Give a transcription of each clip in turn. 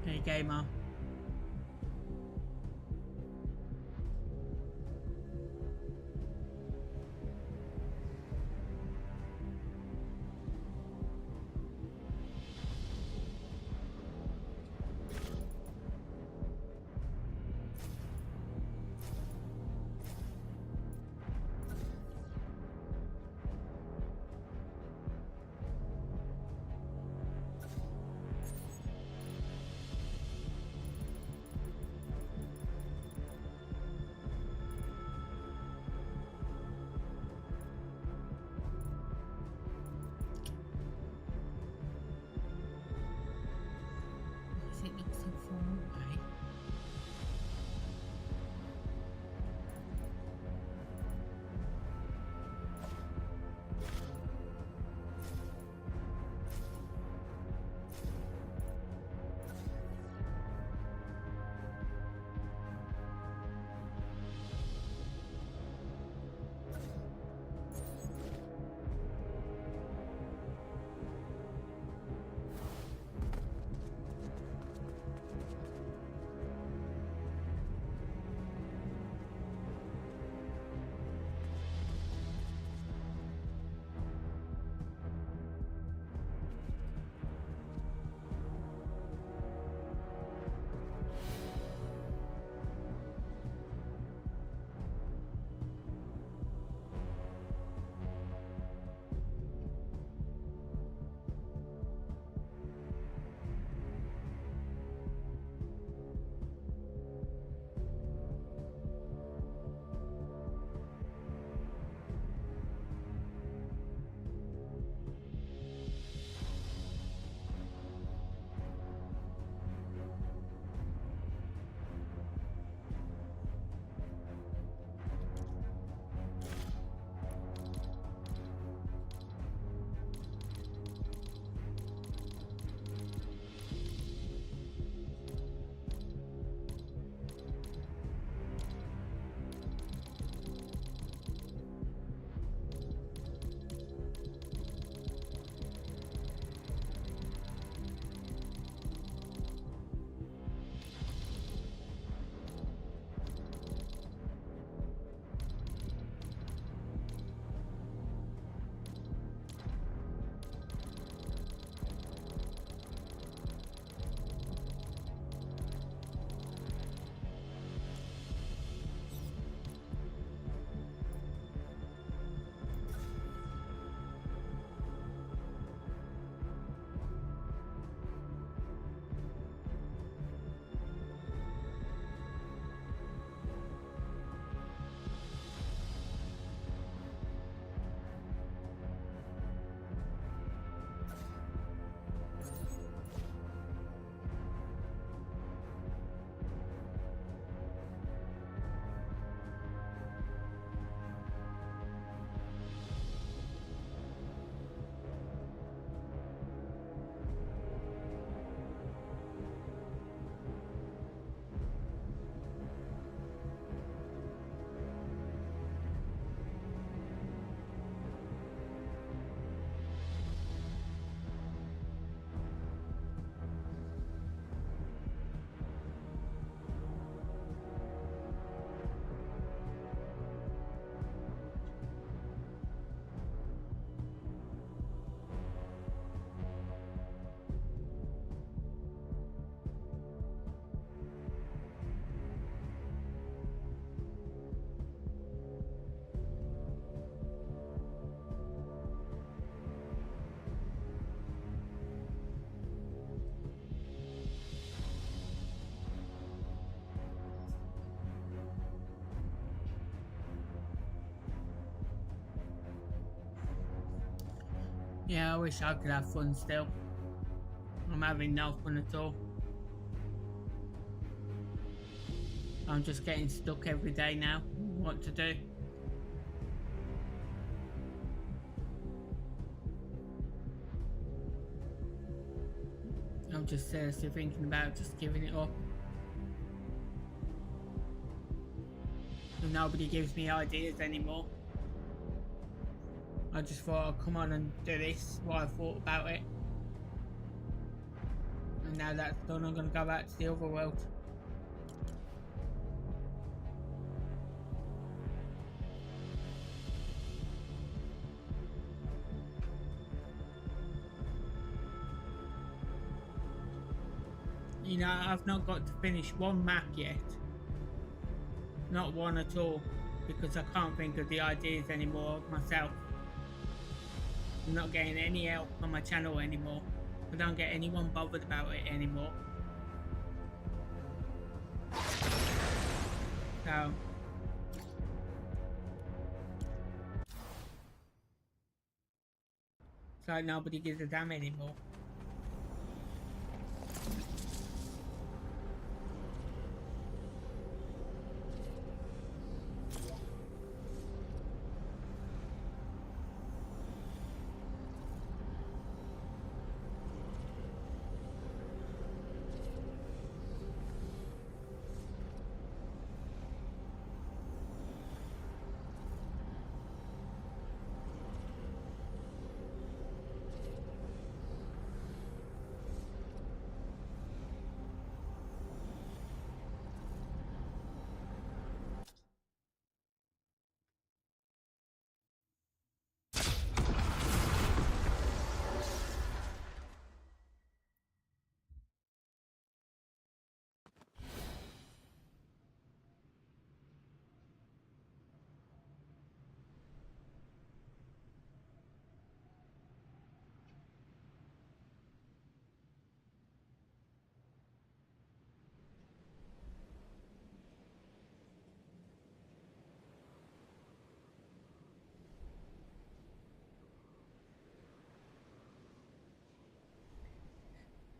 Hey gamer. Why is it not so far away? Yeah, I wish I could have fun still. I'm having no fun at all. I'm just getting stuck every day now. What to do? I'm just seriously thinking about just giving it up. And nobody gives me ideas anymore. I just thought I'd come on and do this, what I thought about it. And now that's done, I'm gonna go back to the other world. You know, I've not got to finish one map yet. Not one at all. Because I can't think of the ideas anymore myself. I'm not getting any help on my channel anymore. I don't get anyone bothered about it anymore. So it's like nobody gives a damn anymore.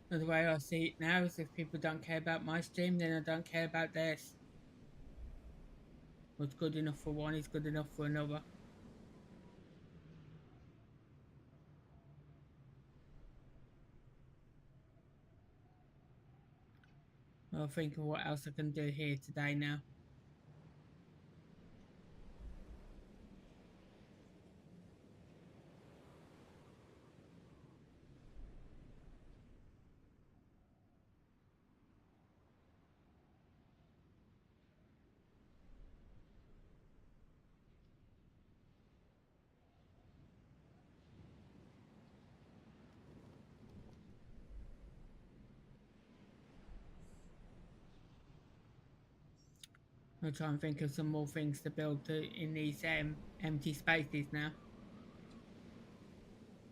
But the way I see it now is if people don't care about my stream, then I don't care about theirs. What's good enough for one is good enough for another. I'll think of what else I can do here today now. I'll try and think of some more things to build in these empty spaces now.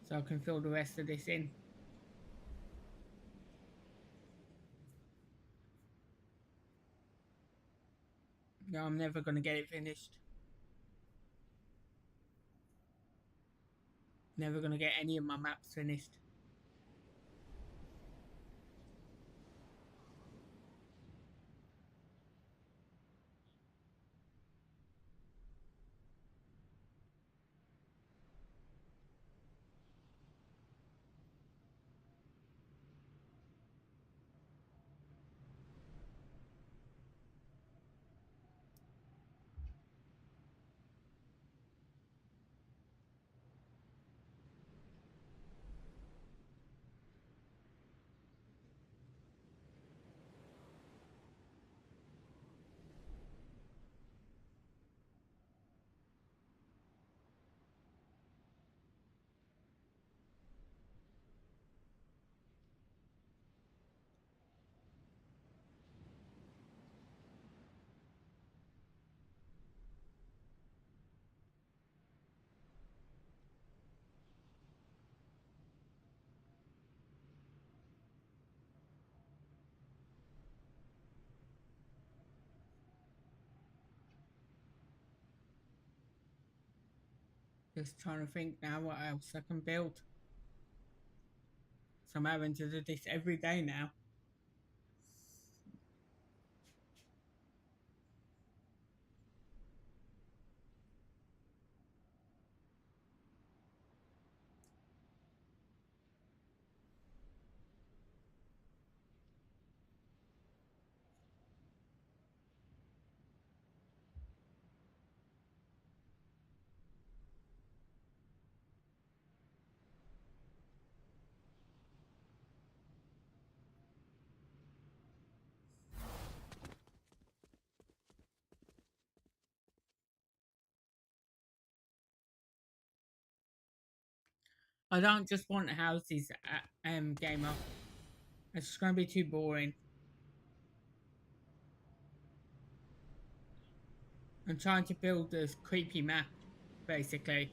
So I can fill the rest of this in. No, I'm never going to get it finished. Never going to get any of my maps finished. Just trying to think now what else I can build. So I'm having to do this every day now. I don't just want houses, gamer. It's just going to be too boring. I'm trying to build this creepy map, basically.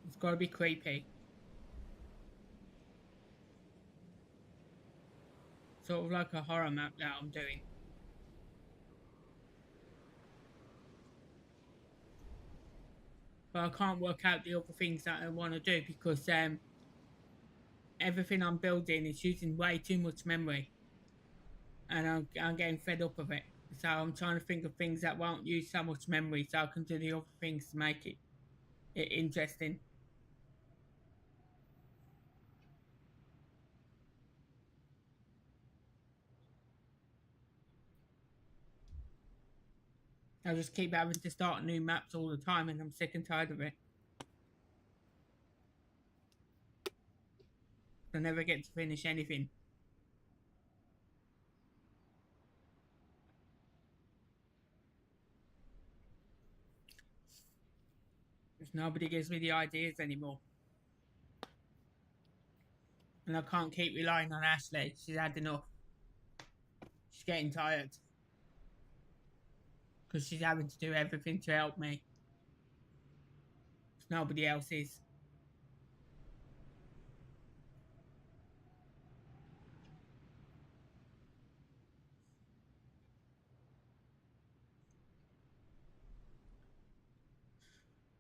It's got to be creepy. Sort of like a horror map that I'm doing. But I can't work out the other things that I want to do because everything I'm building is using way too much memory. And I'm getting fed up of it. So I'm trying to think of things that won't use so much memory so I can do the other things to make it interesting. I just keep having to start new maps all the time and I'm sick and tired of it. I never get to finish anything. Because nobody gives me the ideas anymore. And I can't keep relying on Ashley. She's had enough. She's getting tired. Because she's having to do everything to help me. Because nobody else is.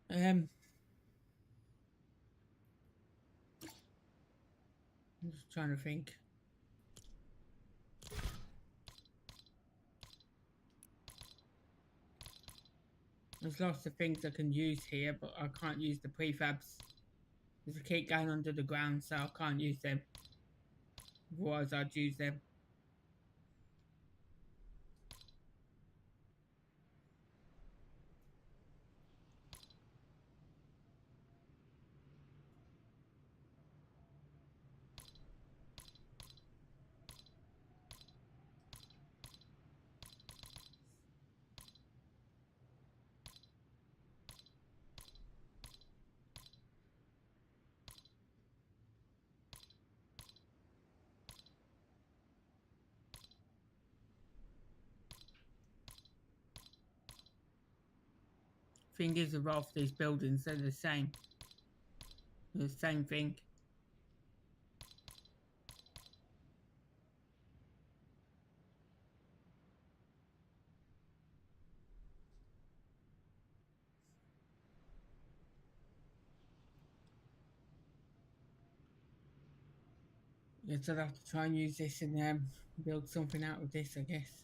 I'm just trying to think. There's lots of things I can use here, but I can't use the prefabs. Because I keep going under the ground, so I can't use them. Otherwise, I'd use them. Thing is, with half these buildings, they're the same. They're the same thing. Yeah, so I'll have to try and use this and build something out of this, I guess.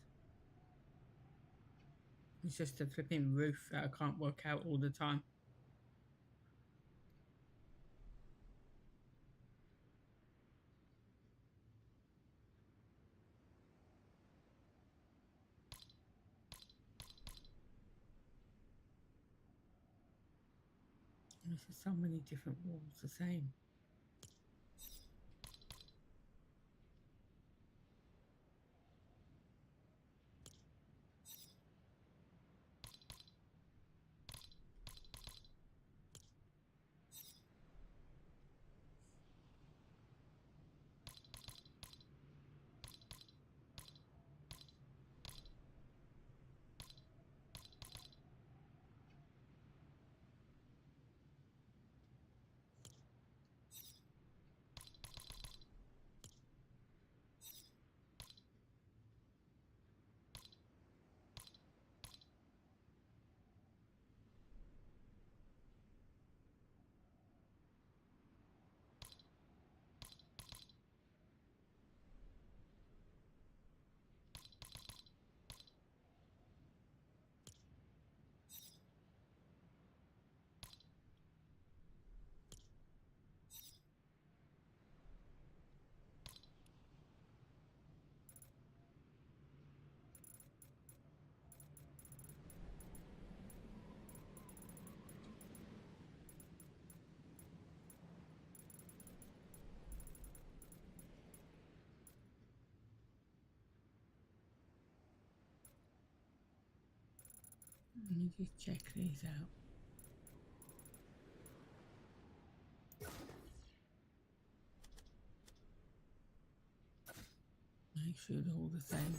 It's just a flipping roof that I can't work out all the time. There's just so many different walls the same. Let me just check these out. Make sure they're all the same.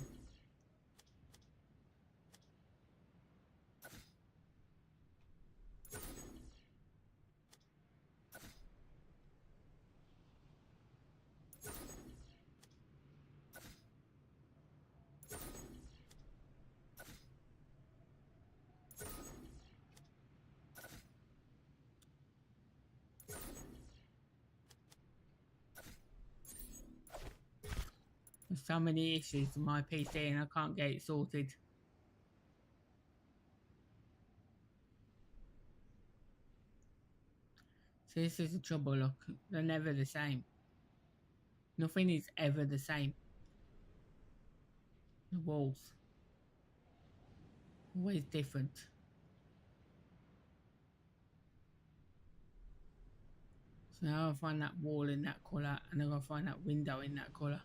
There's so many issues with my PC and I can't get it sorted. So this is the trouble, look, they're never the same. Nothing is ever the same. The walls. Always different. So now I find that wall in that colour and I gotta find that window in that colour.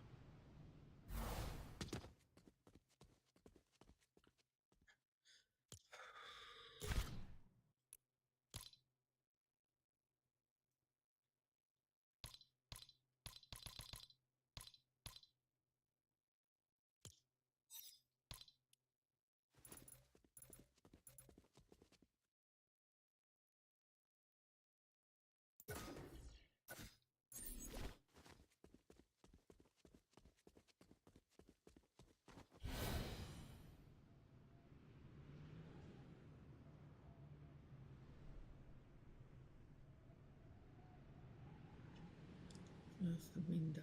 There's the window.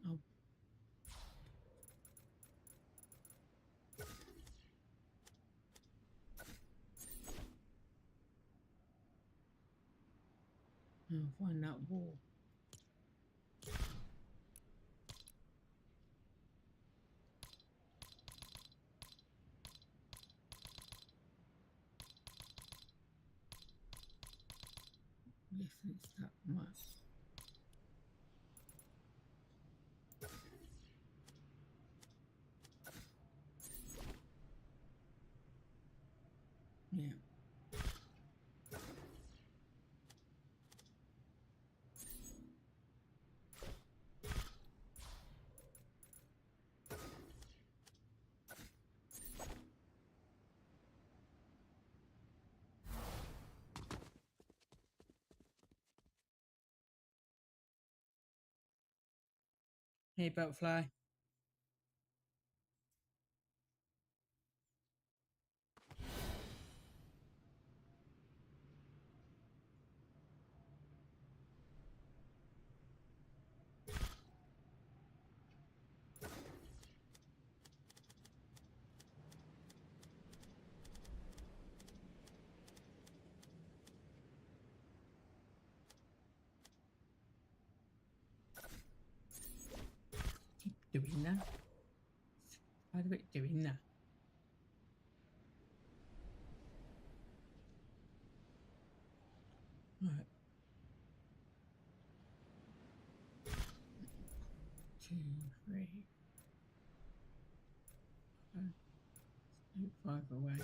Oh. I'll find that wall. Yes, it's that much. Yeah. Hey, butterfly. Keep doing that. Why do it doing that? Right. 2, 3. 5 away.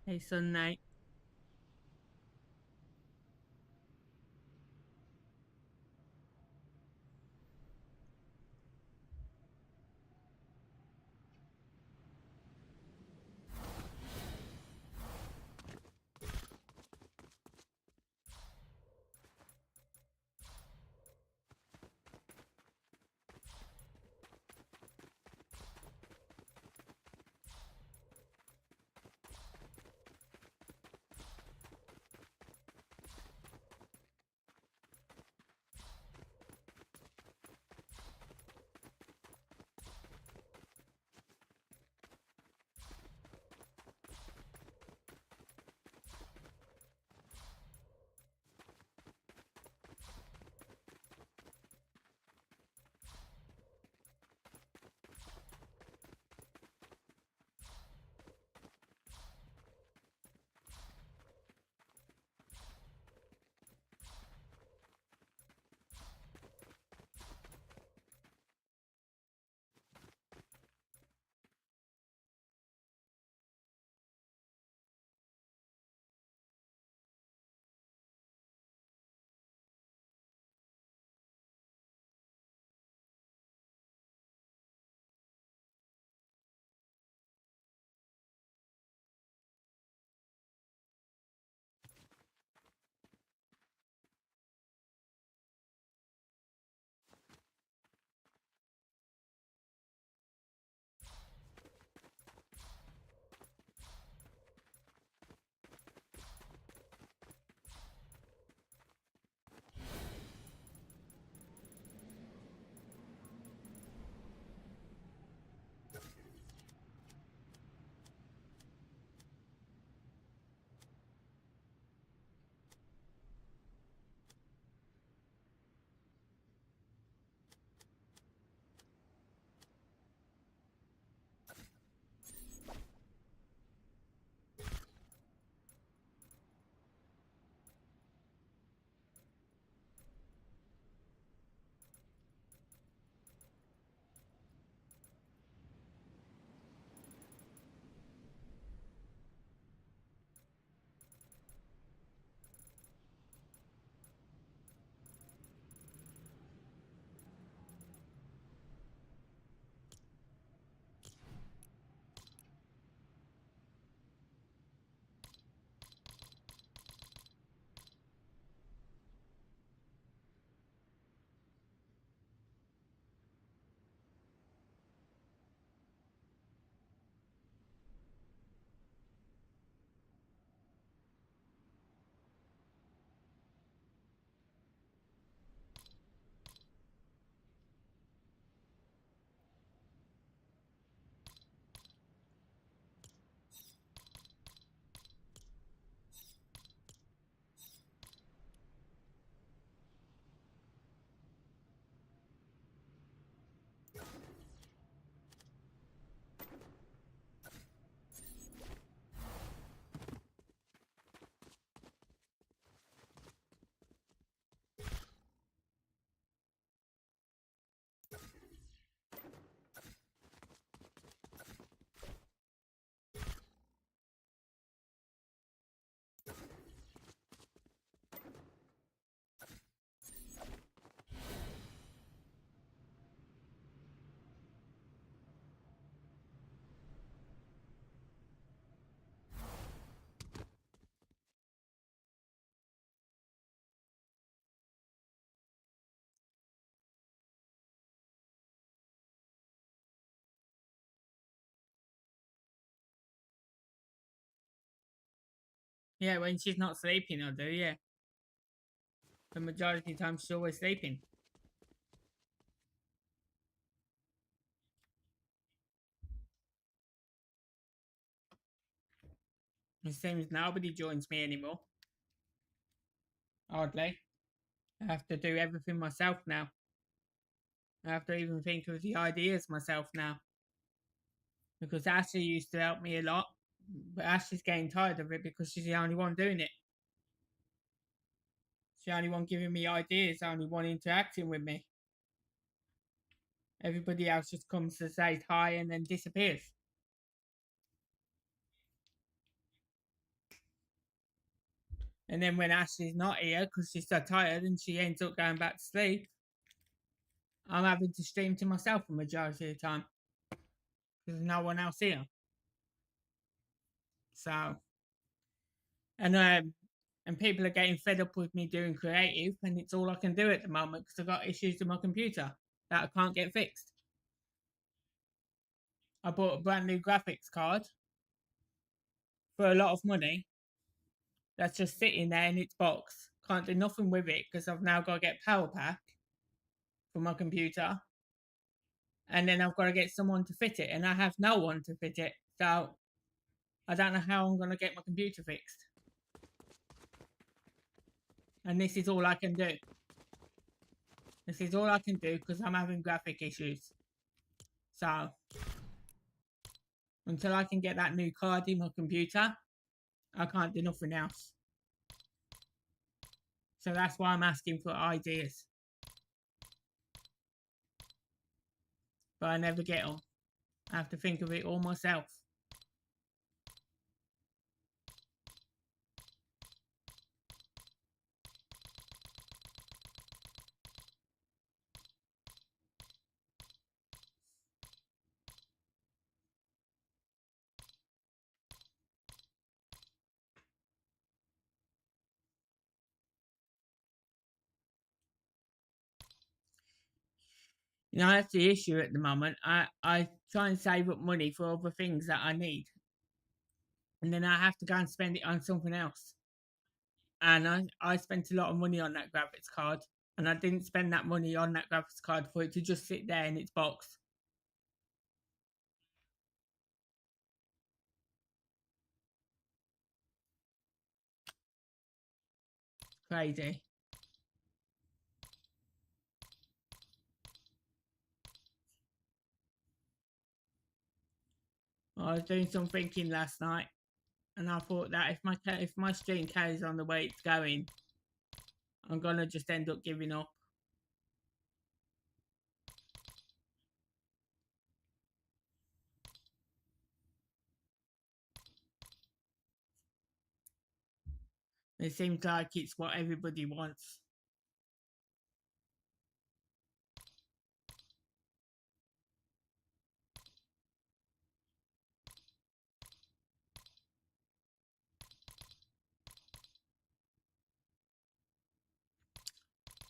Hey, Sunday. Yeah, when she's not sleeping, I do, yeah. The majority of the time, she's always sleeping. It seems nobody joins me anymore. Hardly. I have to do everything myself now. I have to even think of the ideas myself now. Because Ashley used to help me a lot, but Ashley's getting tired of it because she's the only one doing it. She's the only one giving me ideas, the only one interacting with me. Everybody else just comes to say hi and then disappears. And then when Ashley's not here because she's so tired and she ends up going back to sleep, I'm having to stream to myself for the majority of the time because there's no one else here. So, and people are getting fed up with me doing creative, and it's all I can do at the moment because I've got issues with my computer that I can't get fixed. I bought a brand new graphics card for a lot of money that's just sitting there in its box. Can't do nothing with it because I've now got to get power pack for my computer, and then I've got to get someone to fit it, and I have no one to fit it. So I don't know how I'm going to get my computer fixed. And this is all I can do. This is all I can do because I'm having graphic issues. So until I can get that new card in my computer, I can't do nothing else. So that's why I'm asking for ideas. But I never get them. I have to think of it all myself. You know, that's the issue at the moment. I try and save up money for other things that I need. And then I have to go and spend it on something else. And I spent a lot of money on that graphics card. And I didn't spend that money on that graphics card for it to just sit there in its box. Crazy. I was doing some thinking last night, and I thought that if my stream carries on the way it's going, I'm gonna just end up giving up. It seems like it's what everybody wants.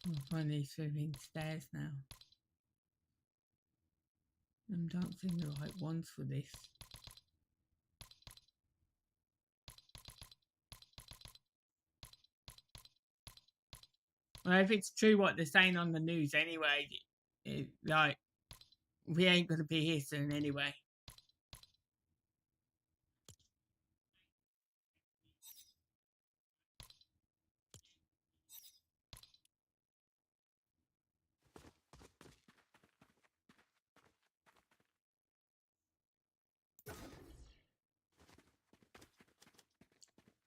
I'll find these swimming stairs now. I don't seem the right ones for this. Well, if it's true what they're saying on the news anyway, like, we ain't gonna be here soon anyway.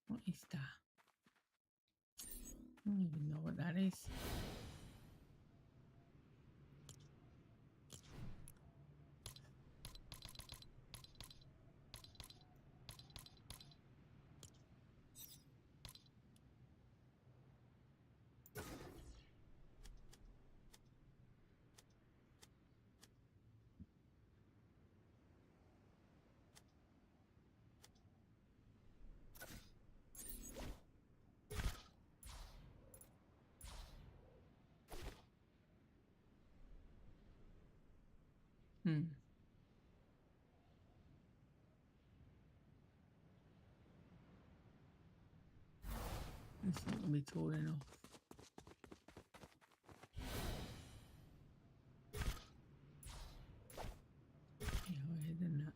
What is that? I don't even know what that is. It's not gonna be tall enough. Yeah, higher than that.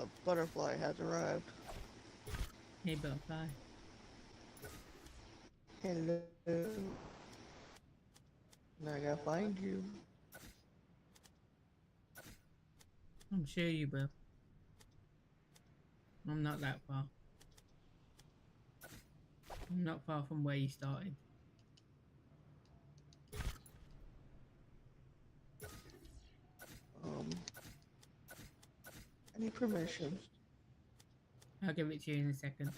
A butterfly has arrived. Hey, butterfly. Hello. Now I gotta find you. I'm sure you will. I'm not that far. I'm not far from where you started. Um, I need permissions. I'll give it to you in a second.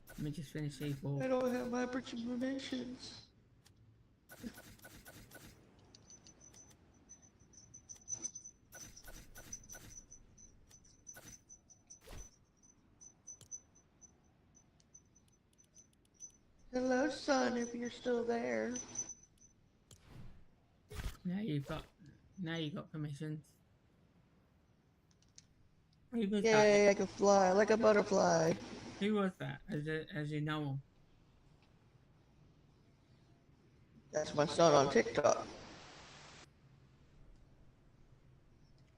Let me just finish these walls. I don't have my permissions. Hello, son, if you're still there. Now you've got permissions. Who was that? Yay, I can fly like a butterfly. Who was that? As you know him? That's my son on TikTok.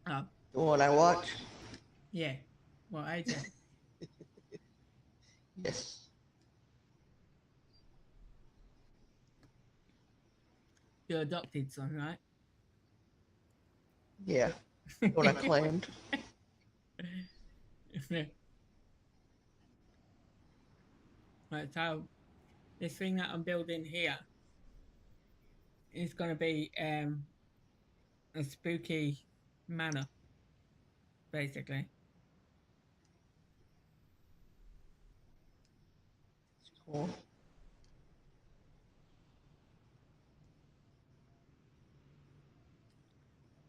Oh, The one I watch. yeah. Well, AJ. Yes. Your adopted son, right? Yeah. The one I claimed. Right, so this thing that I'm building here is going to be a spooky manor, basically. It's cool.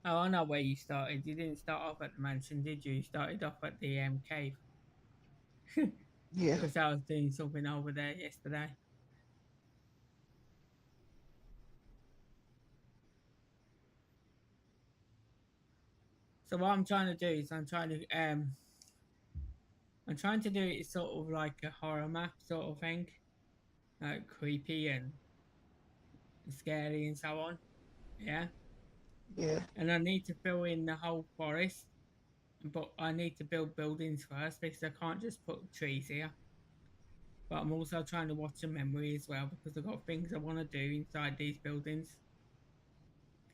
Oh, I know where you started. You didn't start off at the mansion, did you? You started off at the cave. Yeah. Because I was doing something over there yesterday. So what I'm trying to do is I'm trying to do it sort of like a horror map sort of thing, like creepy and scary and so on. Yeah. Yeah. And I need to fill in the whole forest, but I need to build buildings first because I can't just put trees here. But I'm also trying to watch a memory as well because I've got things I want to do inside these buildings,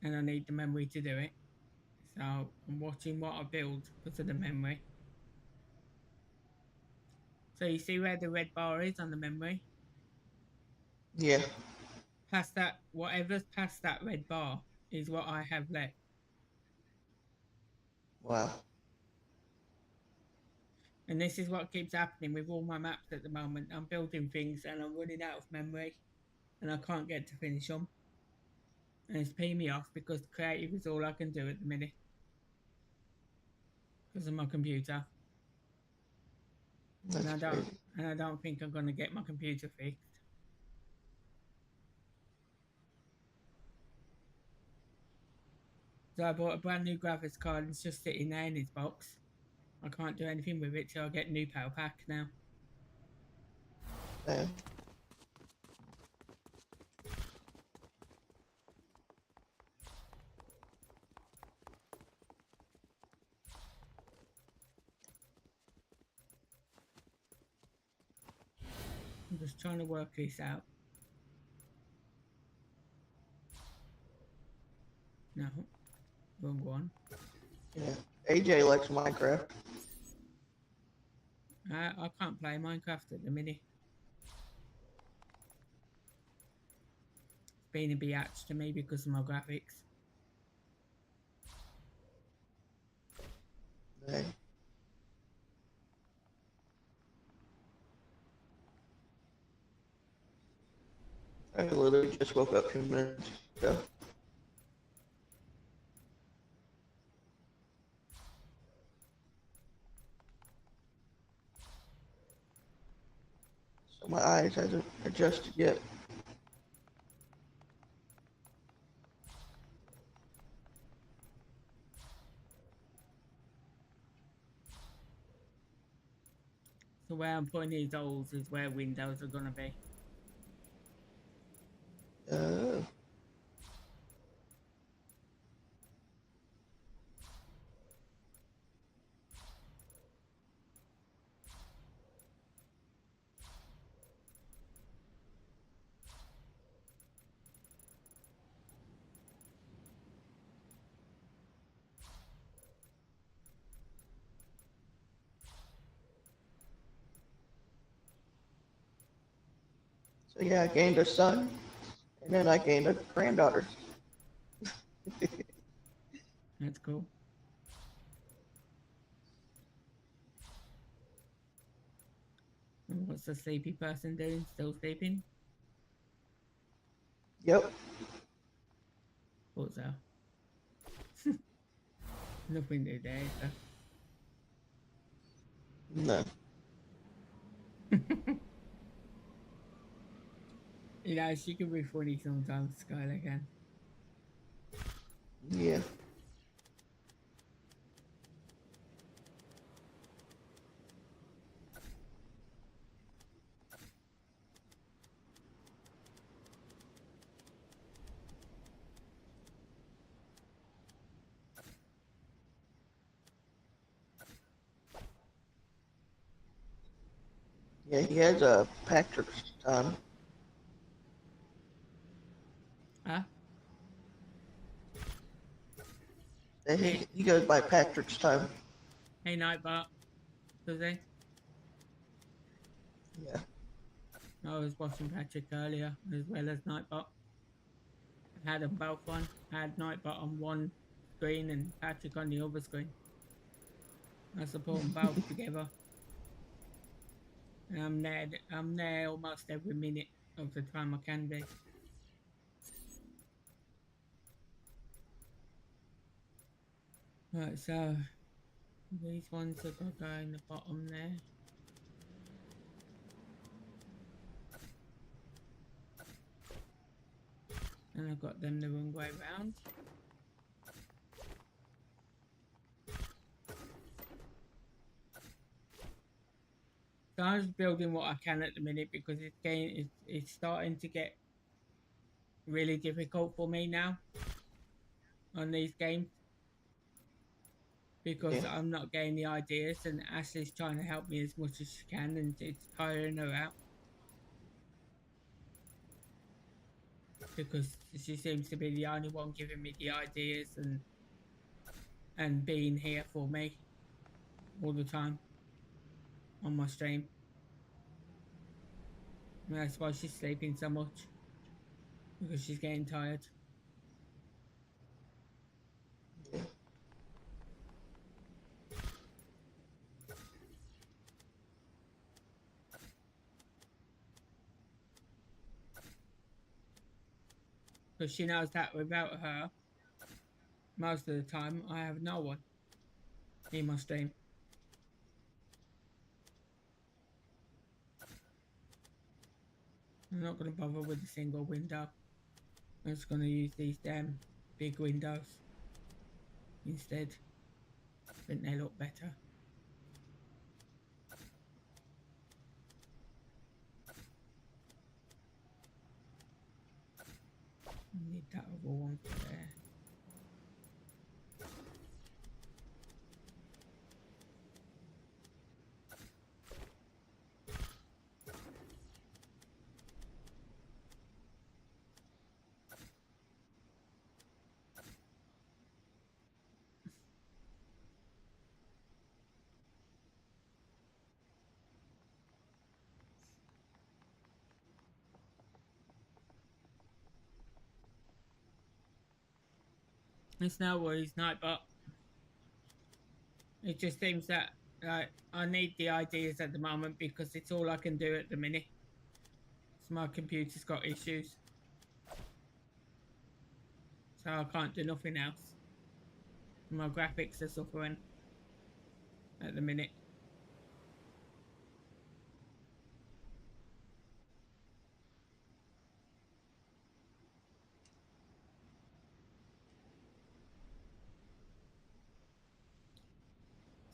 and I need the memory to do it. So I'm watching what I build because of the memory. So you see where the red bar is on the memory? Yeah. Past that, whatever's past that red bar is what I have left. Wow. And this is what keeps happening with all my maps at the moment. I'm building things and I'm running out of memory and I can't get to finish them. And it's peeing me off because creative is all I can do at the minute because of my computer. That's crazy. And I don't think I'm gonna get my computer fixed. So I bought a brand new graphics card and it's just sitting there in its box. I can't do anything with it till I get a new power pack now. Yeah. I'm just trying to work this out. No, wrong one. Yeah. AJ likes Minecraft. I can't play Minecraft at the minute. It's been a biatch to me because of my graphics. Yeah. I literally just woke up 2 minutes ago. So my eyes hasn't adjusted yet. So where I'm putting these holes is where windows are gonna be. Oh. So yeah, I gained a son, and then I gained a granddaughter. That's cool. And what's the sleepy person doing? Still sleeping? Yep. Thought so. Nothing new there, is No. there? You know, she can be funny sometimes, Skylar can. Yeah. Yeah, he has a Patrick's time. Huh? He goes by Patrick's time. Hey, Nightbot. Does he? Yeah. I was watching Patrick earlier as well as Nightbot. I had them both on. I had Nightbot on one screen and Patrick on the other screen. I support them both together. And I'm there almost every minute of the time I can be. Right, so these ones have got to go in the bottom there. And I've got them the wrong way round. So I'm just building what I can at the minute because it's starting to get really difficult for me now on these games because Yeah. I'm not getting the ideas and Ashley's trying to help me as much as she can and it's tiring her out because she seems to be the only one giving me the ideas and being here for me all the time on my stream. And that's why she's sleeping so much because she's getting tired. Yeah. Because she knows that without her, most of the time I have no one in my stream. I'm not going to bother with a single window. I'm just going to use these damn big windows instead. I think they look better. I need that other one for there. It's no worries, night, but it just seems that I need the ideas at the moment because it's all I can do at the minute. So my computer's got issues. So I can't do nothing else. My graphics are suffering at the minute.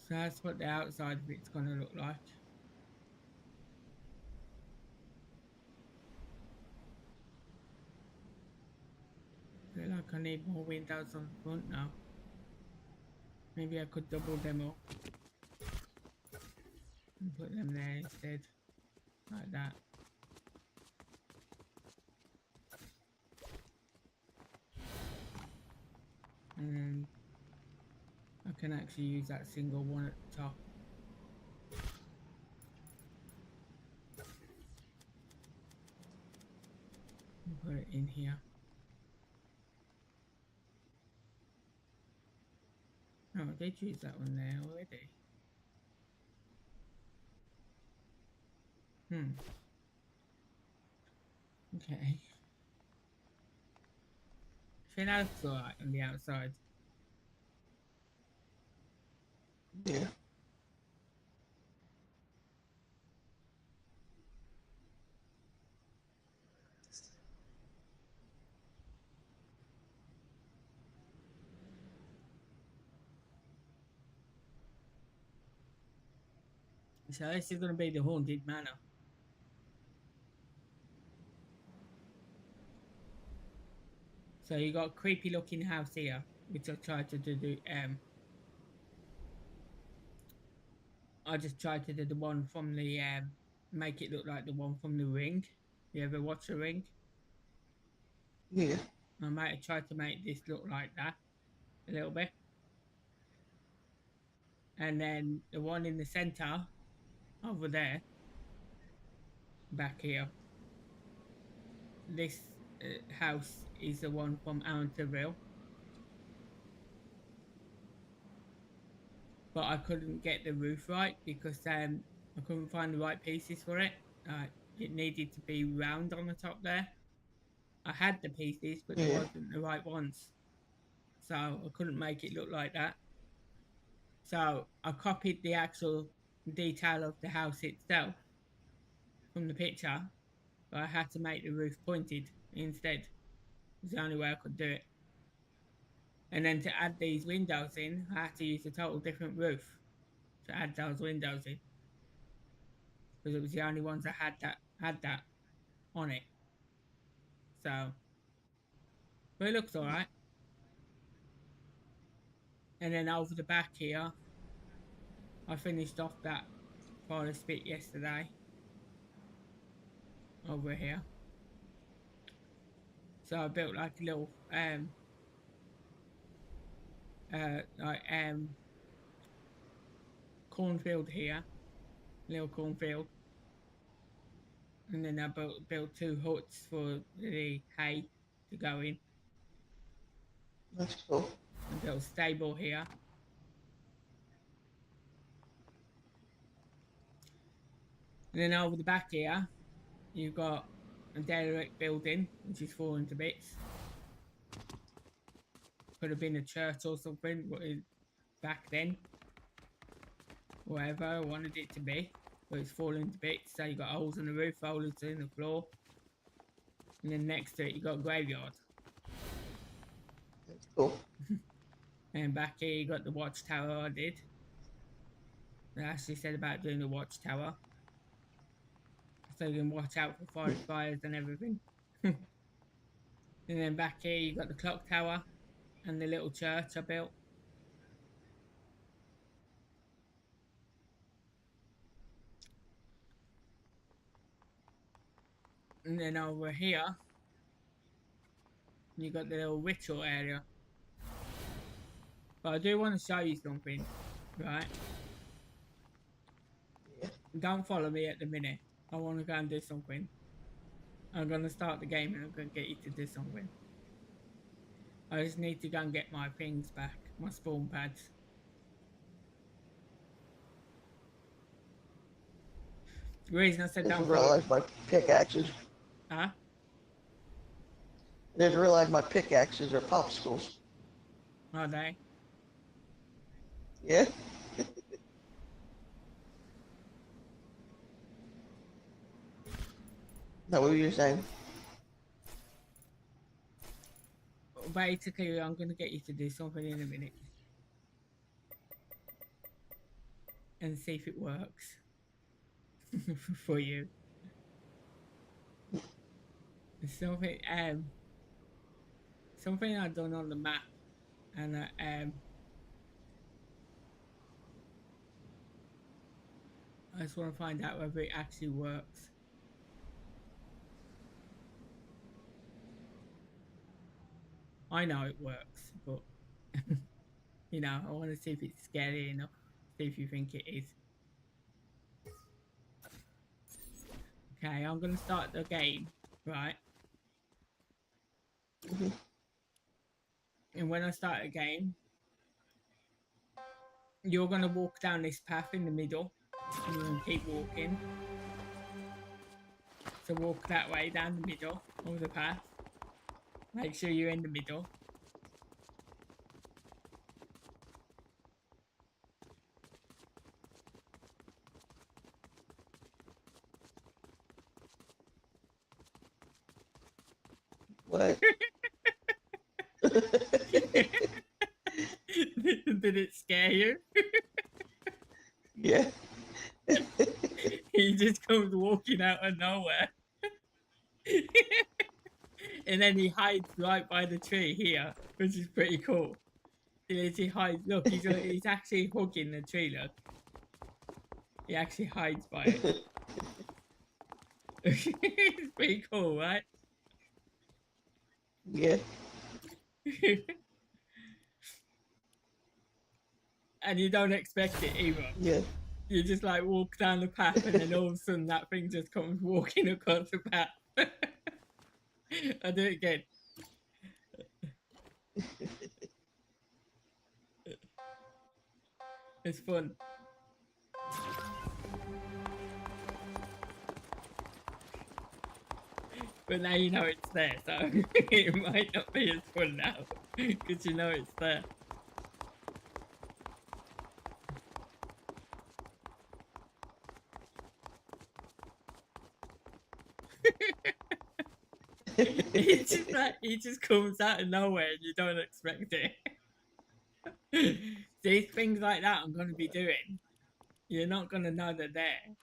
So that's what the outside of it's going to look like. I feel like I need more windows on the front now. Maybe I could double them up and put them there instead, like that. And then I can actually use that single one at the top. put it in here. Oh, I did use that one there already. Okay. I think that looks alright on the outside. Yeah. So this is gonna be the haunted manor. So you got a creepy looking house here, which I tried to do I just tried to do the one from the make it look like the one from the Ring. You ever watch the Ring? Yeah. I might have tried to make this look like that a little bit. And then the one in the center over there, back here, this house is the one from Arenterville. But I couldn't get the roof right because I couldn't find the right pieces for it. It needed to be round on the top there. I had the pieces, but they Yeah. wasn't the right ones, so I couldn't make it look like that. So I copied the actual detail of the house itself from the picture, but I had to make the roof pointed instead. It's the only way I could do it. And then to add these windows in, I had to use a total different roof to add those windows in because it was the only ones that had that on it. So, but it looks alright. And then over the back here, I finished off that forest bit yesterday. Over here. So I built like a little cornfield here. Little cornfield. And then I built two huts for the hay to go in. That's cool. I built a stable here. And then over the back here, you've got a derelict building, which is falling to bits. Could have been a church or something back then. Whatever I wanted it to be. But it's falling to bits. So you got holes in the roof, holes in the floor. And then next to it, you got a graveyard. That's cool. And back here, you got the watchtower I did. I actually said about doing the watchtower. So you can watch out for forest fires and everything. And then back here, you got the clock tower and the little church I built. And then over here, you got the little ritual area. But I do want to show you something, right? Yeah. Don't follow me at the minute. I want to go and do something. I'm going to start the game and I'm going to get you to do something. I just need to go and get my things back, my spawn pads. The reason I said I don't didn't follow... realize my pickaxes. Huh? I didn't realize my pickaxes are popsicles. Are they? Yeah. That what you were saying? Basically, I'm going to get you to do something in a minute. And see if it works. For you. Something, something I've done on the map. And, I just want to find out whether it actually works. I know it works, but you know, I want to see if it's scary enough. See if you think it is. Okay, I'm gonna start the game, right? And when I start a game, you're gonna walk down this path in the middle, and you're gonna keep walking. So walk that way down the middle of the path. Make sure you're in the middle. What? Did it scare you? Yeah. He just comes walking out of nowhere. And then he hides right by the tree here, which is pretty cool. He hides. Look, he's actually hugging the tree. Look, he actually hides by it. It's pretty cool, right? Yeah. And you don't expect it either. Yeah. You just like walk down the path, and then all of a sudden that thing just comes walking across the path. I'll do it again. It's fun. But now you know it's there, so it might not be as fun now because you know it's there. He just comes out of nowhere and you don't expect it. These things like that I'm gonna be doing. You're not gonna know they're there.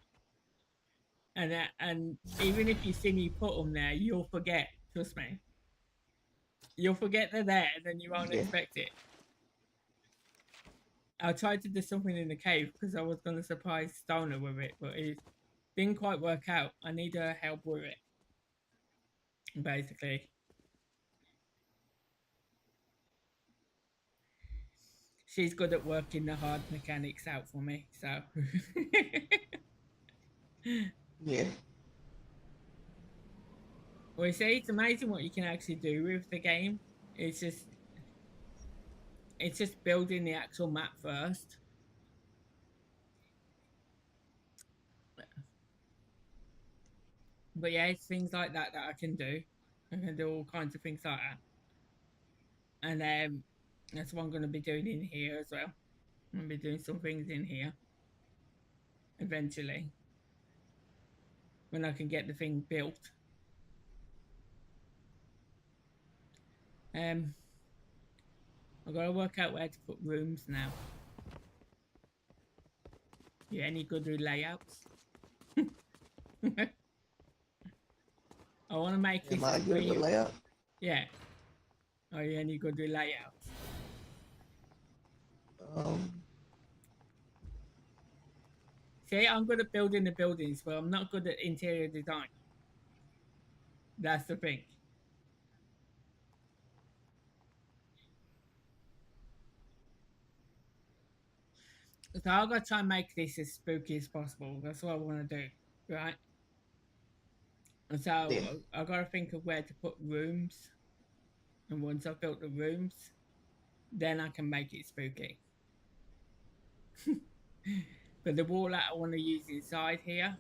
And even if you see me put them there, you'll forget. Trust me. You'll forget they're there, and then you won't Yeah. expect it. I tried to do something in the cave because I was gonna surprise Stoner with it, but it didn't quite work out. I need her help with it. Basically. She's good at working the hard mechanics out for me, so Yeah. well, you see, it's amazing what you can actually do with the game. It's just building the actual map first. But yeah, it's things like that that I can do. I can do all kinds of things like that. And that's what I'm going to be doing in here as well. I'm going to be doing some things in here eventually when I can get the thing built. I've got to work out where to put rooms now. You any good with layouts? I want to make this Am I good with layout? Yeah. Are you any good with layouts? See, I'm good at building the buildings, but I'm not good at interior design. That's the thing. So I've got to try and make this as spooky as possible. That's what I want to do, right? And so Yeah. I've got to think of where to put rooms. And once I've built the rooms, then I can make it spooky. But the wall that I want to use inside here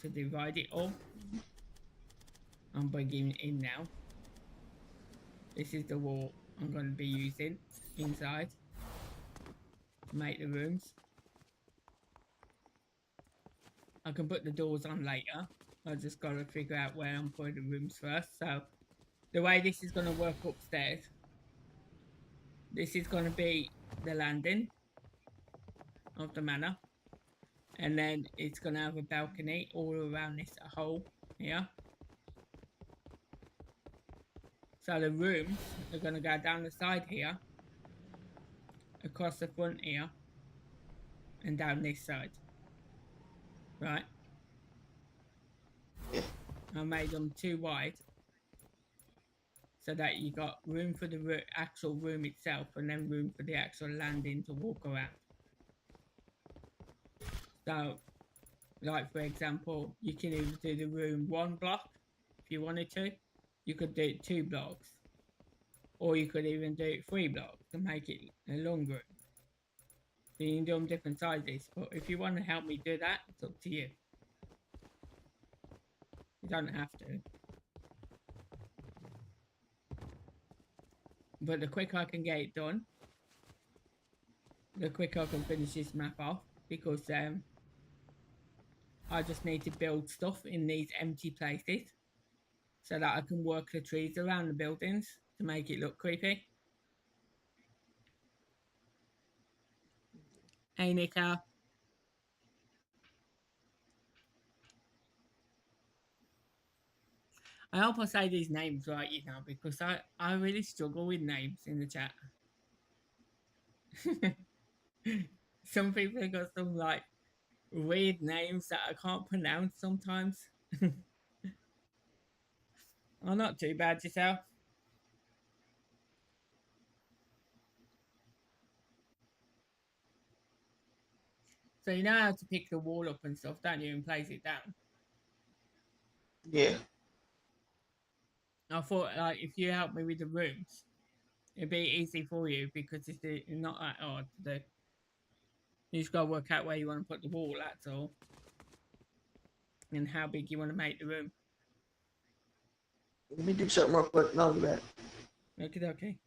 to divide it all, I'm bringing it in now. This is the wall I'm going to be using inside to make the rooms. I can put the doors on later. I just got to figure out where I'm putting the rooms first. So the way this is going to work upstairs, this is going to be the landing of the manor. And then it's going to have a balcony all around this hole here. So the rooms are going to go down the side here, across the front here, and down this side. Right? Yeah. I made them too wide so that you got room for the actual room itself and then room for the actual landing to walk around. So, like for example, you can either do the room 1 block if you wanted to, you could do it 2 blocks, or you could even do it 3 blocks and make it a long room. So you can do them different sizes, but if you want to help me do that, it's up to you. You don't have to. But the quicker I can get it done, the quicker I can finish this map off, because I just need to build stuff in these empty places so that I can work the trees around the buildings to make it look creepy. Hey, Nico. I hope I say these names right, because I really struggle with names in the chat. Some people have got some like weird names that I can't pronounce sometimes. Oh, not too bad yourself. So you know how to pick the wall up and stuff, don't you, and place it down? Yeah. I thought like if you help me with the rooms, it'd be easy for you because it's not that hard to do. You just gotta work out where you want to put the wall, that's all. And how big you want to make the room. Let me do something real quick and I'll be back. Okay.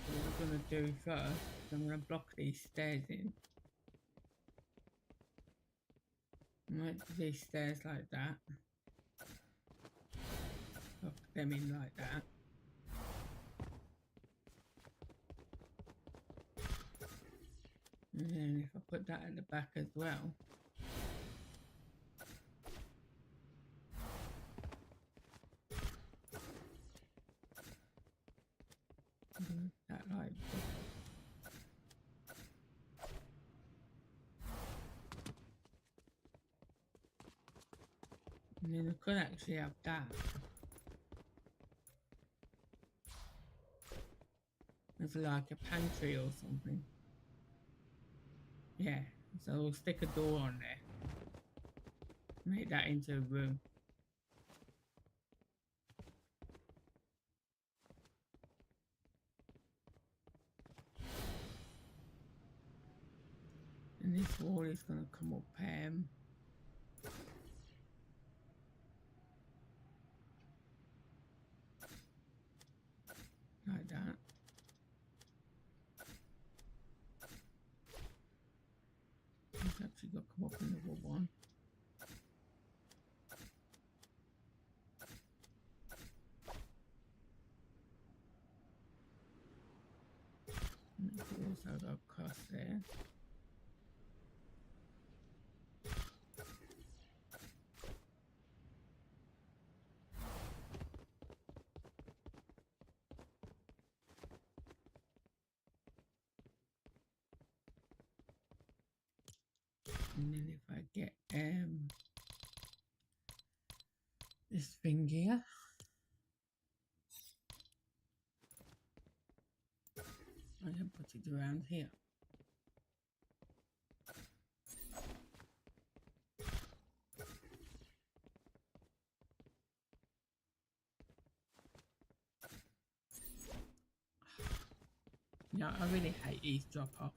What I'm gonna do first is I'm gonna block these stairs in. I might do these stairs like that. Block them in like that. And then if I put that at the back as well. That like this. And then I could actually have that. As like a pantry or something. Yeah, so we'll stick a door on there. Make that into a room. And this wall is gonna come up like that. It's actually got to come up another one. And it's also got across there. And then if I get this thing here, I can put it around here. Yeah, I really hate these drop off.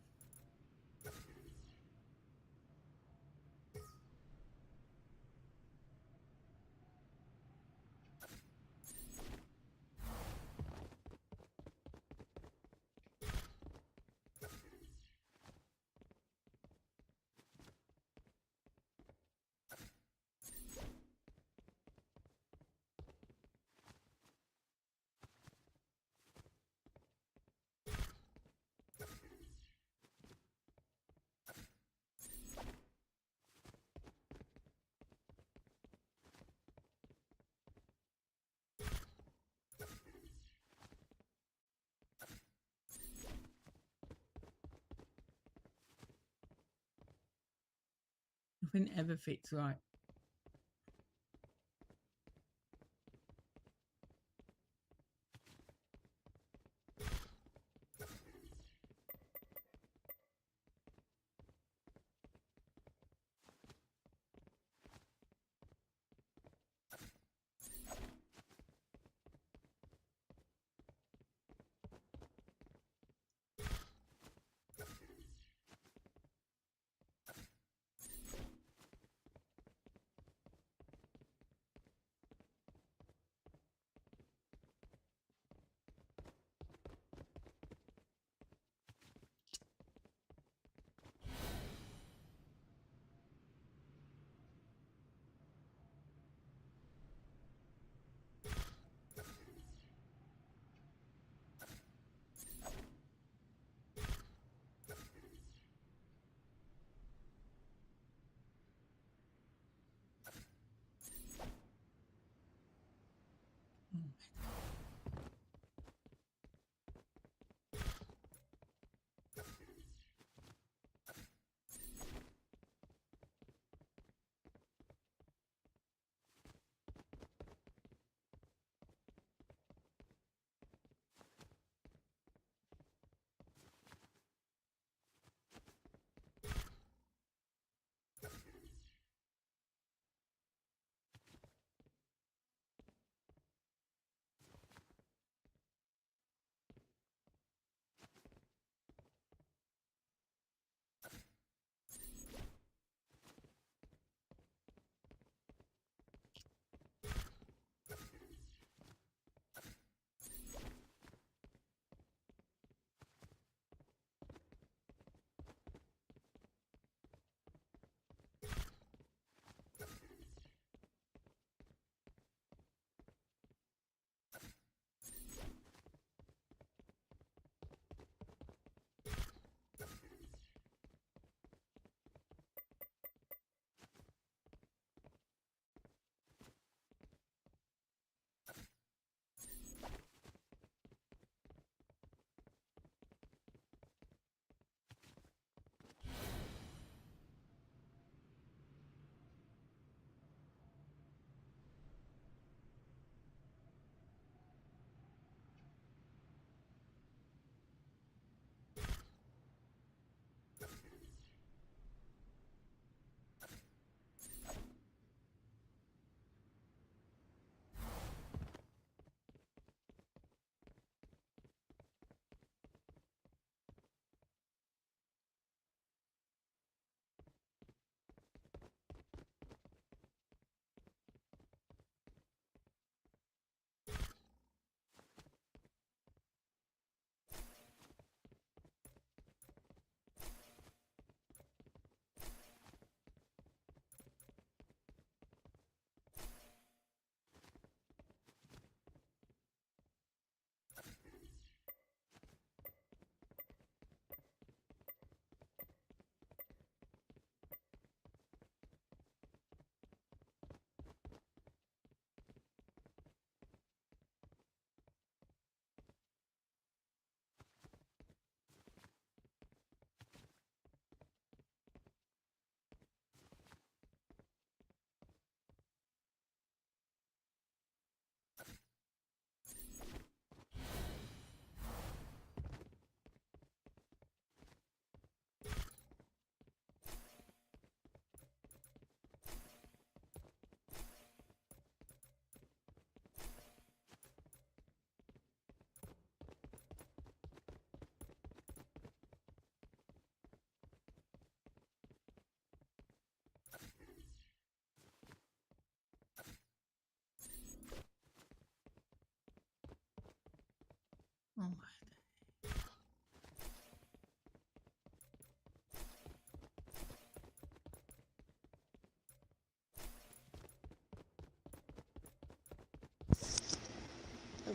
Nothing ever fits right.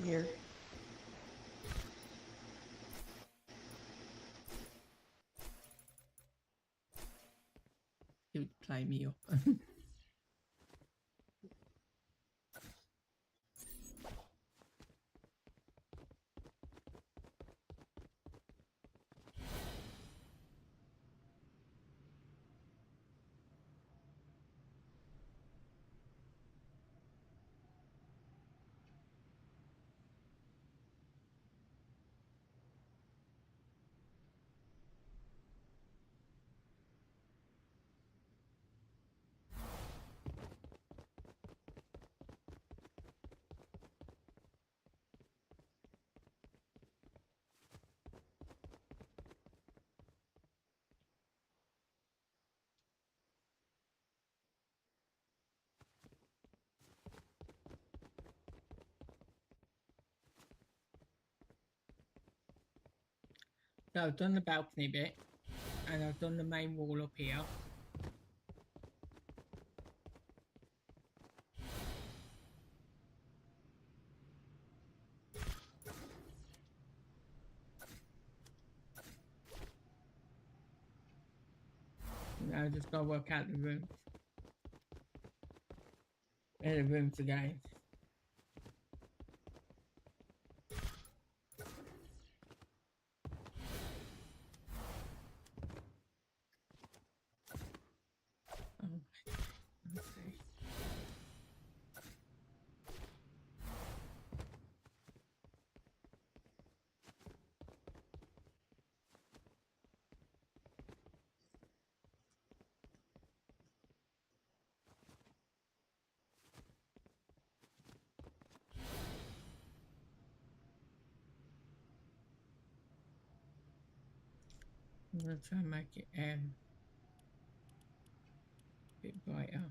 here. It would play me up. So I've done the balcony bit, and I've done the main wall up here. Now I just gotta work out the rooms. And the rooms again. Oh, let's see. I'm gonna try and make it a bit brighter.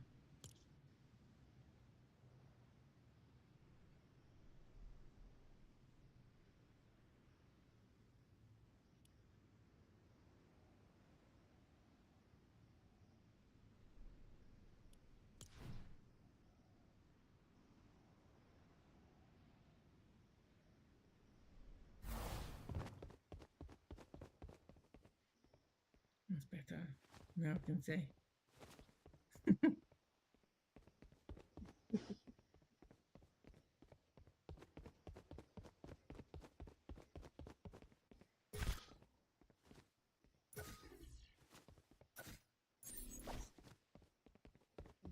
That's better. Now I can see.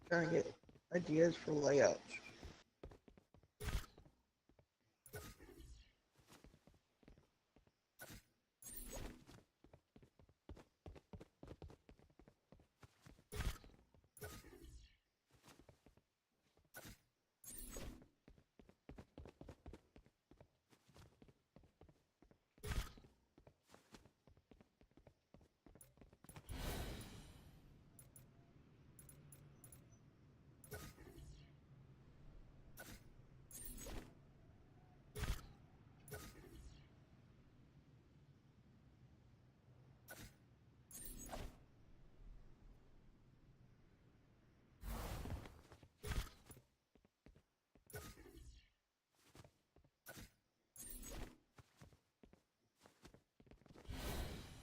Trying to get ideas for layouts.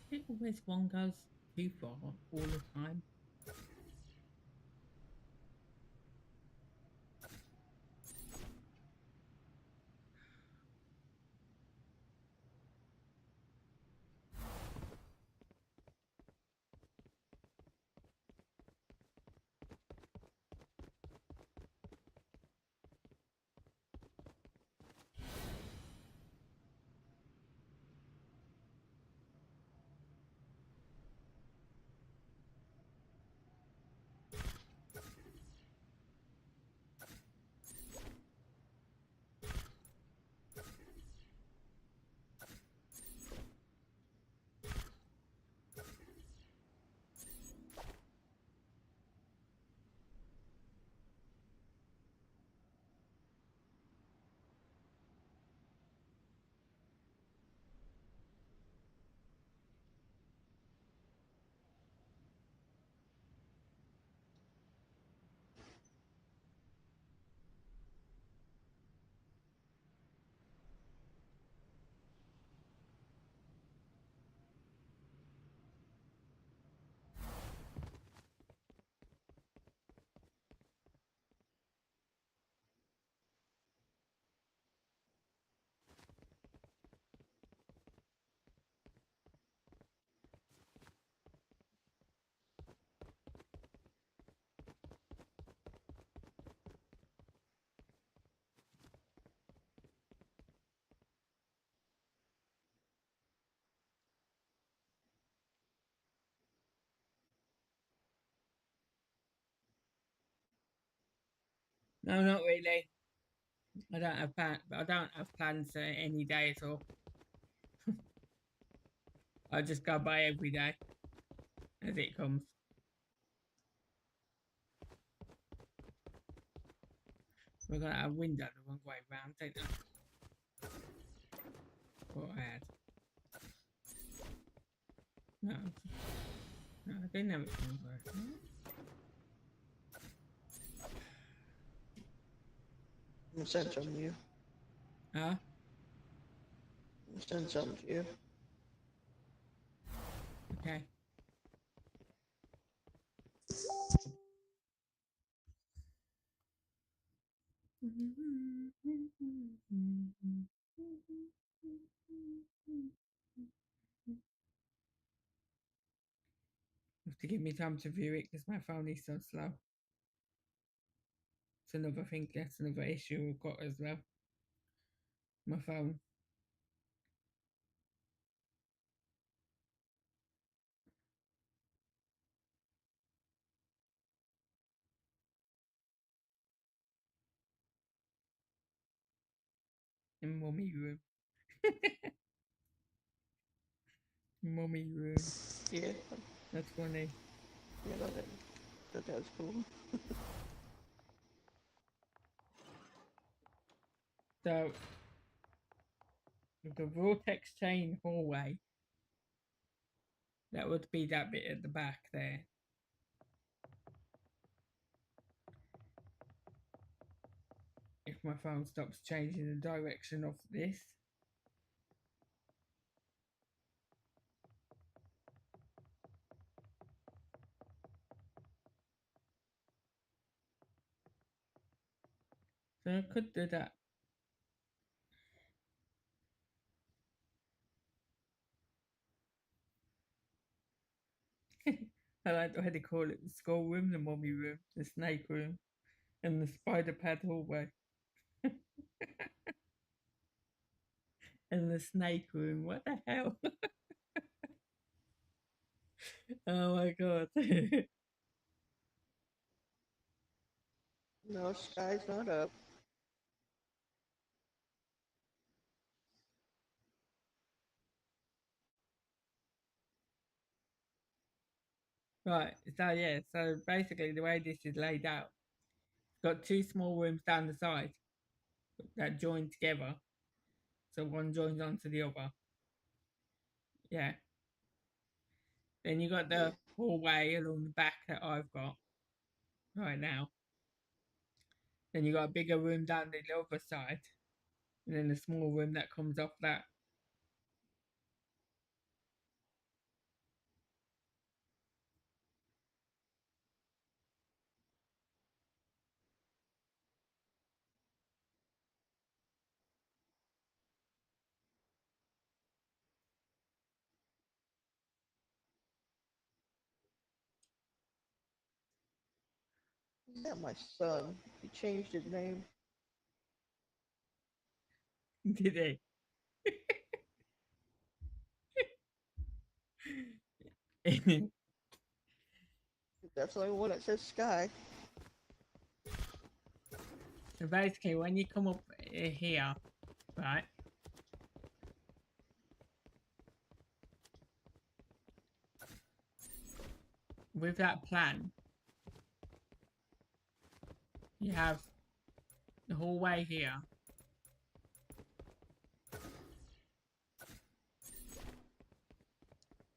I think always one goes too far all the time. No, not really. I don't have plans any day at all. I just go by every day as it comes. We're gonna have window the wrong way round, ain't we? What I had. No, no, I didn't have it wrong way. I'm gonna send something to you. Huh? I'm gonna send something to you. Okay. You have to give me time to view it because my phone is so slow. It's another thing, that's another issue we've got as well. My phone. In mummy room. Mummy room. Yeah. That's funny. Yeah, that's cool. So the vortex chain hallway. That would be that bit at the back there. If my phone stops changing the direction of this. So I could do that. I like the way they call it, the school room, the mummy room, the snake room, and the spider pad hallway. And the snake room. What the hell? Oh my god. No, sky's not up. Right, so yeah, so basically the way this is laid out, it's got two small rooms down the side that join together. So one joins onto the other. Yeah. Then you got Yeah. the hallway along the back that I've got right now. Then you got a bigger room down the other side. And then a small room that comes off that. Is that my son? He changed his name. Did they? That's the only one that says sky. So basically when you come up here, right? With that plan, you have the hallway here.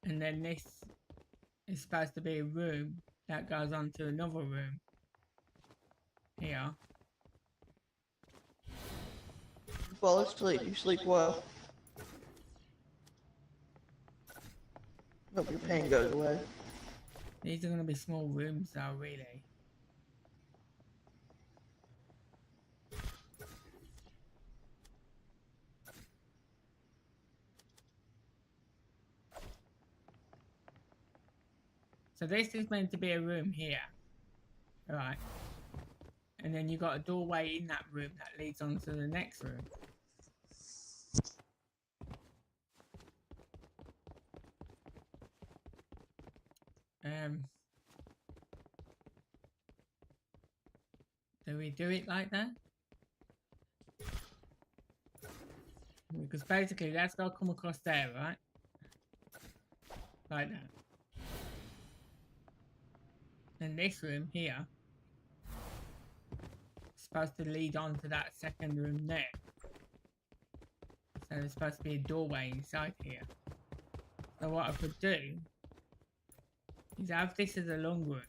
And then this is supposed to be a room that goes on to another room here. Fall asleep. You sleep well. Hope your pain goes away. These are going to be small rooms though, really. So this is meant to be a room here. Alright. And then you got a doorway in that room that leads on to the next room. The do we do it like that? Because basically that's got to come across there, right? Like that. And this room here is supposed to lead on to that second room there. So there's supposed to be a doorway inside here. So what I could do is have this as a long room.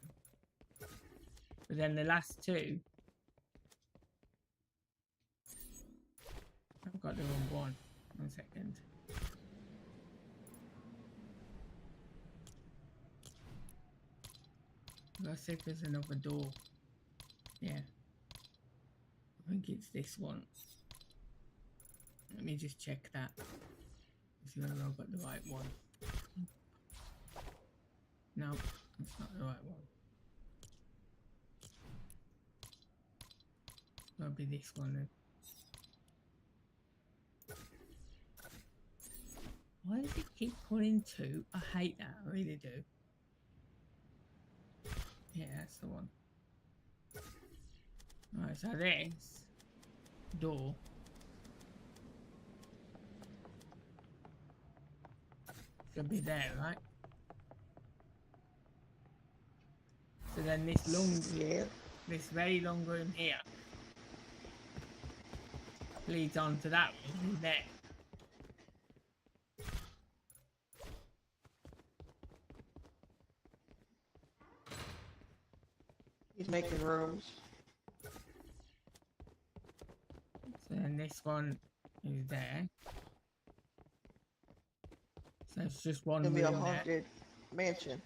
But then the last two, I've got the wrong one. 1 second. Let's see if there's another door. Yeah. I think it's this one. Let me just check that. See whether I've got the right one. No, that's not the right one. It'll be this one then. Why does it keep pulling two? I hate that, I really do. Yeah, that's the one. Alright, so this door should be there, right? So then this long, this very long room here leads on to that room there. He's making rooms. So then this one is there. So it's just one It'll room be a there. haunted mansion.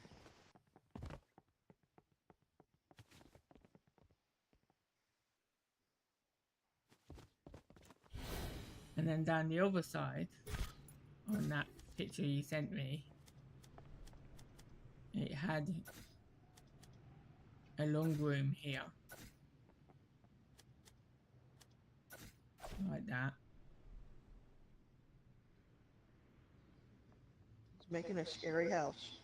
And then down the other side, on that picture you sent me, it had a long room here. Like that. He's making a scary house.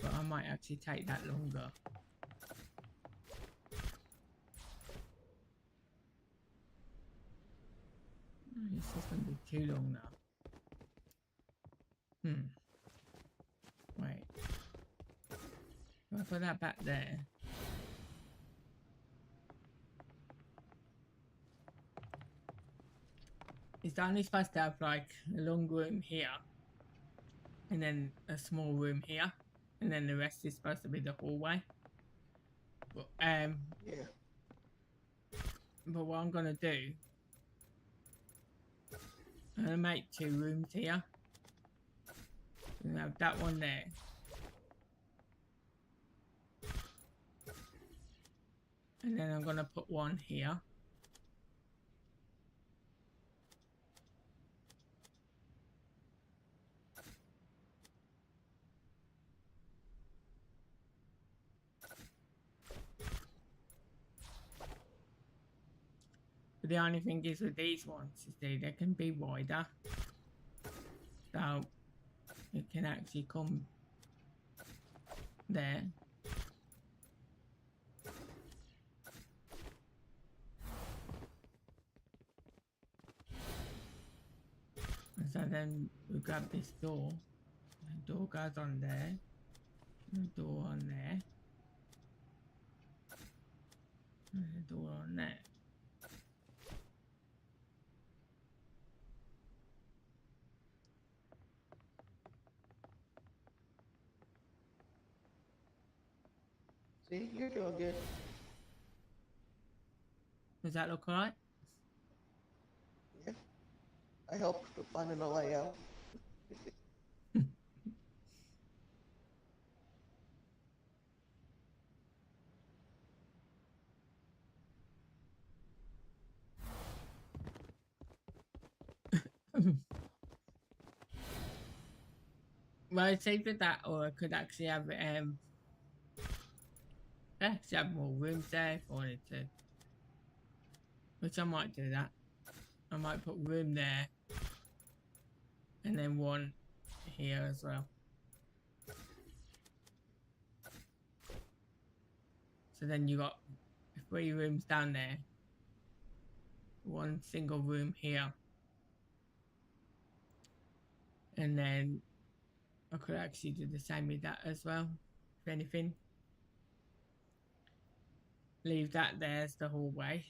But I might actually take that longer. This is going to be too long now. Wait. If I put that back there. It's only supposed to have like a long room here. And then a small room here. And then the rest is supposed to be the hallway. But, Yeah. But what I'm going to do, I'm going to make 2 rooms here. I'm going to have that one there. And then I'm going to put one here. But the only thing is with these ones is they can be wider. So it can actually come there. And so then we grab this door. The door goes on there. The door on there. And the door on there. See, you're doing good. Does that look alright? Yeah. I helped with finding the layout. Well, it's either that or I could actually have actually have more rooms there if I wanted to. Which I might do that. I might put room there. And then one here as well. So then you got 3 rooms down there, 1 single room here, and then I could actually do the same with that as well. If anything, leave that there as the hallway,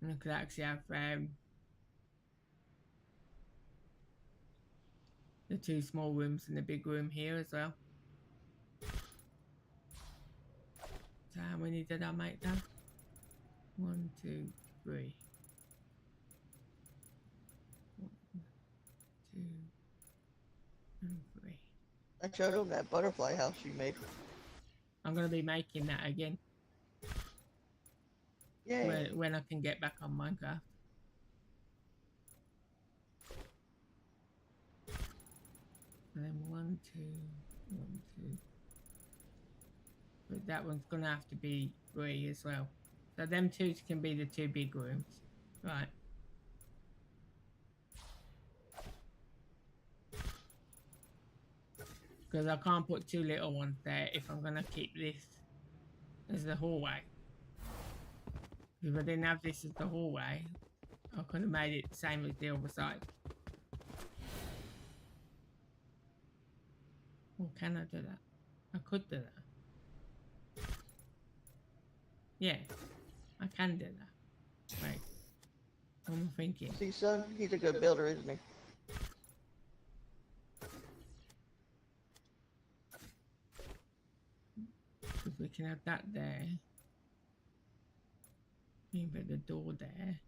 and I could actually have the 2 small rooms and the big room here as well. So how many did I make that? 1, 2, 3. 1, 2, and 3. I showed him that butterfly house you made. I'm gonna be making that again. Yay. When I can get back on Minecraft. And then 1, 2, 1, 2. But that one's gonna have to be 3 as well. So them 2 can be the 2 big rooms, right? Because I can't put 2 little ones there if I'm gonna keep this as the hallway. If I didn't have this as the hallway, I could have made it the same as the other side. Or can I do that? I could do that. Yeah, I can do that. Wait, what am I thinking? See, son, he's a good builder, isn't he? Because we can have that there. You can put the door there.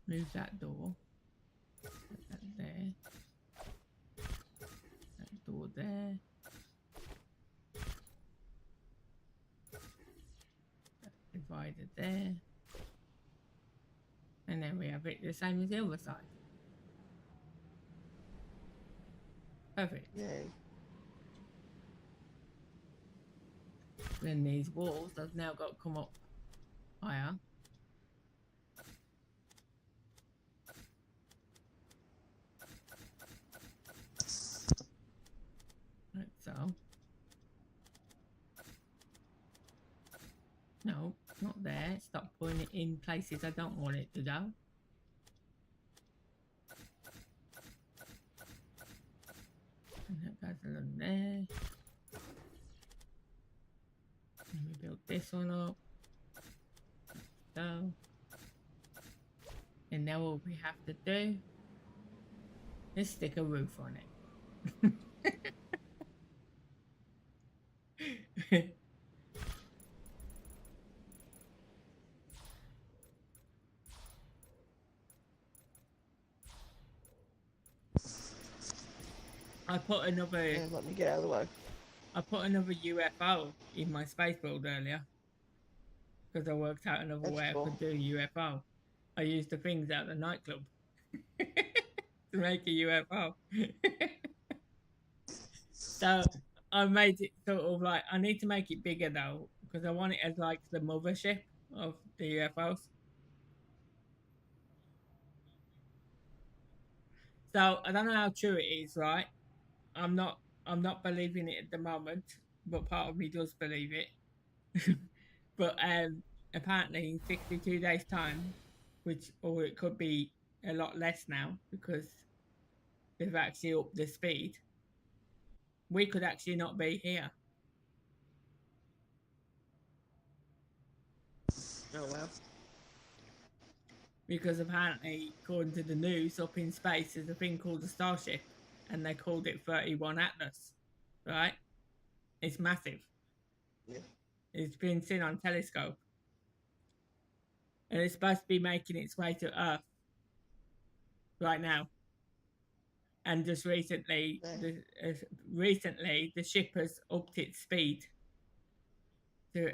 Move that door. Put that there. That door there. That divider there. And then we have it the same as the other side. Perfect. Yay. Then these walls have now got to come up higher. Like so. No, not there. Stop putting it in places I don't want it to go. And that goes along there. And we build this one up. So. And now what we have to do is stick a roof on it. I put another. Yeah, let me get out of the way. I put another UFO in my space build earlier because I worked out another That's way cool. I could do UFO. I used the things at the nightclub to make a UFO. So I made it sort of like, I need to make it bigger though because I want it as like the mothership of the UFOs. So I don't know how true it is, right? I'm not believing it at the moment, but part of me does believe it. But apparently in 62 days time, or it could be a lot less now because they've actually upped the speed, we could actually not be here. Oh, wow. Because apparently, according to the news, up in space there's a thing called a starship, and they called it 31 Atlas, right? It's massive. Yeah. It's been seen on telescope. And it's supposed to be making its way to Earth right now. And just recently, the ship has upped its speed to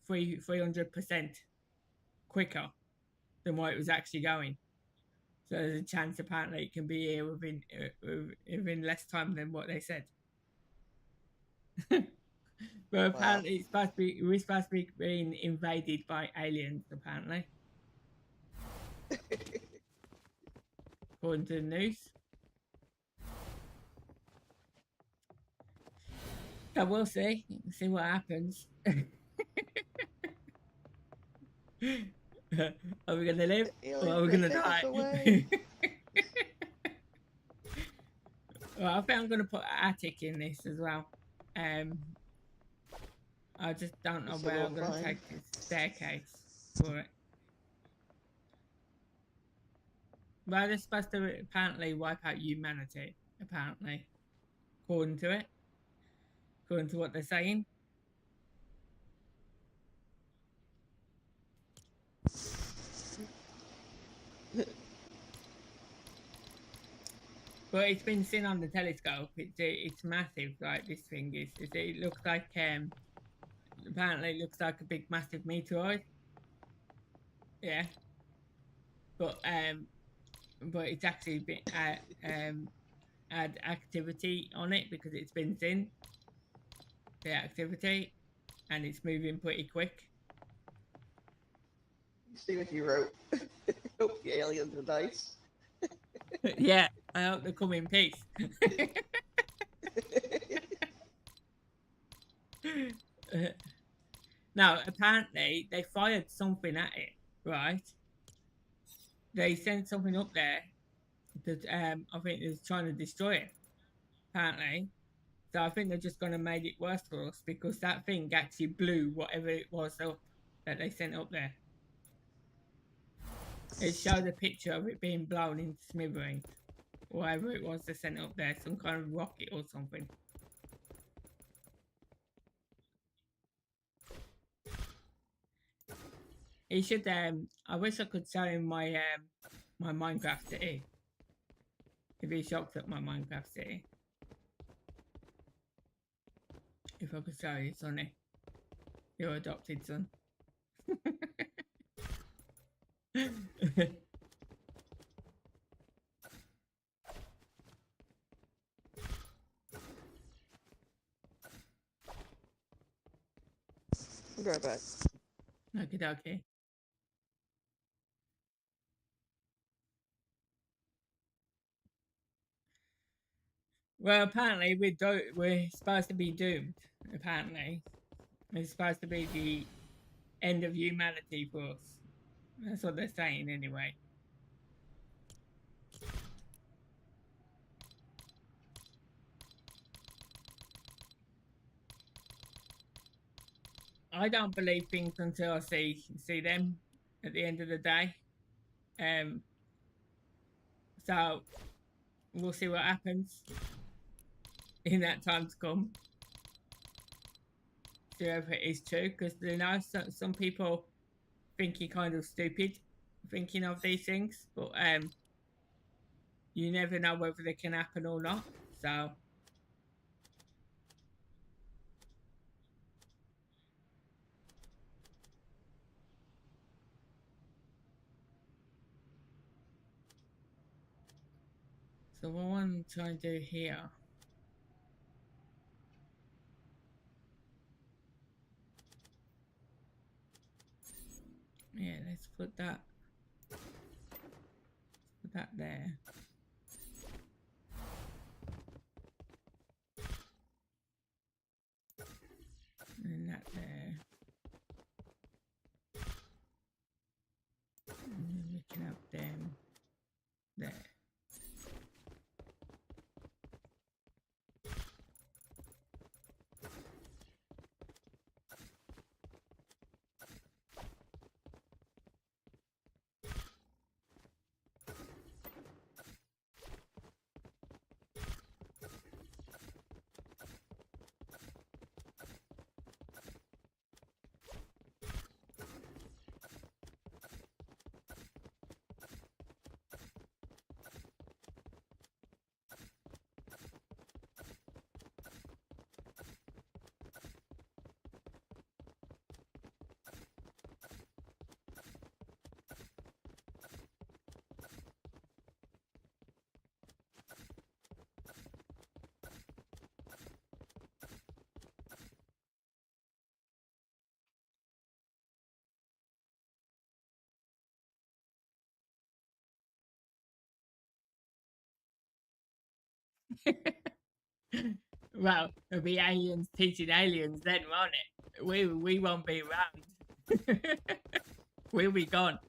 300% quicker than what it was actually going. So there's a chance apparently it can be here within less time than what they said. But apparently we're supposed to be being invaded by aliens apparently. according to the news. So we'll see what happens. Are we gonna live or are we gonna die? Well, I think I'm gonna put an attic in this as well. I just don't know where I'm gonna take this staircase for it. Well, they're supposed to apparently wipe out humanity. Apparently, according to it, according to what they're saying. But it's been seen on the telescope. It's massive. Like this thing is. It looks like apparently it looks like a big massive meteoroid. Yeah. But it's actually been had activity on it because it's been seen the activity and it's moving pretty quick. You see what you wrote? Hope the aliens are nice. Yeah, I hope they come in peace. Now, apparently, they fired something at it, right? They sent something up there that I think is trying to destroy it, apparently. So I think they're just going to make it worse for us because that thing actually blew whatever it was up that they sent up there. It showed a picture of it being blown into smithereens. Whatever it was they sent up there, some kind of rocket or something. He should I wish I could show him my my Minecraft city. He'd be shocked at my Minecraft city. If I could show you, Sonny. Your adopted son. I'll be right back. Okay. Well, apparently we're supposed to be doomed. Apparently, it's supposed to be the end of humanity for us. That's what they're saying, anyway. I don't believe things until I see them at the end of the day. So we'll see what happens in that time to come. See if it is true, because you know some people think you're kind of stupid thinking of these things, but you never know whether they can happen or not. So what I'm trying to do here. Yeah, let's put that there. And that there. And then we can have them there. Well, there'll be aliens teaching aliens then, won't it? We won't be around. We'll be gone.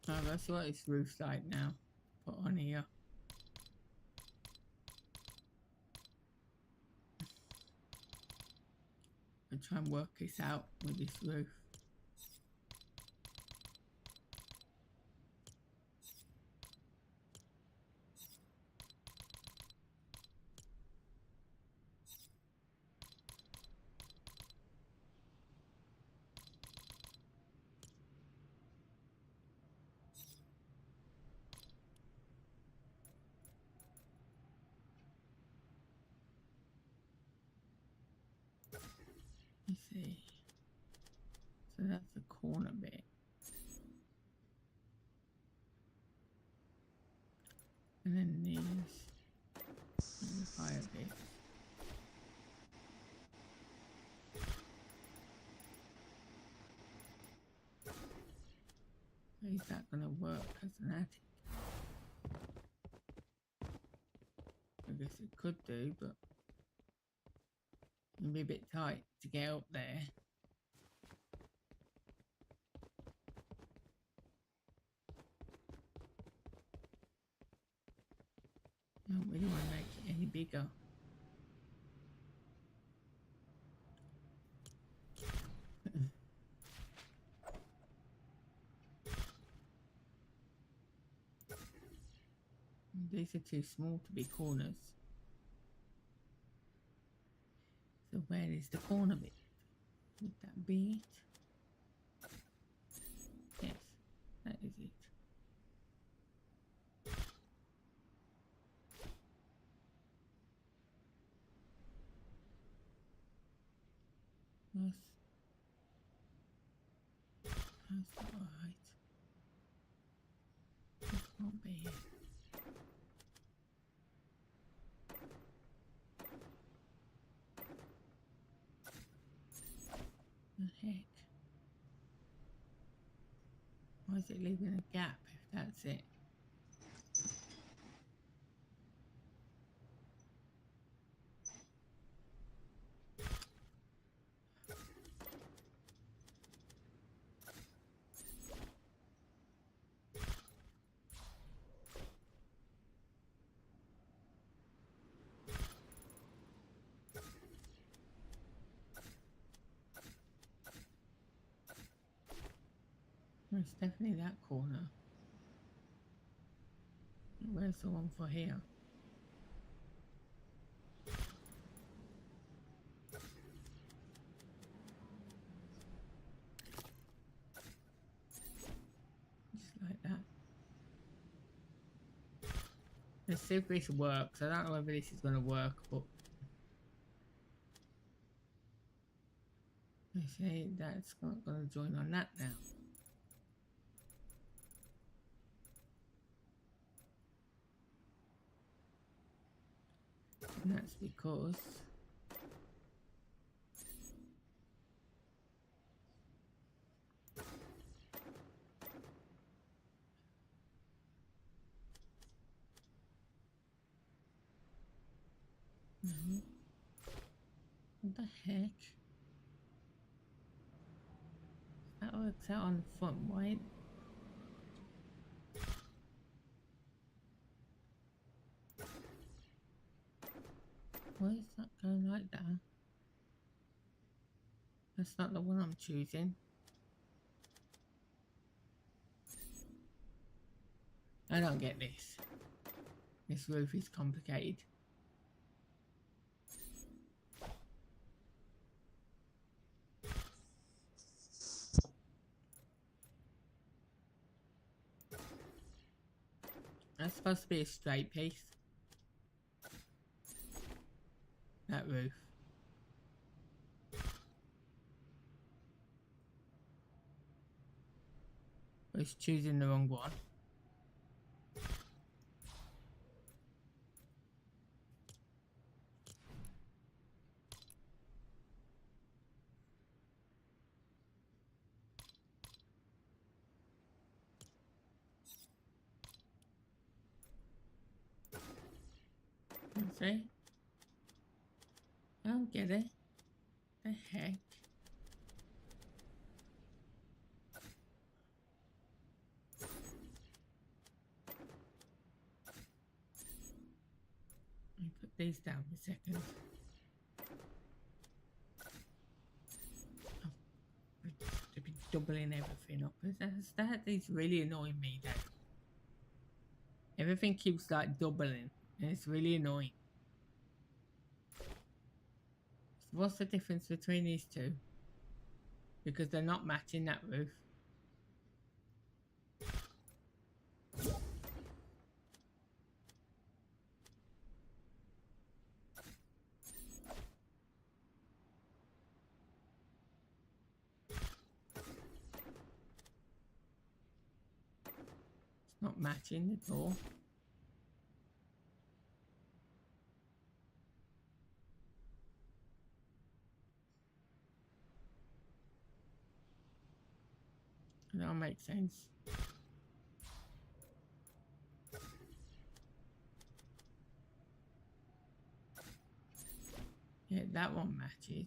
Oh, that's what its roof's like now. Put on here. I'll try and work this out with this roof. Let's see. So that's the corner bit. And then these. And the fire bit. Is that going to work as an attic? I guess it could do, but it'll be a bit tight to get up there. I don't really want to make it any bigger. These are too small to be corners. So where is the corner bit? Would that be it? Yes, that is it. That's not right. That can't be it. The heck? Why is it leaving a gap if that's it? It's definitely that corner. Where's the one for here? Just like that. Let's see if this works. I don't know whether this is going to work, but they say that's not going to join on that now. And that's because no. What the heck? That works out on the front, right? Why is that going like that? That's not the one I'm choosing. I don't get this. This roof is complicated. supposed to be a straight piece. That roof. But it's choosing the wrong one. See? I don't get it. The heck? Let me put these down for a second. Oh, they've been doubling everything up. That is really annoying me, though. Everything keeps like doubling, and it's really annoying. What's the difference between these two? Because they're not matching that roof. It's not matching at all. That makes sense. Yeah, that one matches.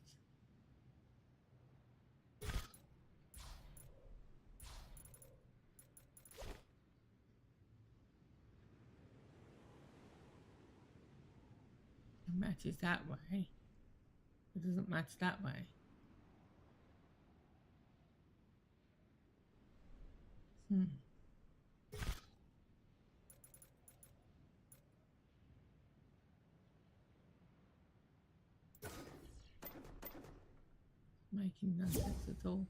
It matches that way. It doesn't match that way. Making no sense at all.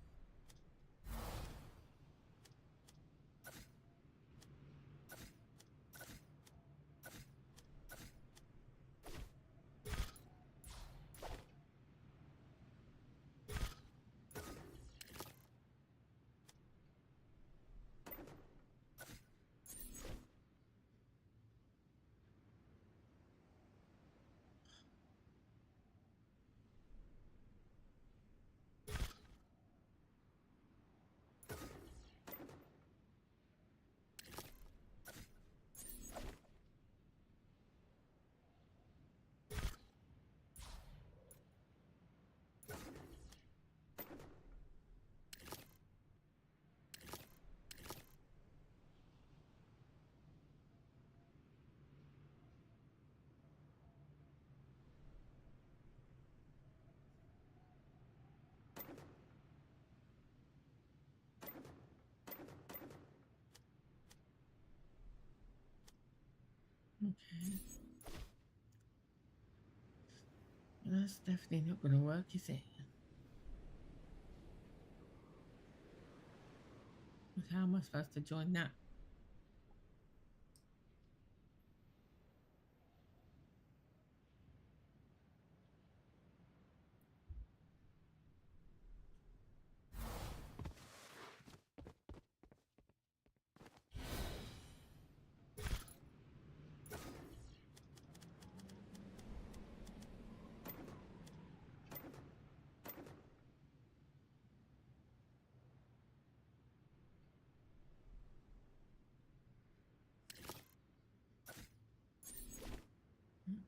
Okay. Well, that's definitely not going to work, is it? But how am I supposed to join that?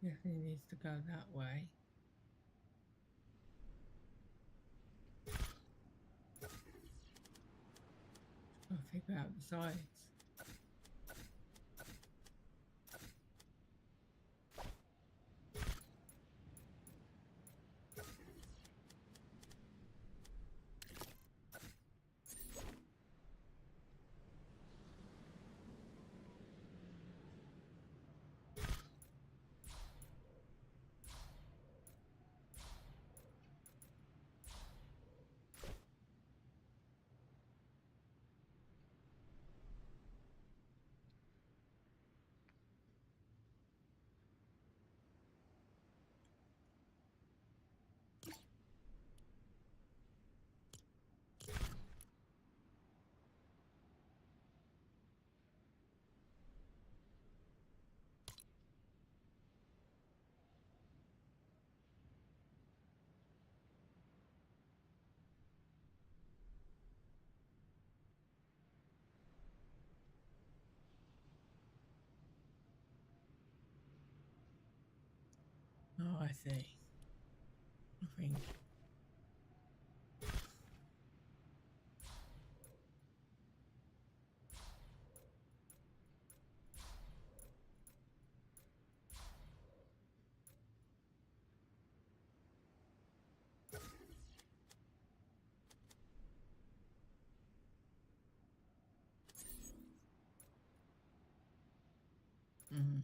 It definitely needs to go that way. I'll figure out the sides. Oh, I see. I think. Mm.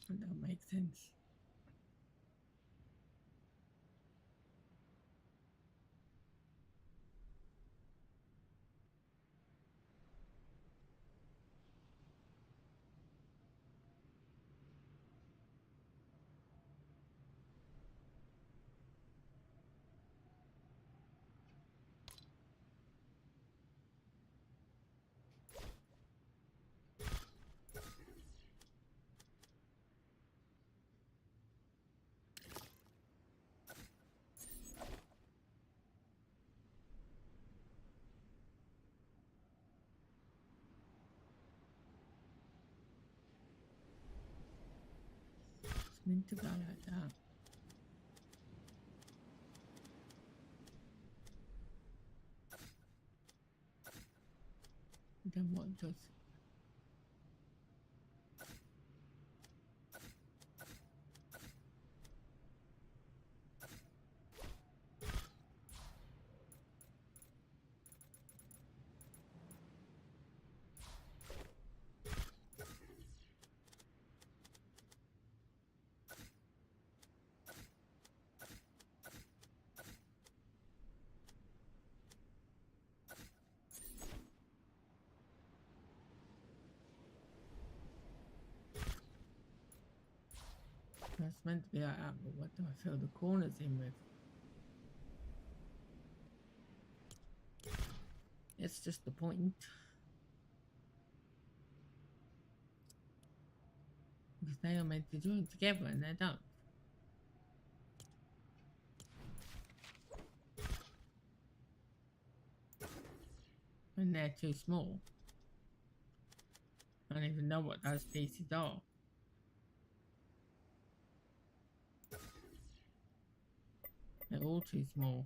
That makes sense. It's meant to go like that. Then what does? It's meant to be like that, but what do I fill the corners in with? It's just the point. Because they are meant to join together and they don't. And they're too small. I don't even know what those pieces are. They're all too small.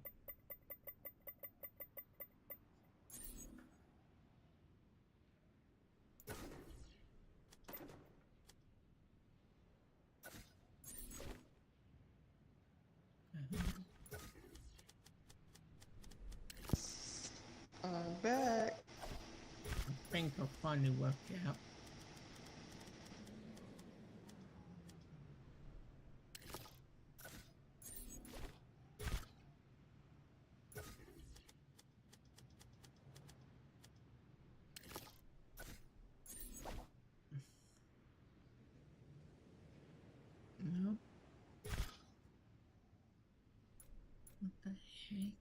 I'm back. I think I'll finally work it out. Nope. What the heck?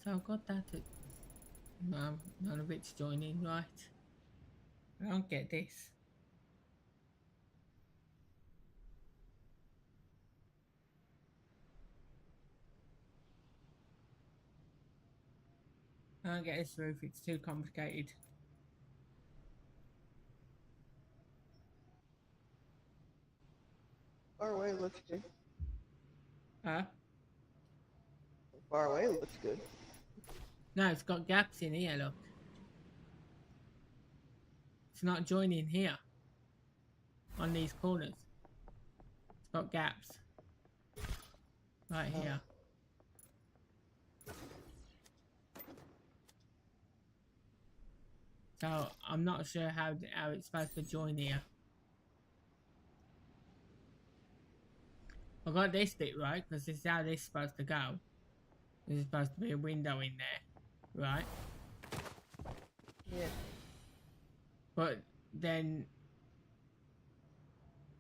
So I've got that. No, none of it's joining right. I don't get this. I don't get this roof, it's too complicated. Far away looks good. Huh? Far away looks good. No, it's got gaps in here, look. It's not joining here. On these corners. It's got gaps. Right here. So I'm not sure how it's supposed to join here. I got this bit right because this is how this is supposed to go. There's supposed to be a window in there, right? Yeah. But then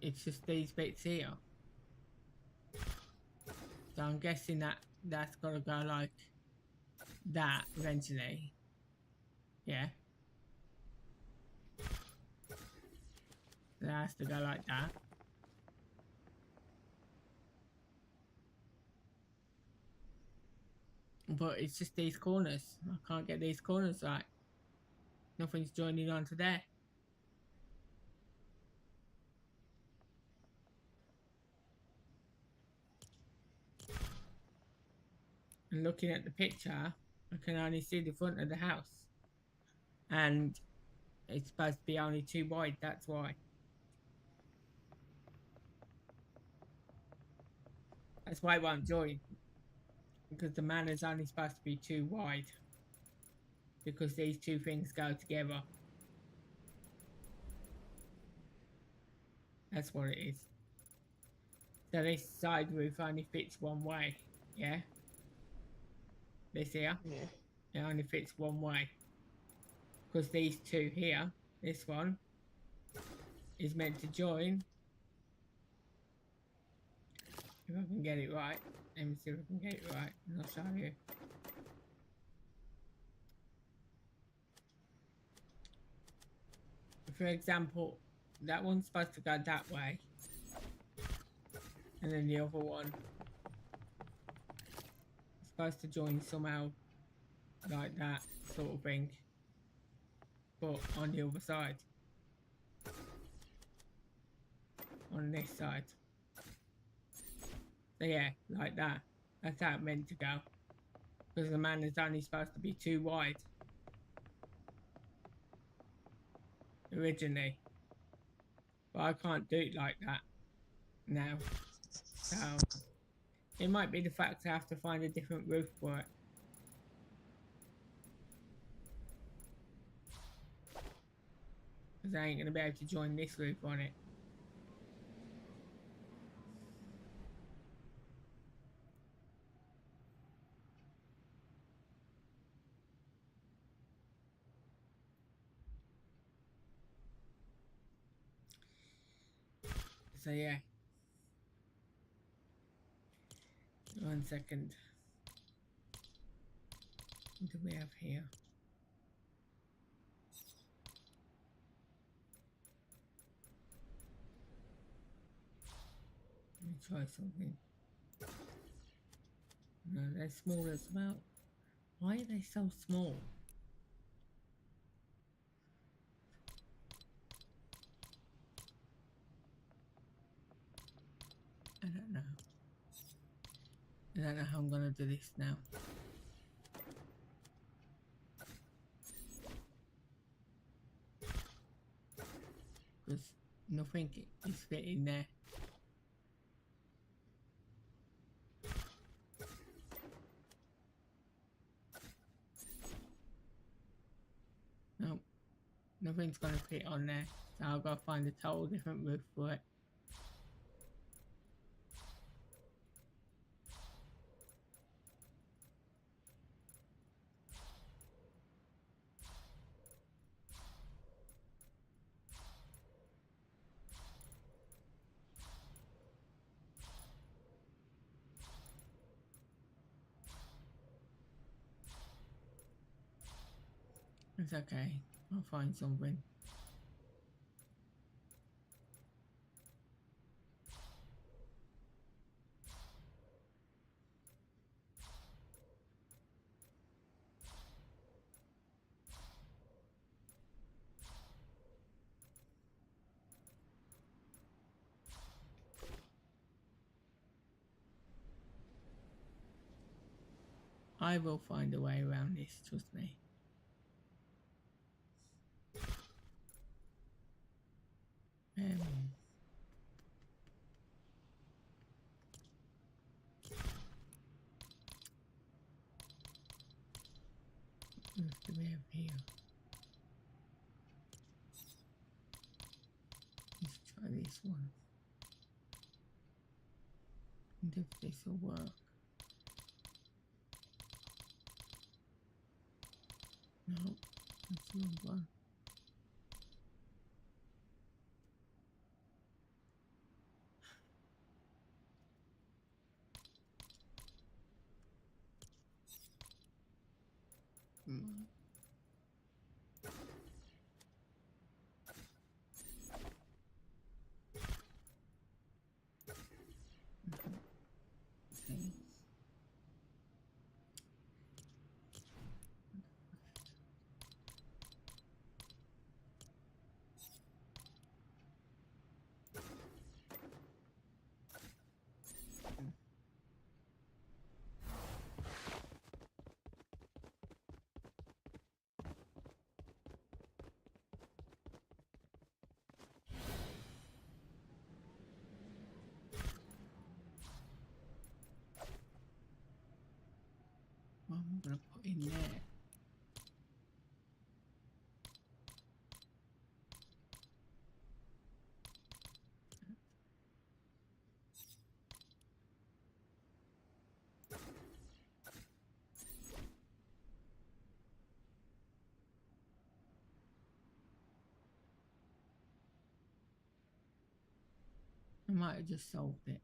it's just these bits here. So I'm guessing that that's gotta go like that eventually. Yeah. That has to go like that. But it's just these corners. I can't get these corners right. Nothing's joining onto there. And looking at the picture, I can only see the front of the house. And it's supposed to be only too wide, that's why. That's why it won't join. Because the man is only supposed to be too wide. Because these two things go together. That's what it is. So this side roof only fits one way. Yeah? This here? Yeah. It only fits one way. Because these two here, this one, is meant to join. If I can get it right. Let me see if I can get it right. And I'll show you. For example, that one's supposed to go that way. And then the other one is supposed to join somehow like that sort of thing. But on the other side. On this side. So yeah, like that. That's how it meant to go. Because the man is only supposed to be too wide. Originally. But I can't do it like that now. So it might be the fact I have to find a different roof for it. Because I ain't going to be able to join this roof on it. So yeah. 1 second. What do we have here? Let me try something. No, they're small as well. Why are they so small? I don't know. I don't know how I'm gonna do this now. Because nothing is fitting there. Nope. Nothing's gonna fit on there. So I've got to find a total different roof for it. It's okay. I'll find something. I will find a way around this, trust me. What do we have here? this one. And if this will work. No, that's the wrong one. Mm. Okay. What am I going to put in there? I might have just solved it.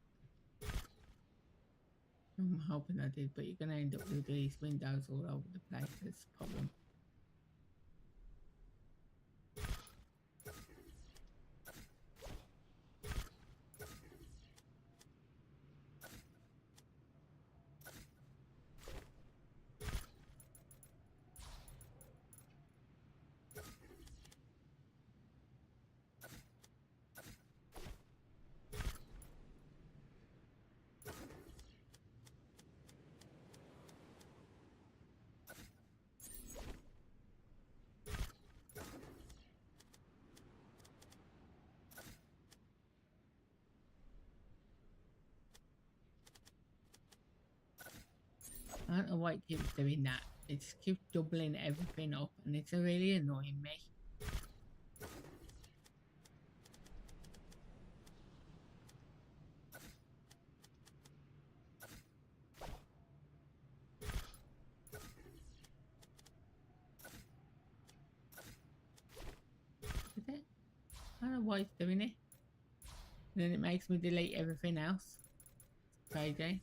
I'm hoping I did, but you're going to end up with these windows all over the place. That's the problem. I don't know why it keeps doing that. It just keeps doubling everything up and it's really annoying me. Is it? I don't know why it's doing it. And then it makes me delete everything else. Crazy.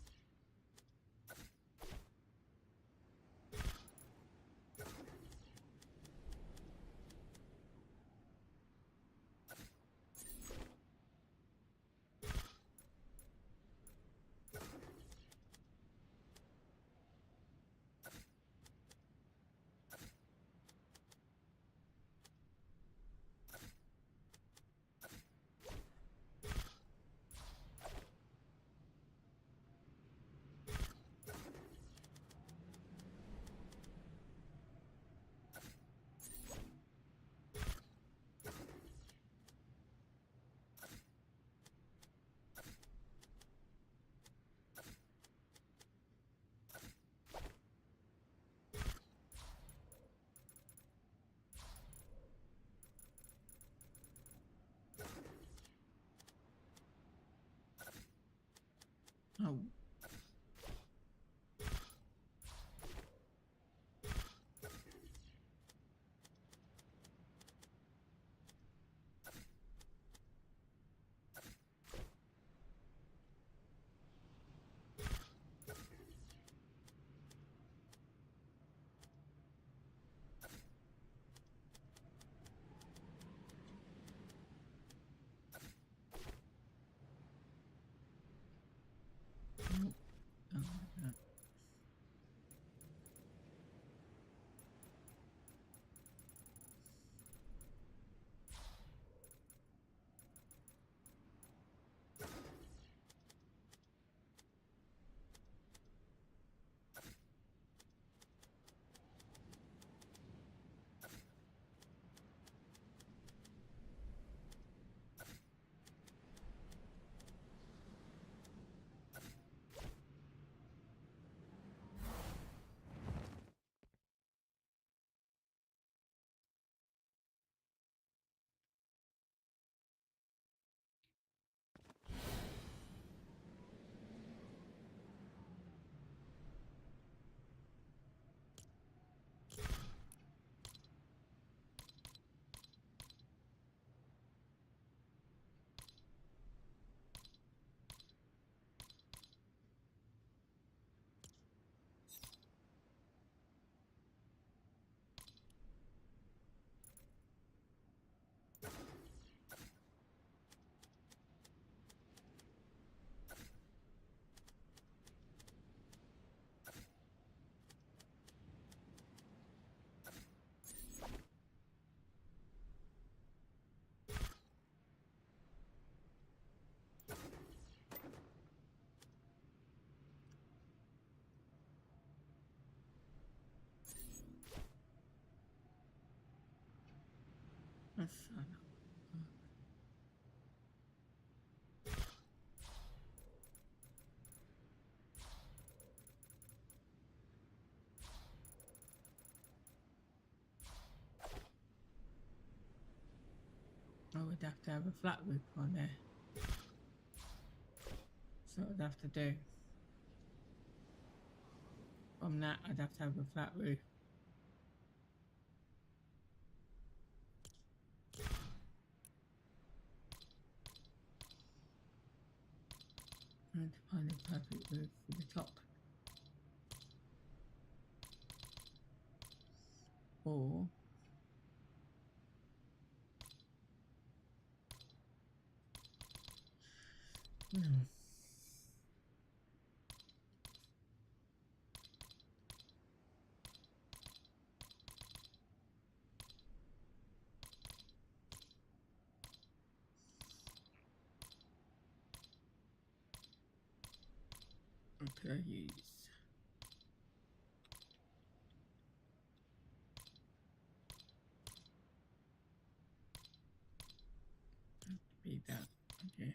That's I would have to have a flat roof on there. So I'd have to do. From that, I'd have to have a flat roof. And to find a perfect roof for the top. Or what could I use? Be that, I guess.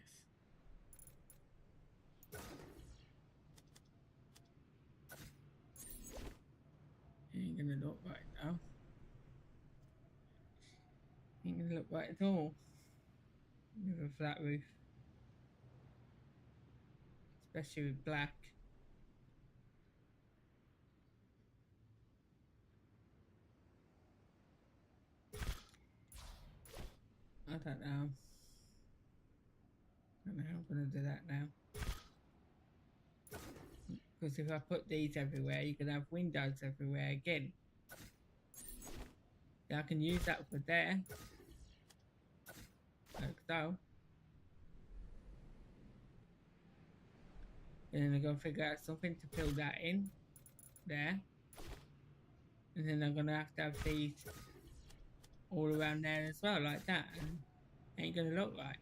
Ain't gonna look right now. Ain't gonna look right at all. With a flat roof. Especially with black. I don't know. I don't know how I'm gonna do that now. Because if I put these everywhere, you can have windows everywhere again. Yeah, I can use that for there. Like so. And then I'm gonna figure out something to fill that in. There. And then I'm gonna have these all around there as well, like that. And ain't gonna look right.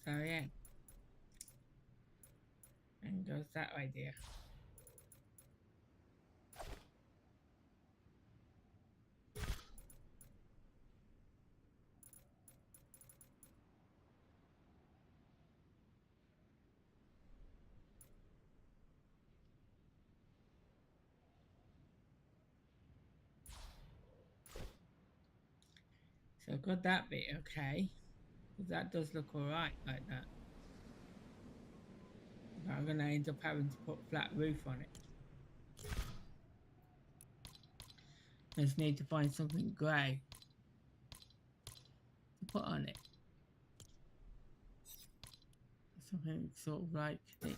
So yeah. And goes that idea. So I've got that bit okay. Because that does look alright like that. But I'm gonna end up having to put a flat roof on it. I just need to find something grey to put on it. Something sort of like this.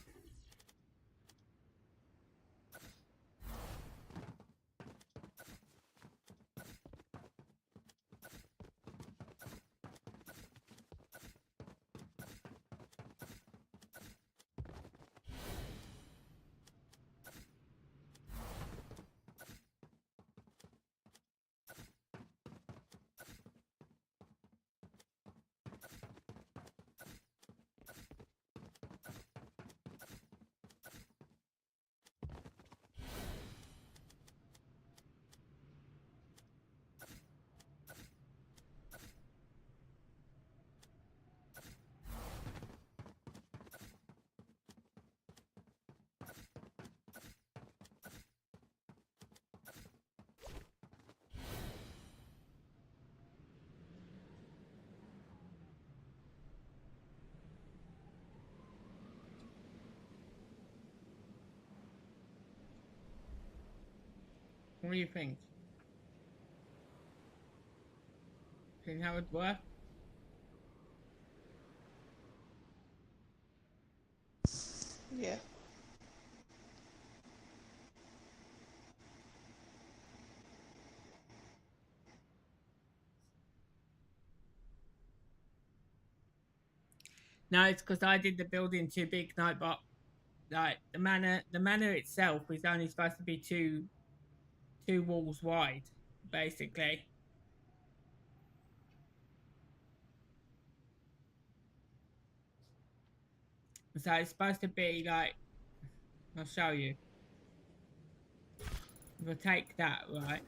What do you think? Think how it works? Yeah. No, it's because I did the building too big, no, but like the manor itself is only supposed to be two walls wide, basically. So it's supposed to be like, I'll show you. If I take that, right?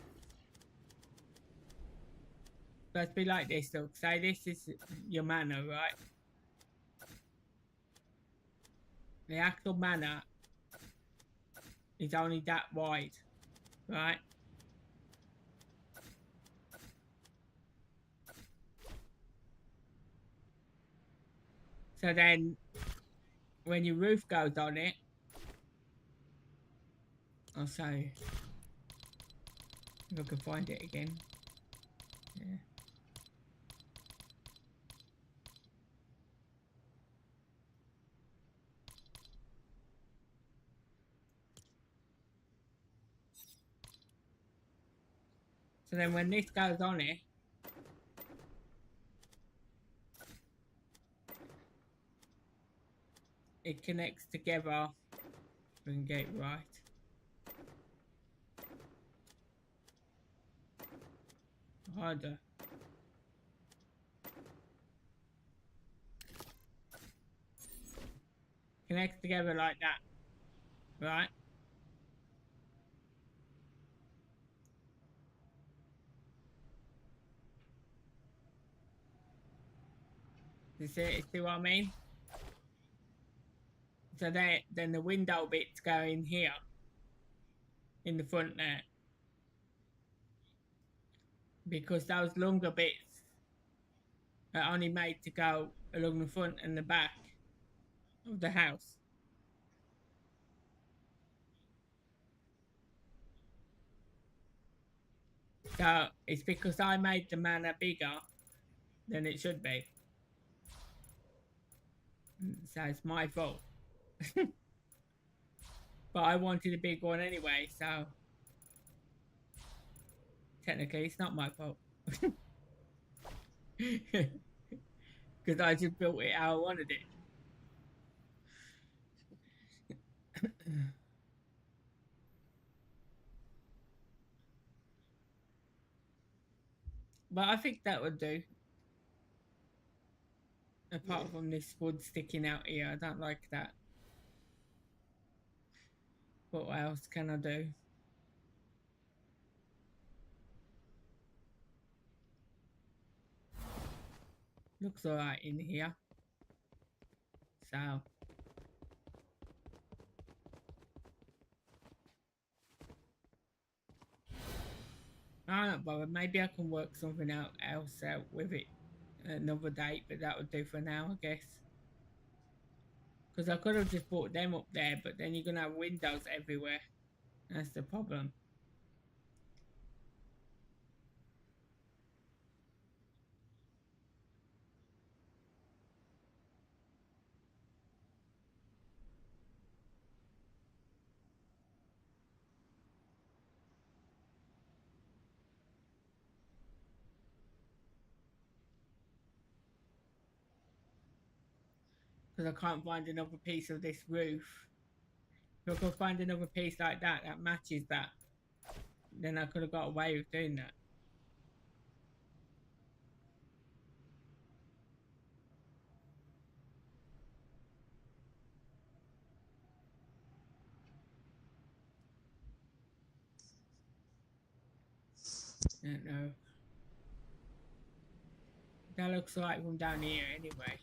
Let's be like this, look. Say this is your mana, right? The actual mana is only that wide, right? So then, when your roof goes on it, I'll say, if I can find it again. Yeah. So then when this goes on it, it connects together. We can get it right. Harder. Connects together like that, right? You see what I mean? So then the window bits go in here, in the front there. Because those longer bits are only made to go along the front and the back of the house. So it's because I made the mana bigger than it should be. So it's my fault. But I wanted a big one anyway, so technically it's not my fault. Because I just built it how I wanted it. But I think that would do. Apart Yeah. from this wood sticking out here, I don't like that. But what else can I do? Looks alright in here. So I'm not bothered. Maybe I can work something else out with it another date, but that would do for now, I guess. Because I could have just brought them up there, but then you're gonna have windows everywhere. That's the problem. Because I can't find another piece of this roof. If I could find another piece like that that matches that, then I could have got away with doing that. I don't know. That looks like from down here anyway.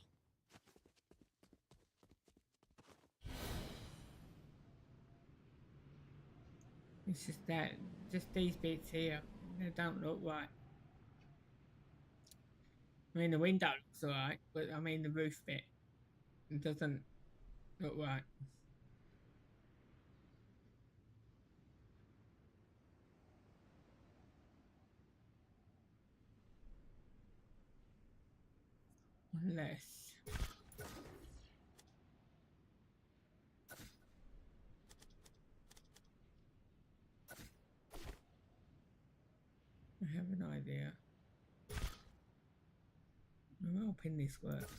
It's just that, just these bits here, they don't look right. I mean, the window looks alright, but I mean, the roof bit, it doesn't look right. Unless I have an idea. I'm hoping this works.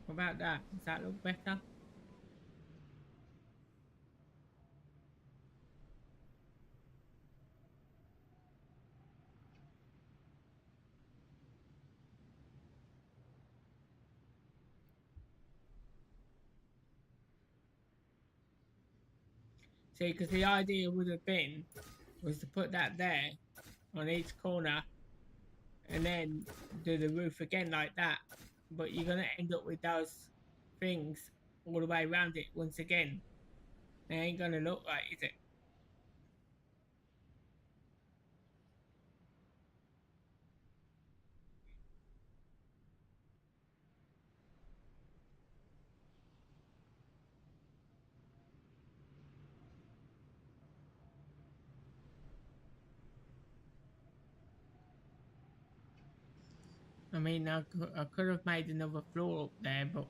What about that? Does that look better? See, because the idea would have been was to put that there on each corner and then do the roof again like that. But you're gonna end up with those things all the way around it once again. They ain't gonna look right, is it? I mean, I could have made another floor up there, but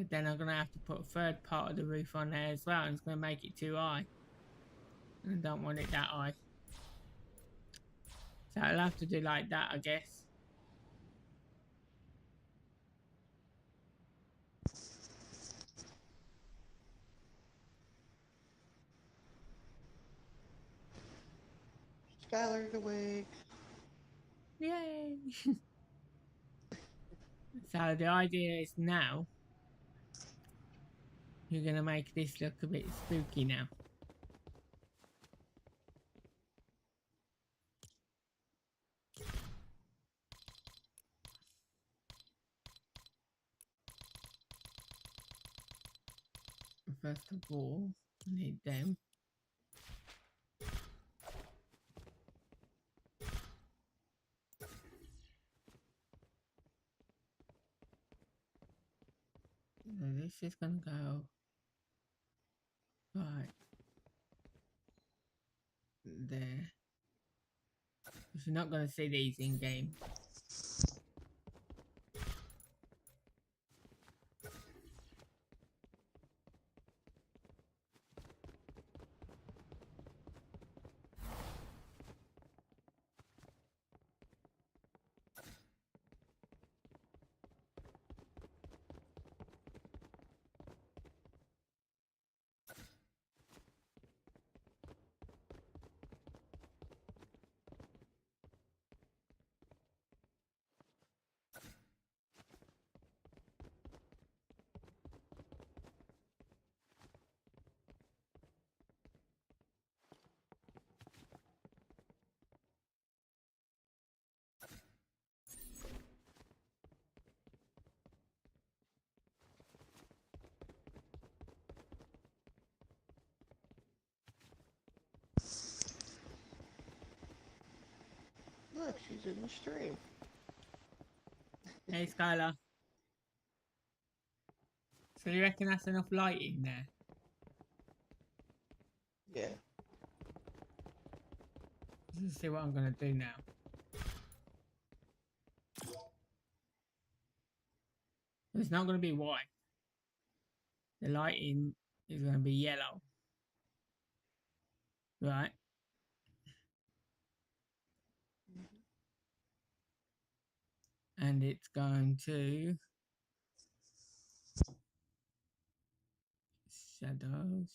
then I'm gonna have to put a third part of the roof on there as well, and it's gonna make it too high. And I don't want it that high. So I'll have to do like that, I guess. Skylar's awake. Yay! So the idea is now you're gonna make this look a bit spooky now. First of all, I need them. So this is gonna go right there. You're not gonna see these in game. Look, she's in the stream. Hey Skylar. So you reckon that's enough lighting there? Yeah. Let's see what I'm gonna do now. It's not gonna be white. The lighting is gonna be yellow. Right? And it's going to shadows.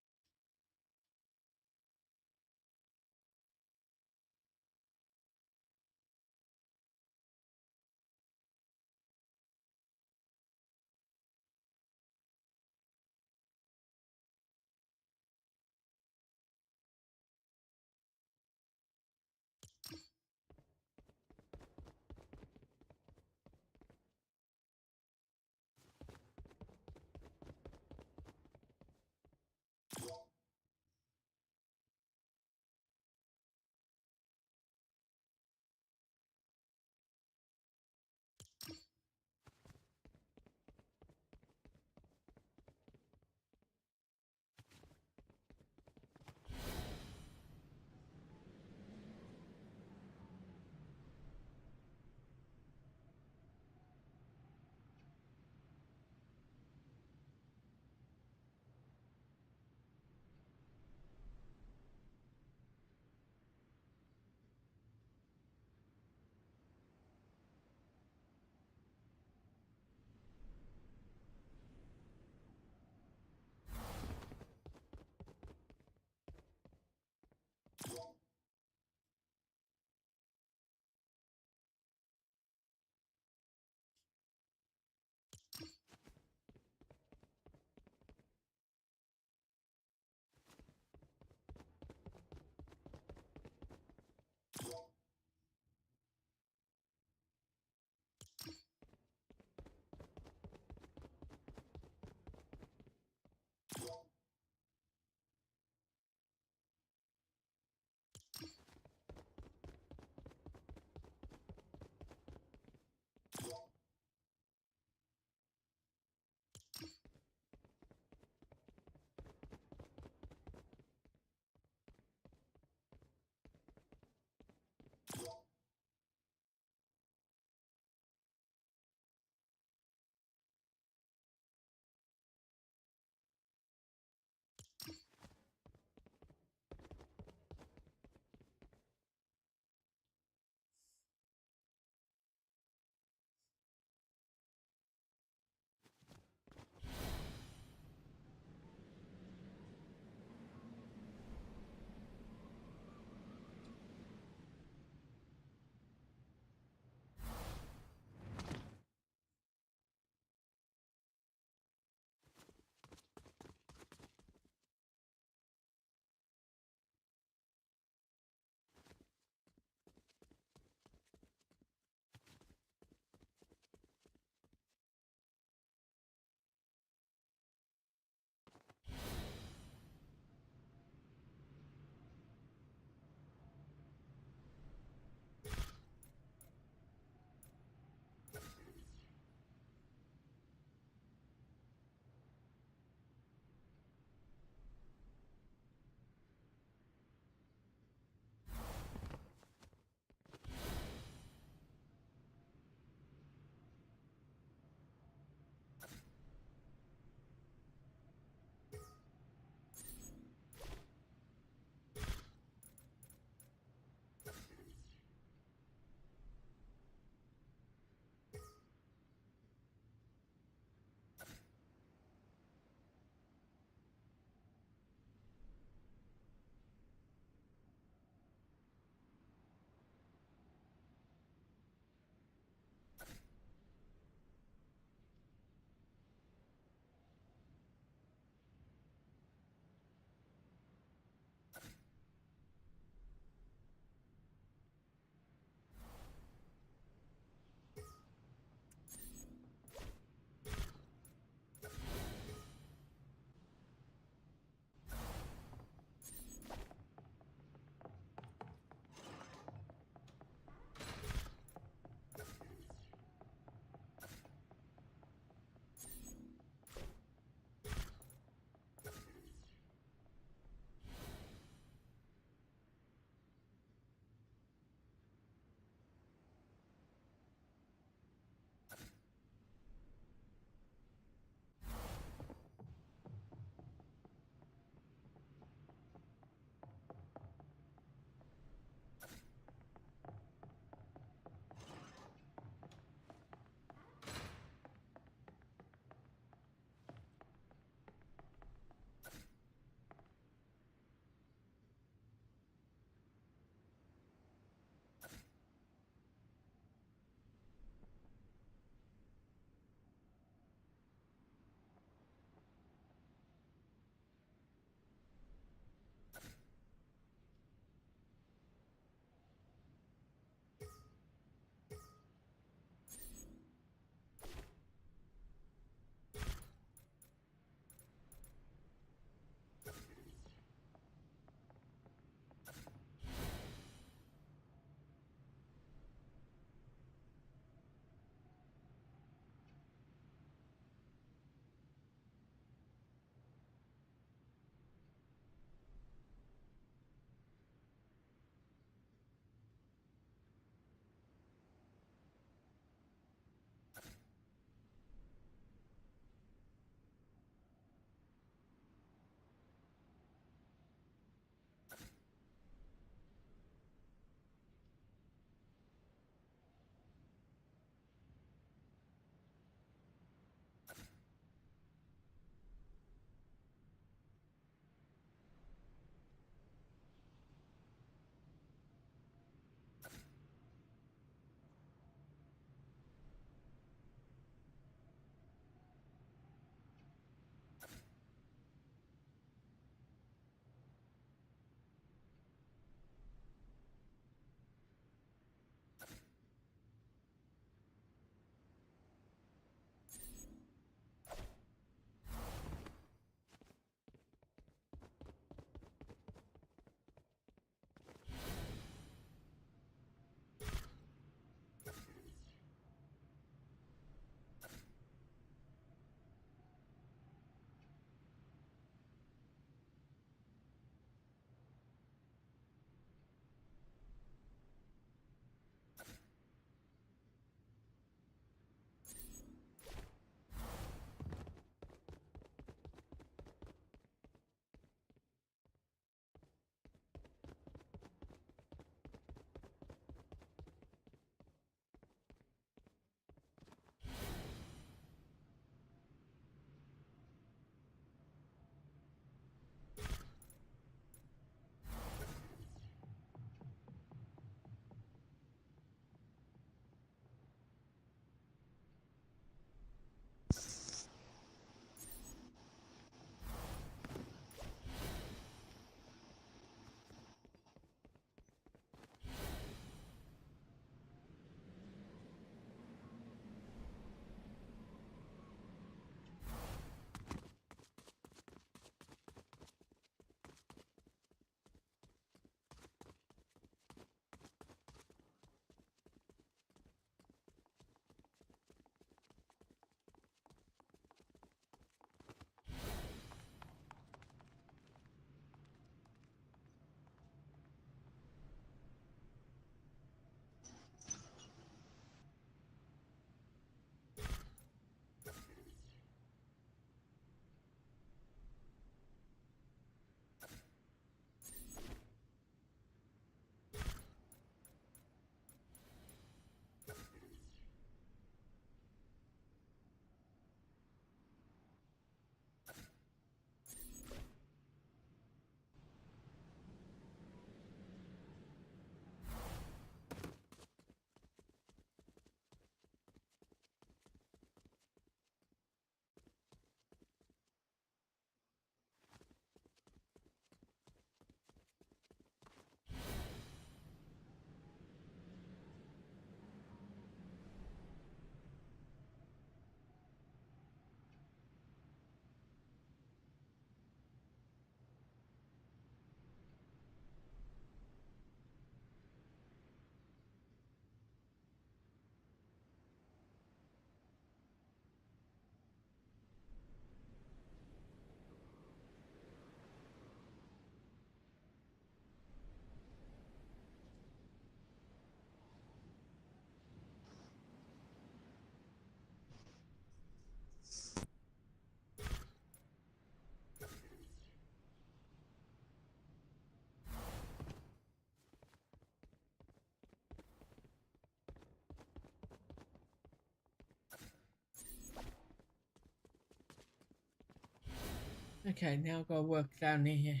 Okay, now gotta work down here.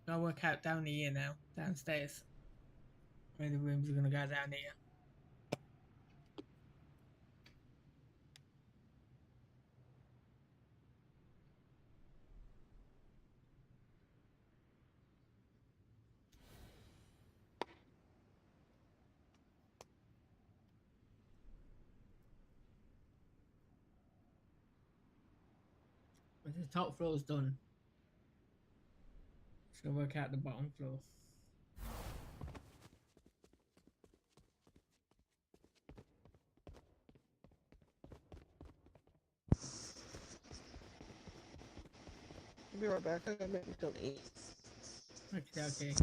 Gotta work out down here now, downstairs. Where the rooms are gonna go down here. But the top floor's done. Just gonna work out the bottom floor. I'll be right back. I gotta make something to eat. Okay.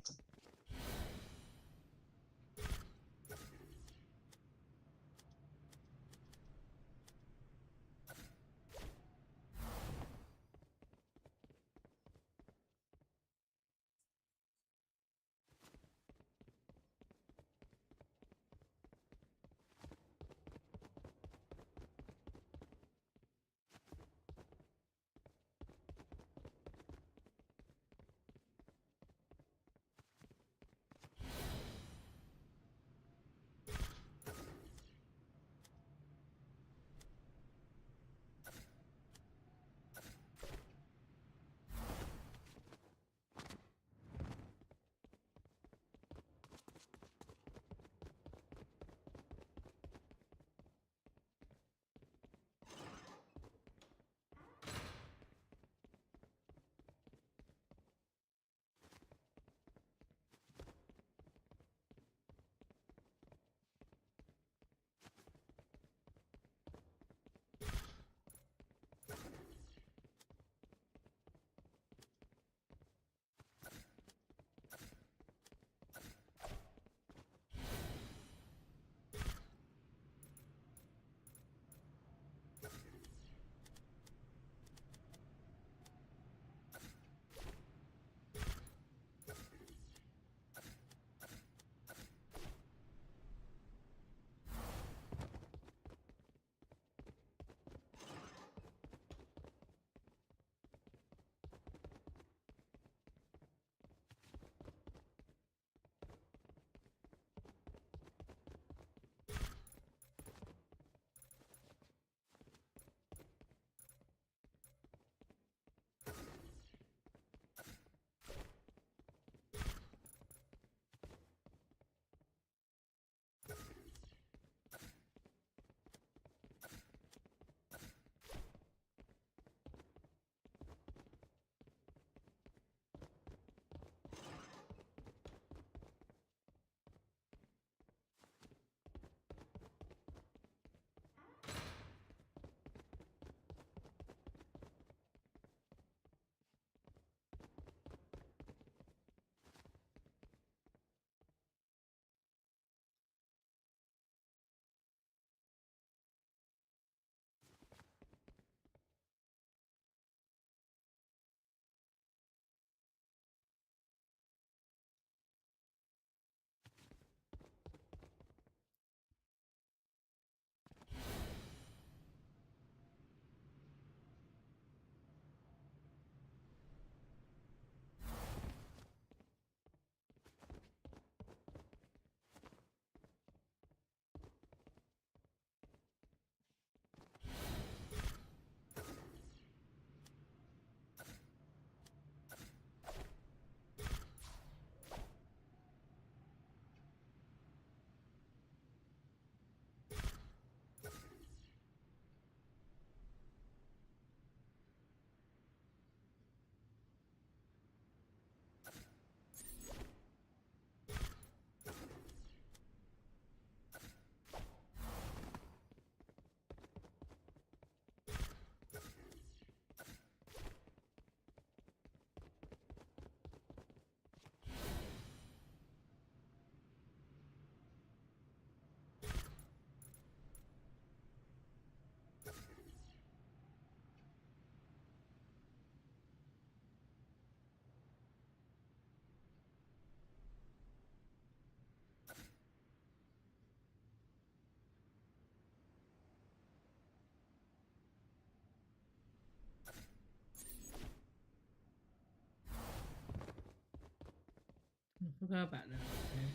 forgot about that. Okay.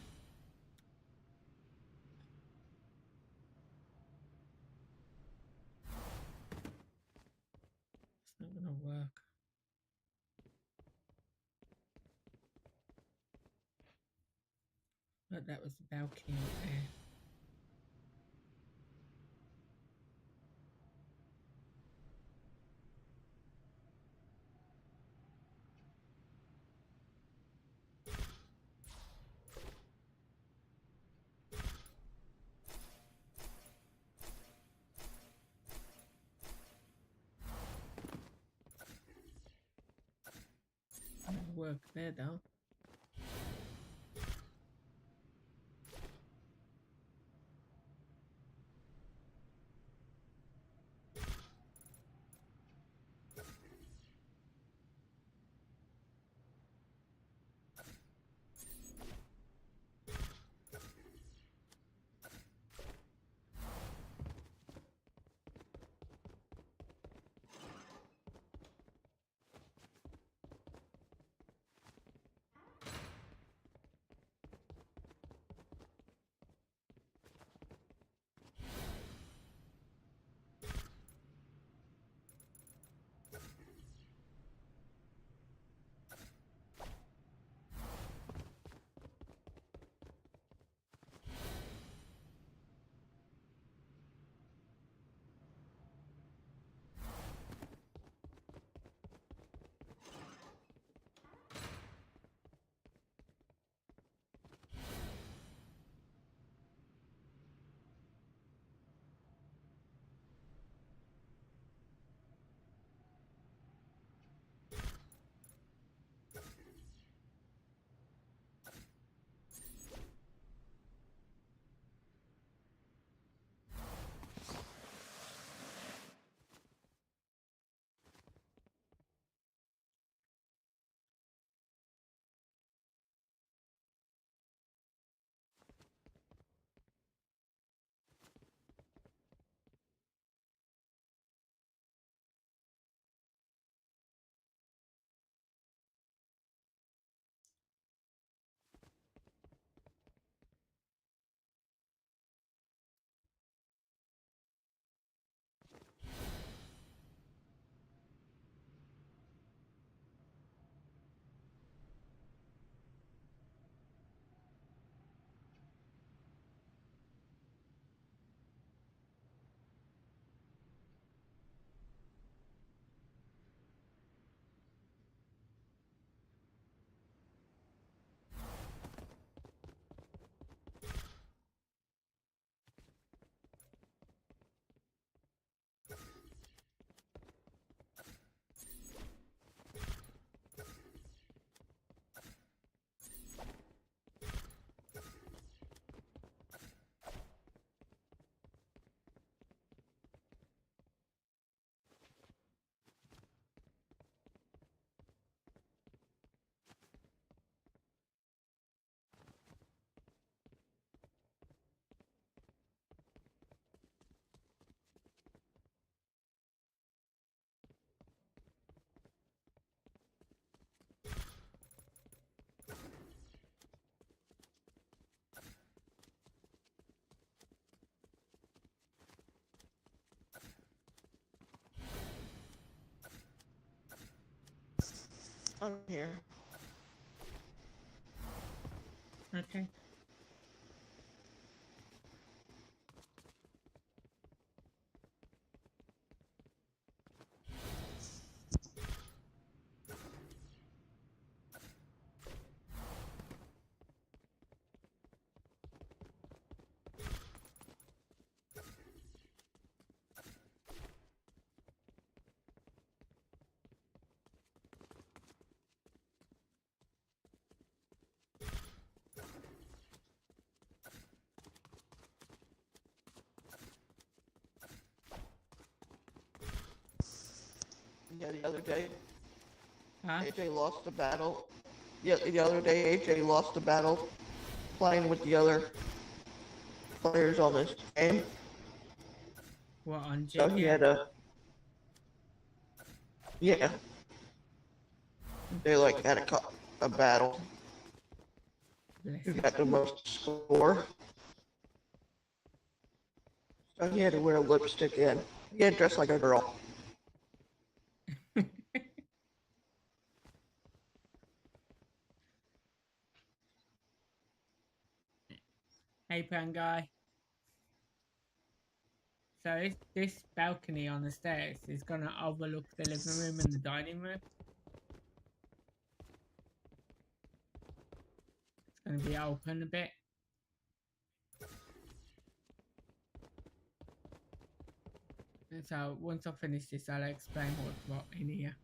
It's not gonna work. But that was the balcony up there. That'll work there though. I'm here. Okay. Yeah, the other day, Huh? AJ lost the battle. Yeah, the other day, AJ lost the battle playing with the other players on this game. What, on So he had GTA? yeah, they like had a battle. Bless who him. got the most score. So he had to wear lipstick in. He had dressed like a girl. Hey, pan guy. So this balcony on the stairs is gonna overlook the living room and the dining room. It's gonna be open a bit. And so once I finish this, I'll explain what's what in here.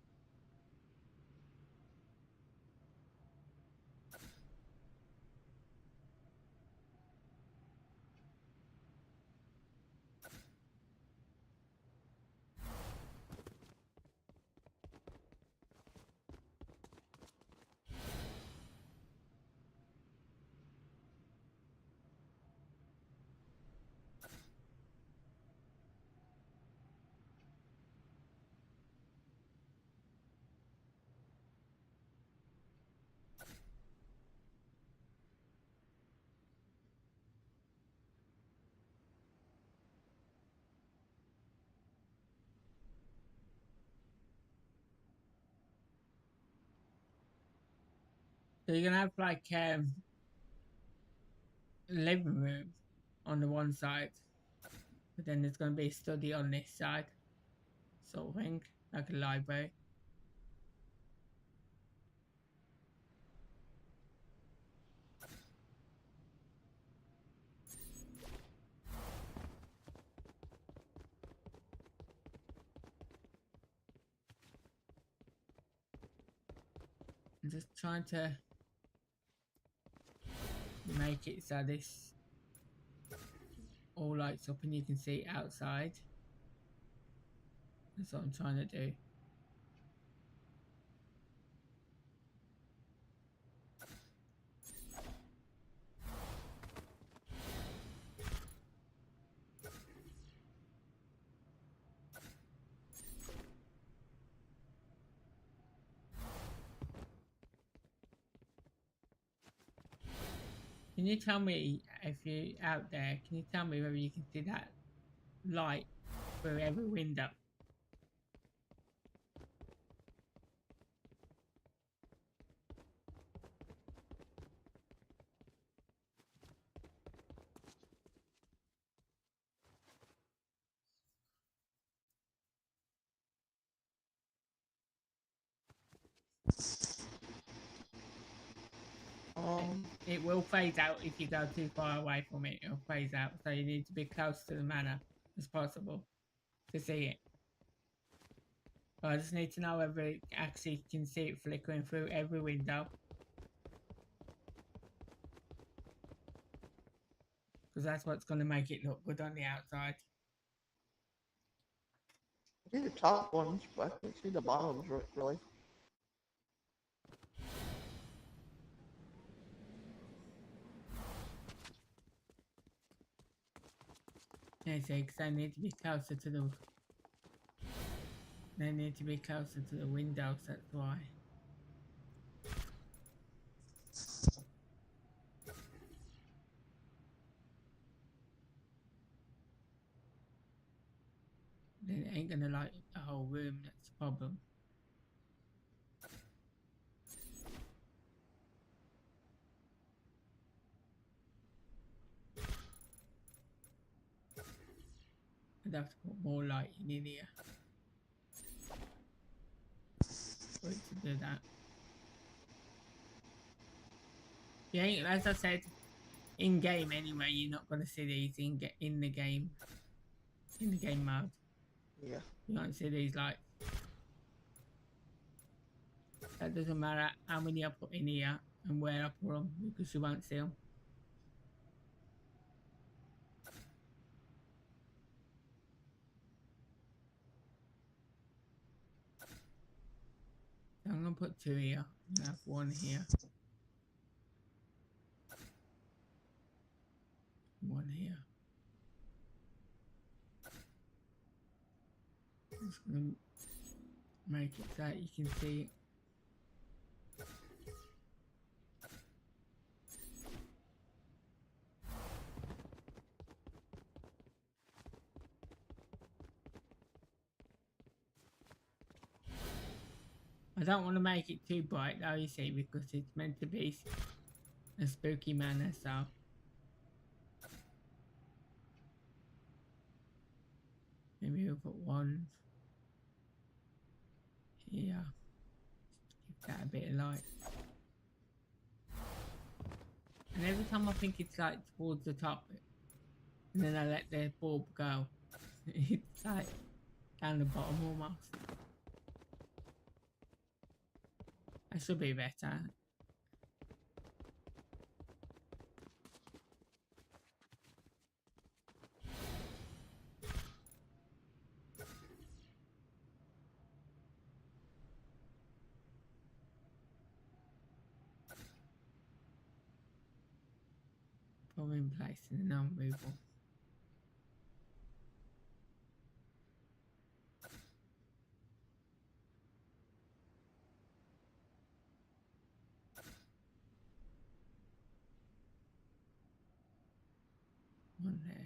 So you're gonna have like living room on the one side, but then there's gonna be a study on this side, sort of thing, like a library. I'm just trying to make it so this all lights up and you can see outside. That's what I'm trying to do. Can you tell me, if you're out there, can you tell me whether you can see that light through every window? It will phase out if you go too far away from it. It'll phase out, so you need to be close to the manor as possible to see it. But I just need to know whether it actually can see it flickering through every window. Because that's what's going to make it look good on the outside. I see the top ones, but I can't see the bottoms really. Yeah, see, because they need to be closer to the... They need to be closer to the windows, that's why. Then it ain't gonna light the whole room, that's the problem. I'd have to put more light in here for it to do that. Yeah, as I said, in game anyway, you're not gonna see these in the game mode. Yeah. You won't see these lights. That doesn't matter how many I put in here and where I put them, because you won't see them. So I'm gonna put 2 here. I'm gonna have 1 here. 1 here. I'm just gonna make it so that you can see it. I don't want to make it too bright though, you see, because it's meant to be a spooky manner, so. Maybe we'll put one here. Give that a bit of light. And every time I think it's like towards the top, and then I let the bulb go, it's like down the bottom almost. That should be better. Put them in place and then I'll move on. One there.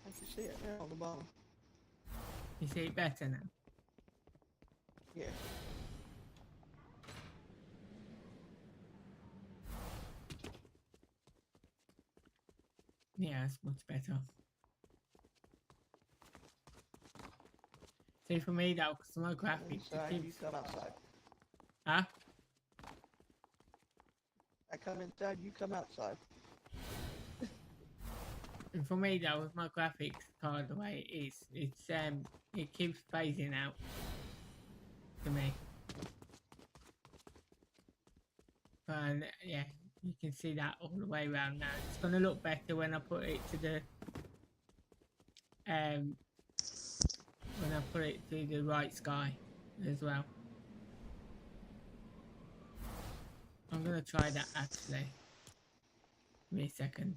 I can see it now on the bottom. You see it better now? Yeah. Yeah, it's much better. See, for me though, because my graphics, Inside, it you keeps... come outside. Huh? I come inside, you come outside. And for me though, with my graphics card the way it is, it keeps phasing out to me. And yeah, you can see that all the way around now. It's gonna look better when I put it to the when I put it to the right sky as well. I'm gonna try that actually. Give me a second.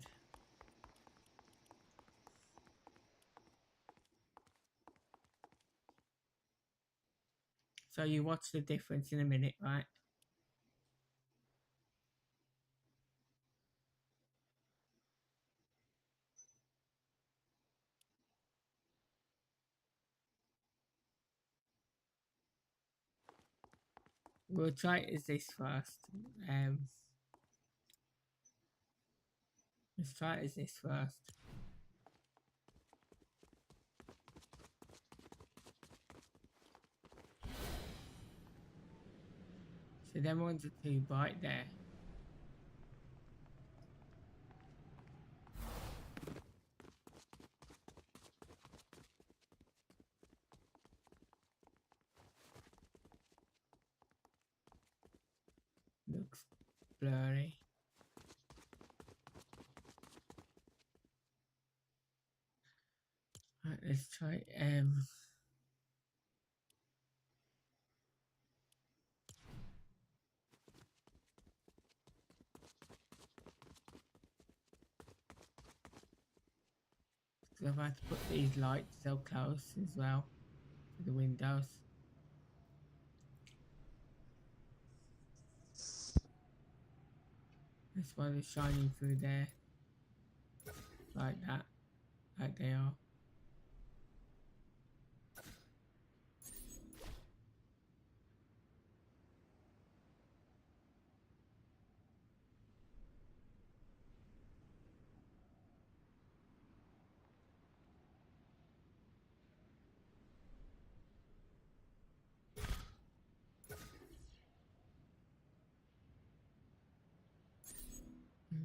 So you watch the difference in a minute, right? We'll try it as this first. Let's try it as this first. So them ones are too bright there. Looks blurry. Right, let's try so I've had to put these lights so close as well to the windows. That's why they're shining through there. Like that. Like they are.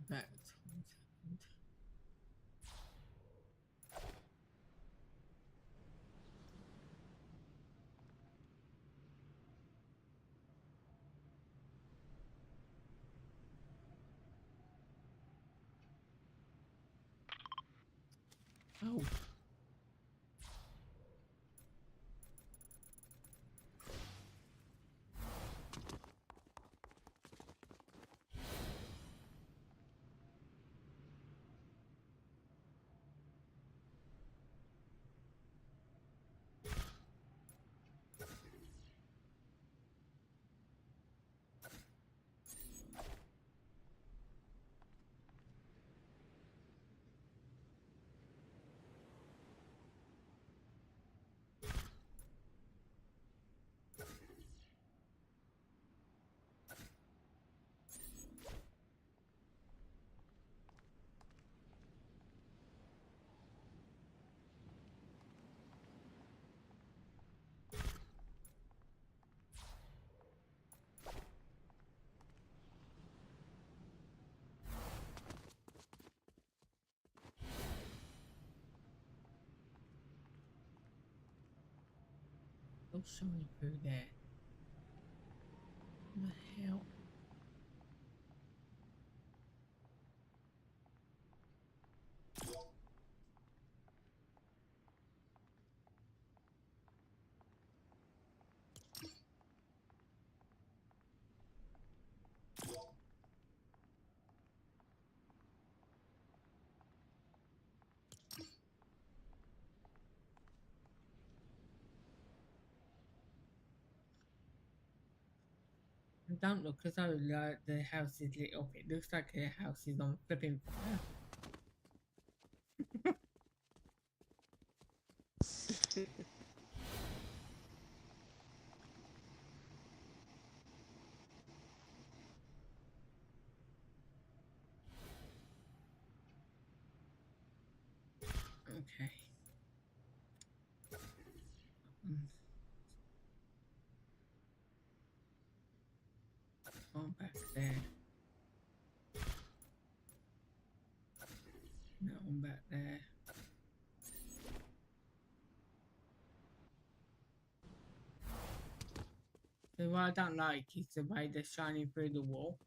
Back 1 second. Oh. Oh, something through there. What the hell? Don't look as though like the house is lit up. It looks like the house is on flipping fire. Okay. One back there. That one back there. So what I don't like is the way they're shining through the wall.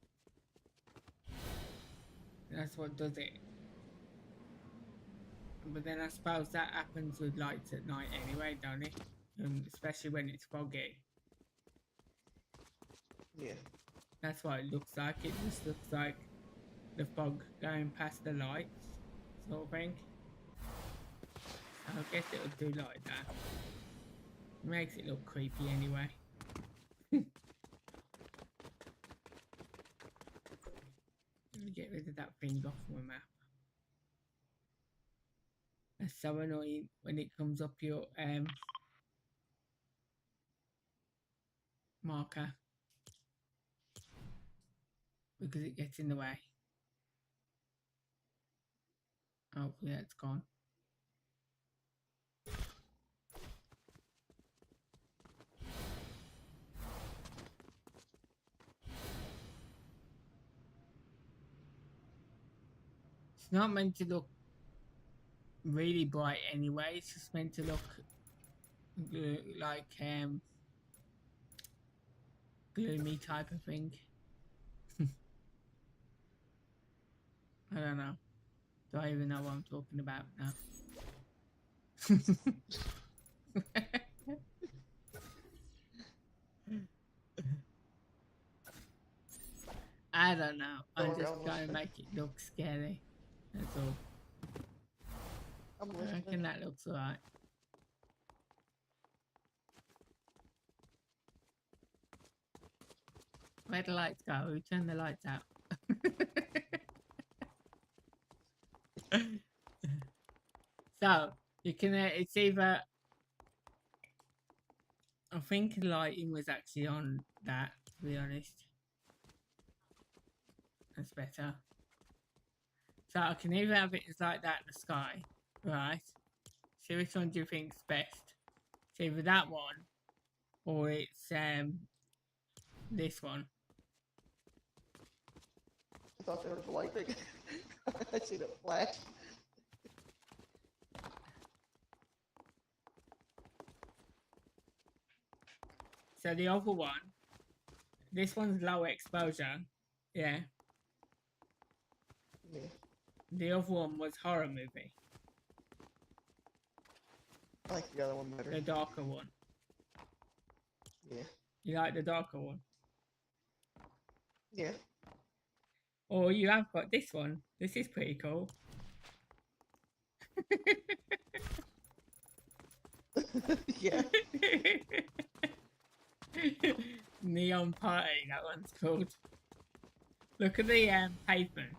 That's what does it. But then I suppose that happens with lights at night anyway, don't it? Especially when it's foggy. Yeah. That's what it looks like. It just looks like the fog going past the lights, sort of thing. So I guess it'll do like that. It makes it look creepy anyway. Let me get rid of that thing off my map. It's so annoying when it comes up your marker because it gets in the way. Oh yeah, it's gone. It's not meant to look really bright anyway. It's just meant to look like gloomy type of thing. I don't know. Do I even know what I'm talking about now? I don't know. I'm just trying to make it look scary. That's all. I'm I reckon listening. that looks alright. Where the lights go? Who turned the lights out? So you can. It's either. I think lighting was actually on that. To be honest, that's better. So I can either have it as like that in the sky, right? So which one do you think's best? It's either that one, or it's this one. I thought there was lightning. I seen it flash. So the other one, this one's low exposure. Yeah. Yeah. The other one was horror movie. I like the other one better. The darker one. Yeah. You like the darker one? Yeah. Or you have got this one. This is pretty cool. Yeah. Neon Party, that one's called. Look at the pavement.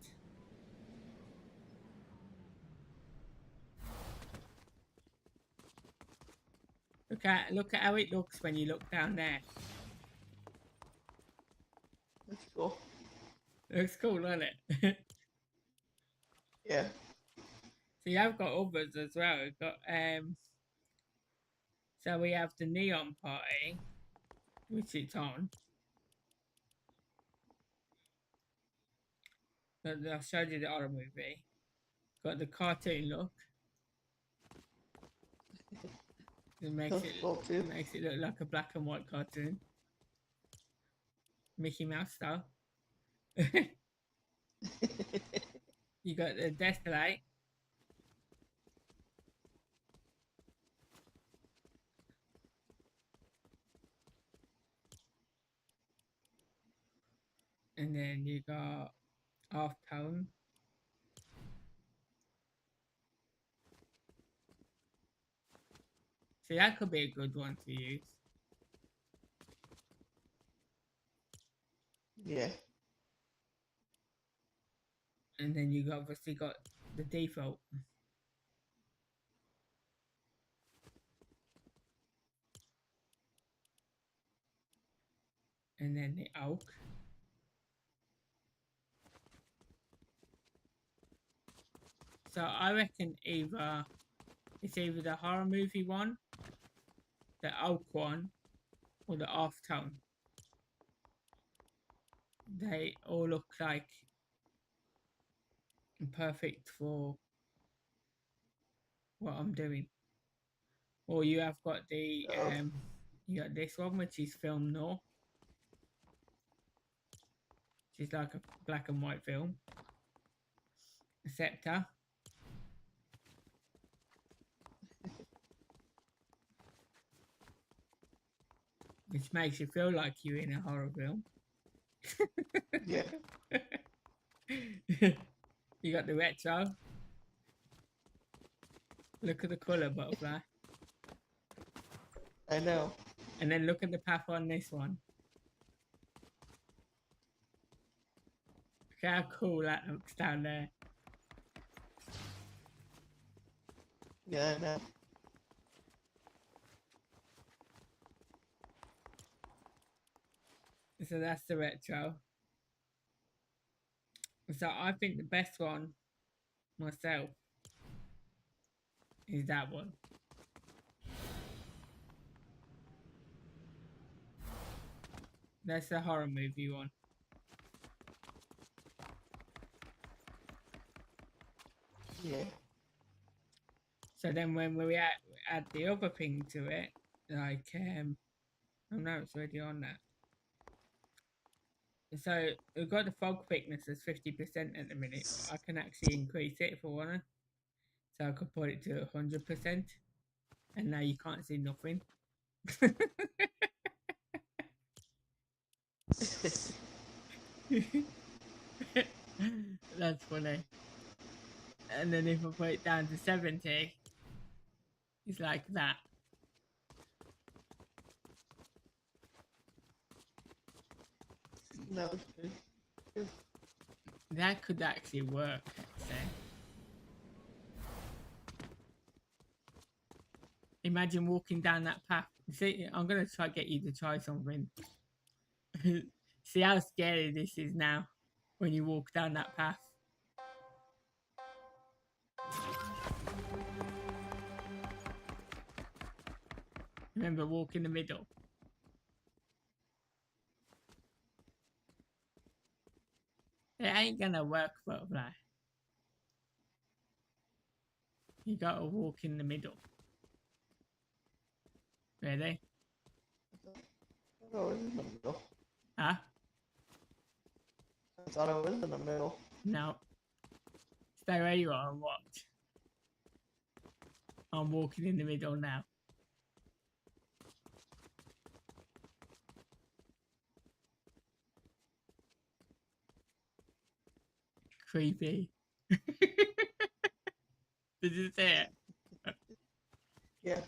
Look at how it looks when you look down there. That's cool. Looks cool, doesn't it? Yeah. So you have got others as well. We've got so we have the Neon Party, which it's on. I'll show you the horror movie. Got the cartoon look. It makes That's cool too. makes it look like a black and white cartoon. Mickey Mouse style. You got the Desolate. And then you got Half Tone. See, that could be a good one to use. Yeah. And then you obviously got the default. And then the oak. So I reckon it's either the horror movie one, the oak one, or the off tone. They all look like perfect for what I'm doing. Or you have got the you got this one which is film noir. Which is like a black and white film. A scepter. Which makes you feel like you're in a horror film. Yeah. You got the retro. Look at the colour, butterfly. I know. And then look at the path on this one. Look how cool that looks down there. Yeah, I know. So that's the retro. So I think the best one myself is that one. That's the horror movie one. Yeah. So then when we add the other thing to it, like oh no, it's already on that. So we've got the fog thickness as 50% at the minute. I can actually increase it if I wanna. So I could put it to 100%, and now you can't see nothing. That's funny. And then if I put it down to 70, it's like that. No, it's good. That could actually work, so. Imagine walking down that path. See, I'm gonna try get you to try something. See how scary this is now when you walk down that path. Remember, walk in the middle. It ain't gonna work, butterfly. You gotta walk in the middle. Ready? I thought it was in the middle. Huh? I thought it was in the middle. No. Stay where you are and watch. I'm walking in the middle now. Creepy. Did you see it? Yeah.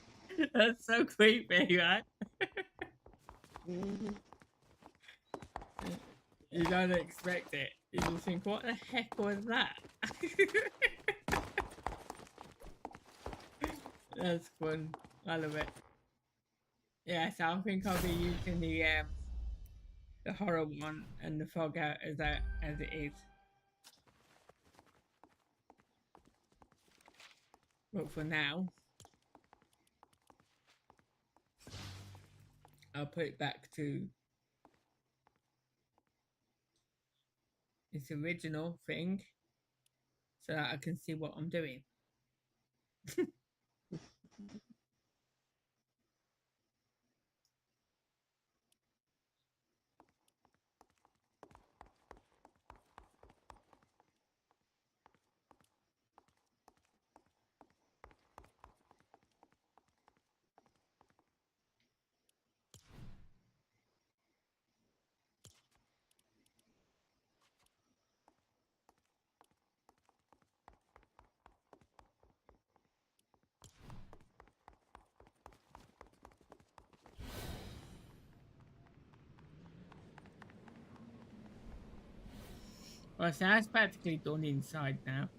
That's so creepy, right? Mm-hmm. You don't expect it. You just think, what the heck was that? That's fun. I love it. Yeah, so I think I'll be using the horror one and the fog out as it is. But for now, I'll put it back to its original thing so that I can see what I'm doing. Well, so that's practically done inside now.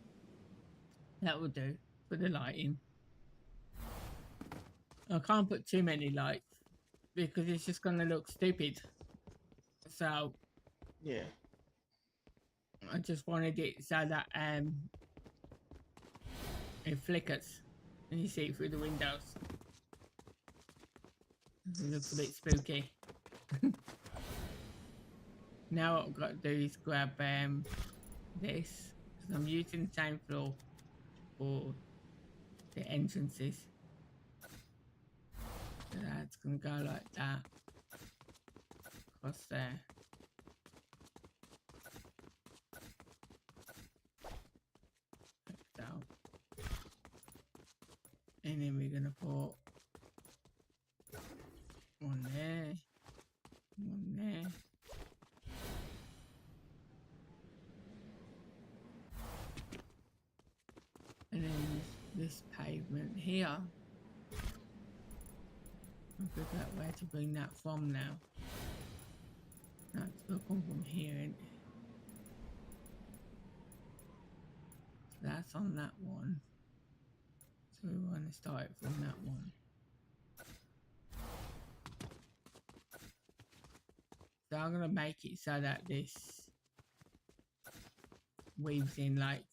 That will do for the lighting. I can't put too many lights because it's just going to look stupid. So Yeah. I just wanted it so that it flickers and you see it through the windows. It looks a bit spooky. Now what I've got to do is grab this because I'm using the same floor for the entrances. So that's gonna go like that across there. Like so. And then we're gonna put one there, one there. And then this pavement here. I'll figure out where to bring that from now. That's gonna come from here, isn't it? So that's on that one. So we want to start it from that one. So I'm gonna make it so that this weaves in like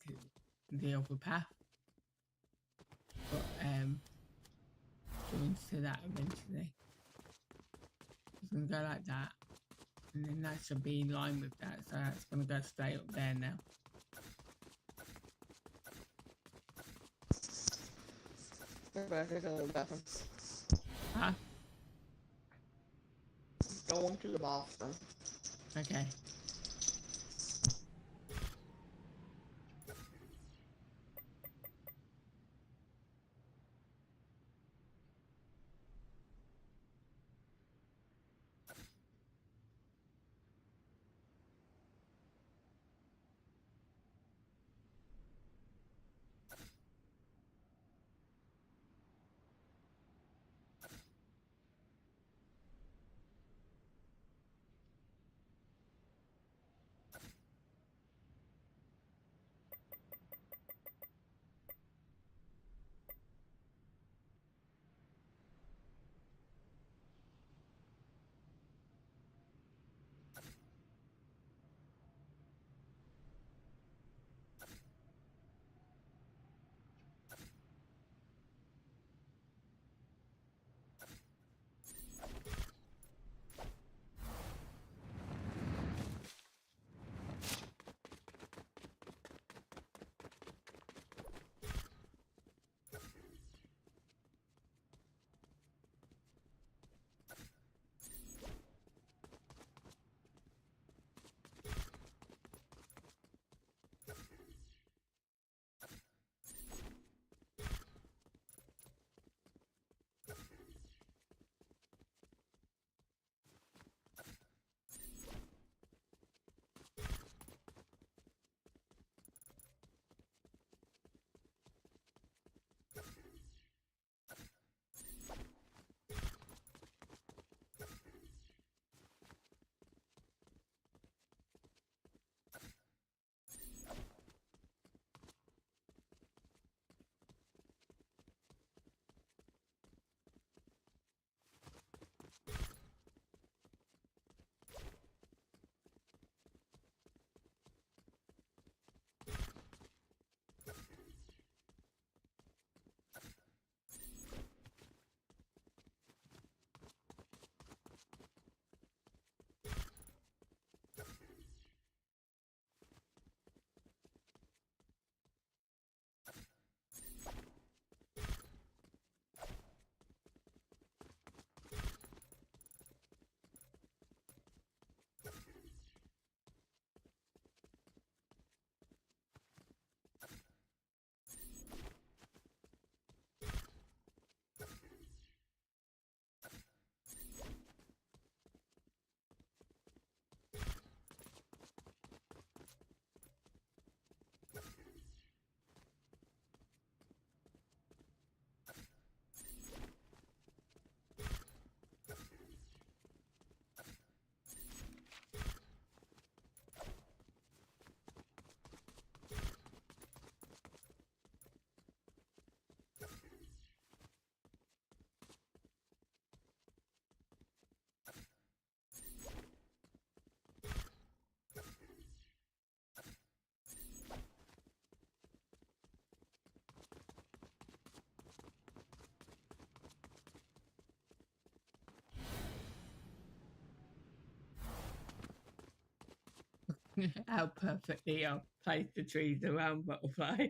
the other path. But joins to that eventually. It's gonna go like that. And then that should be in line with that. So that's gonna go straight up there now. Go back to the bathroom. Huh? Go into the bathroom. Okay. How perfectly I've placed the trees around Butterfly.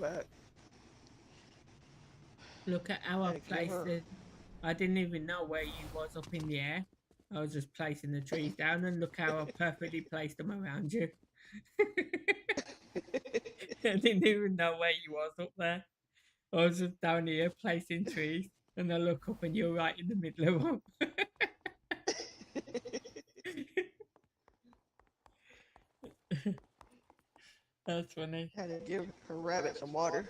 back. Look at how I Gotta kill placed her. it. I didn't even know where you was up in the air. I was just placing the trees down, and look how I perfectly placed them around you. I didn't even know where you was up there. I was just down here placing trees, and I look up and you're right in the middle of them. That's funny. Had to give her rabbit some water.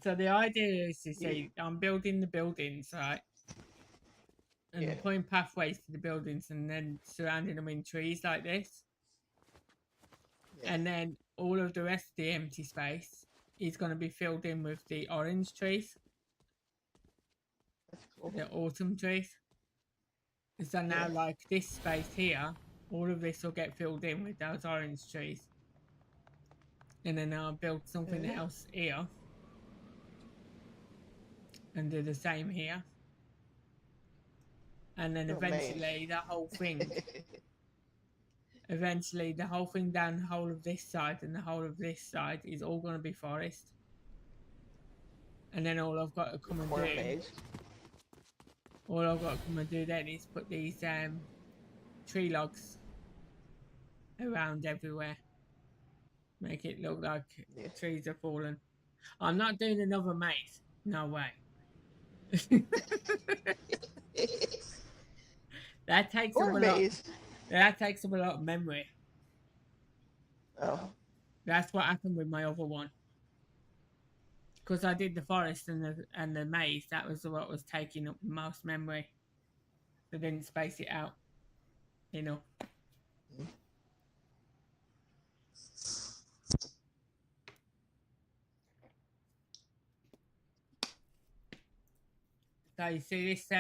So the idea is to Yeah. say I'm building the buildings, right? Yeah. And putting pathways to the buildings and then surrounding them in trees like this. Yeah. And then all of the rest of the empty space is going to be filled in with the orange trees, That's cool. the autumn trees. So now, Yeah. like this space here, all of this will get filled in with those orange trees. And then I'll build something Yeah. else here and do the same here. And then Little maze. eventually the whole thing down the whole of this side and the whole of this side is all going to be forest. And then all I've got to come and do, Maze. all I've got to come and do then is put these tree logs around everywhere. Make it look like trees are falling. I'm not doing another maze. No way. That takes up a lot. Maze. That takes up a lot of memory. Oh. That's what happened with my other one. Because I did the forest and the maze, that was what was taking up the most memory. I didn't space it out, you know. So you see this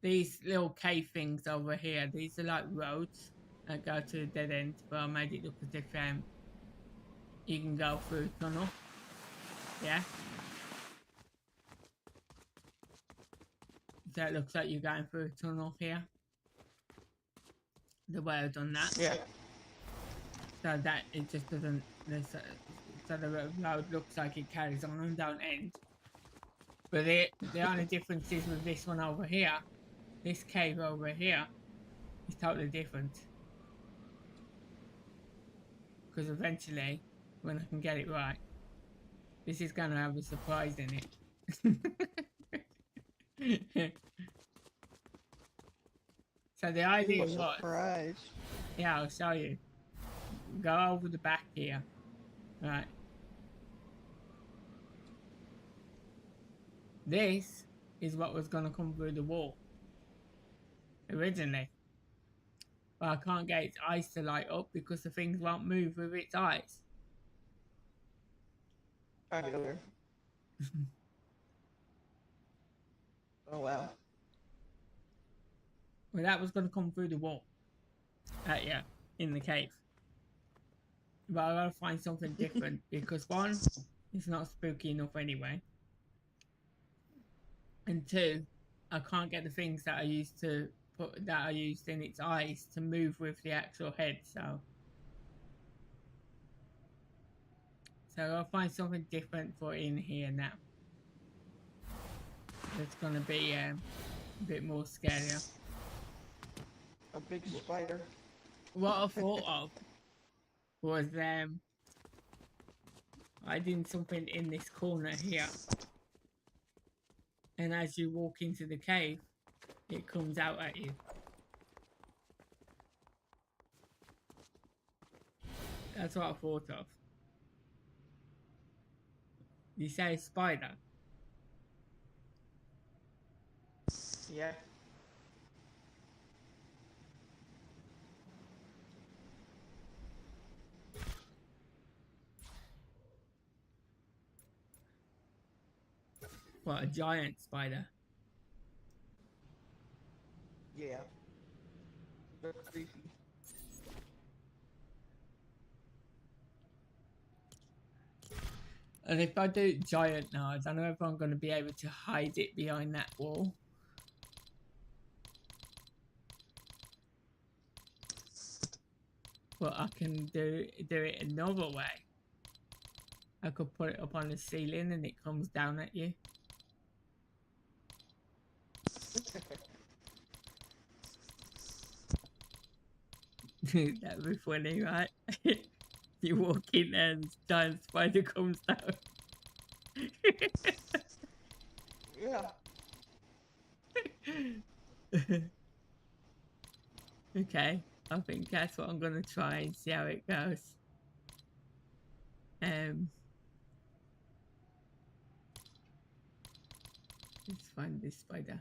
these little cave things over here, these are like roads that go to a dead end, but I made it look as if you can go through a tunnel. Yeah. So it looks like you're going through a tunnel here. The way I've done that. Yeah. So that it just doesn't. So the road looks like it carries on and don't end. But the only difference is with this one over here, this cave over here, is totally different. Because eventually, when I can get it right, this is going to have a surprise in it. So the idea was, surprise. Yeah, I'll show you. Go over the back here, right? This is what was going to come through the wall originally. But I can't get its eyes to light up because the things won't move with its eyes. Try to go there. Oh wow. Well, that was going to come through the wall. Yeah, in the cave. But I gotta find something different because one, it's not spooky enough anyway. And two, I can't get the things that I used to put that I used in its eyes to move with the actual head, so I'll find something different for in here now. It's gonna be a bit more scarier. A big spider. What I thought of was I did something in this corner here. And as you walk into the cave, it comes out at you. That's what I thought of. You say spider? Yeah. What, a giant spider? Yeah. They're creepy. And if I do giant now, I don't know if I'm going to be able to hide it behind that wall. But I can do it another way. I could put it up on the ceiling and it comes down at you. That'd be funny, right? You walk in there and giant spider comes down. Yeah. Okay, I think that's what I'm gonna try and see how it goes. Let's find this spider.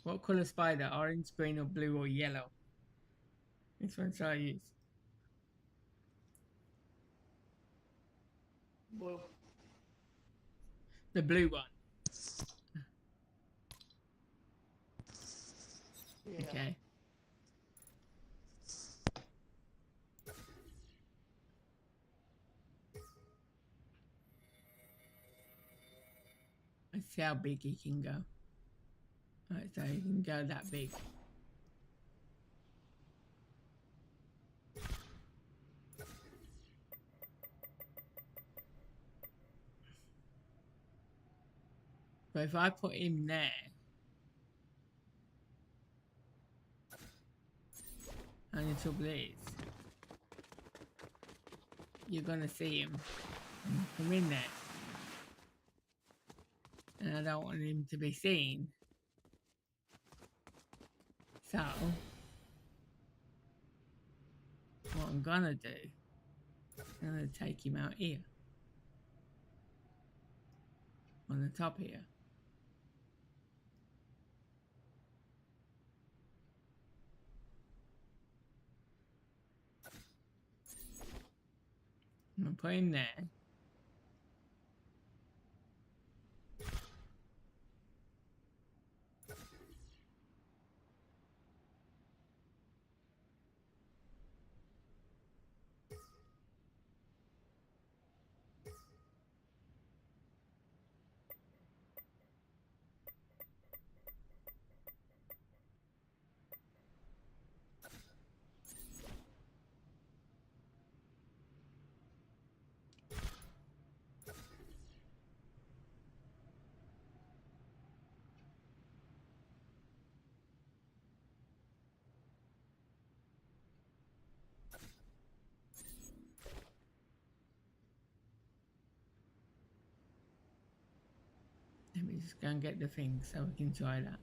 What color spider? Orange, green, or blue, or yellow? Which one shall I use? Blue. The blue one. Yeah. Okay. Let's see how big he can go. Alright, so he can go that big. But if I put him there, and the trouble is, you're gonna see him come in there. And I don't want him to be seen. So, what I'm gonna do, I'm gonna take him out here. On the top here. I'm gonna put him there. Let me just go and get the thing so we can try that.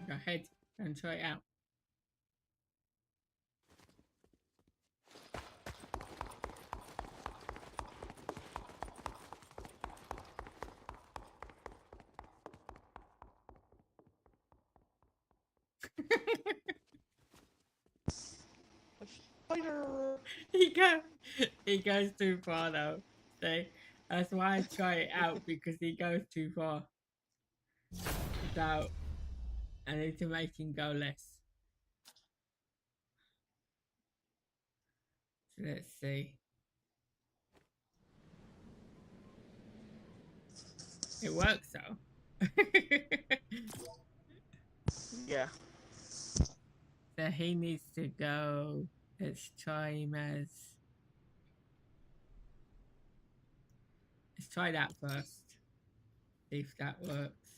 Go ahead and try it out. A spider. He goes too far though. So that's why I try it out, because he goes too far. So I need to make him go less. So let's see. It works though. Yeah. So So he needs to go. Let's try him as. Let's try that first. See if that works.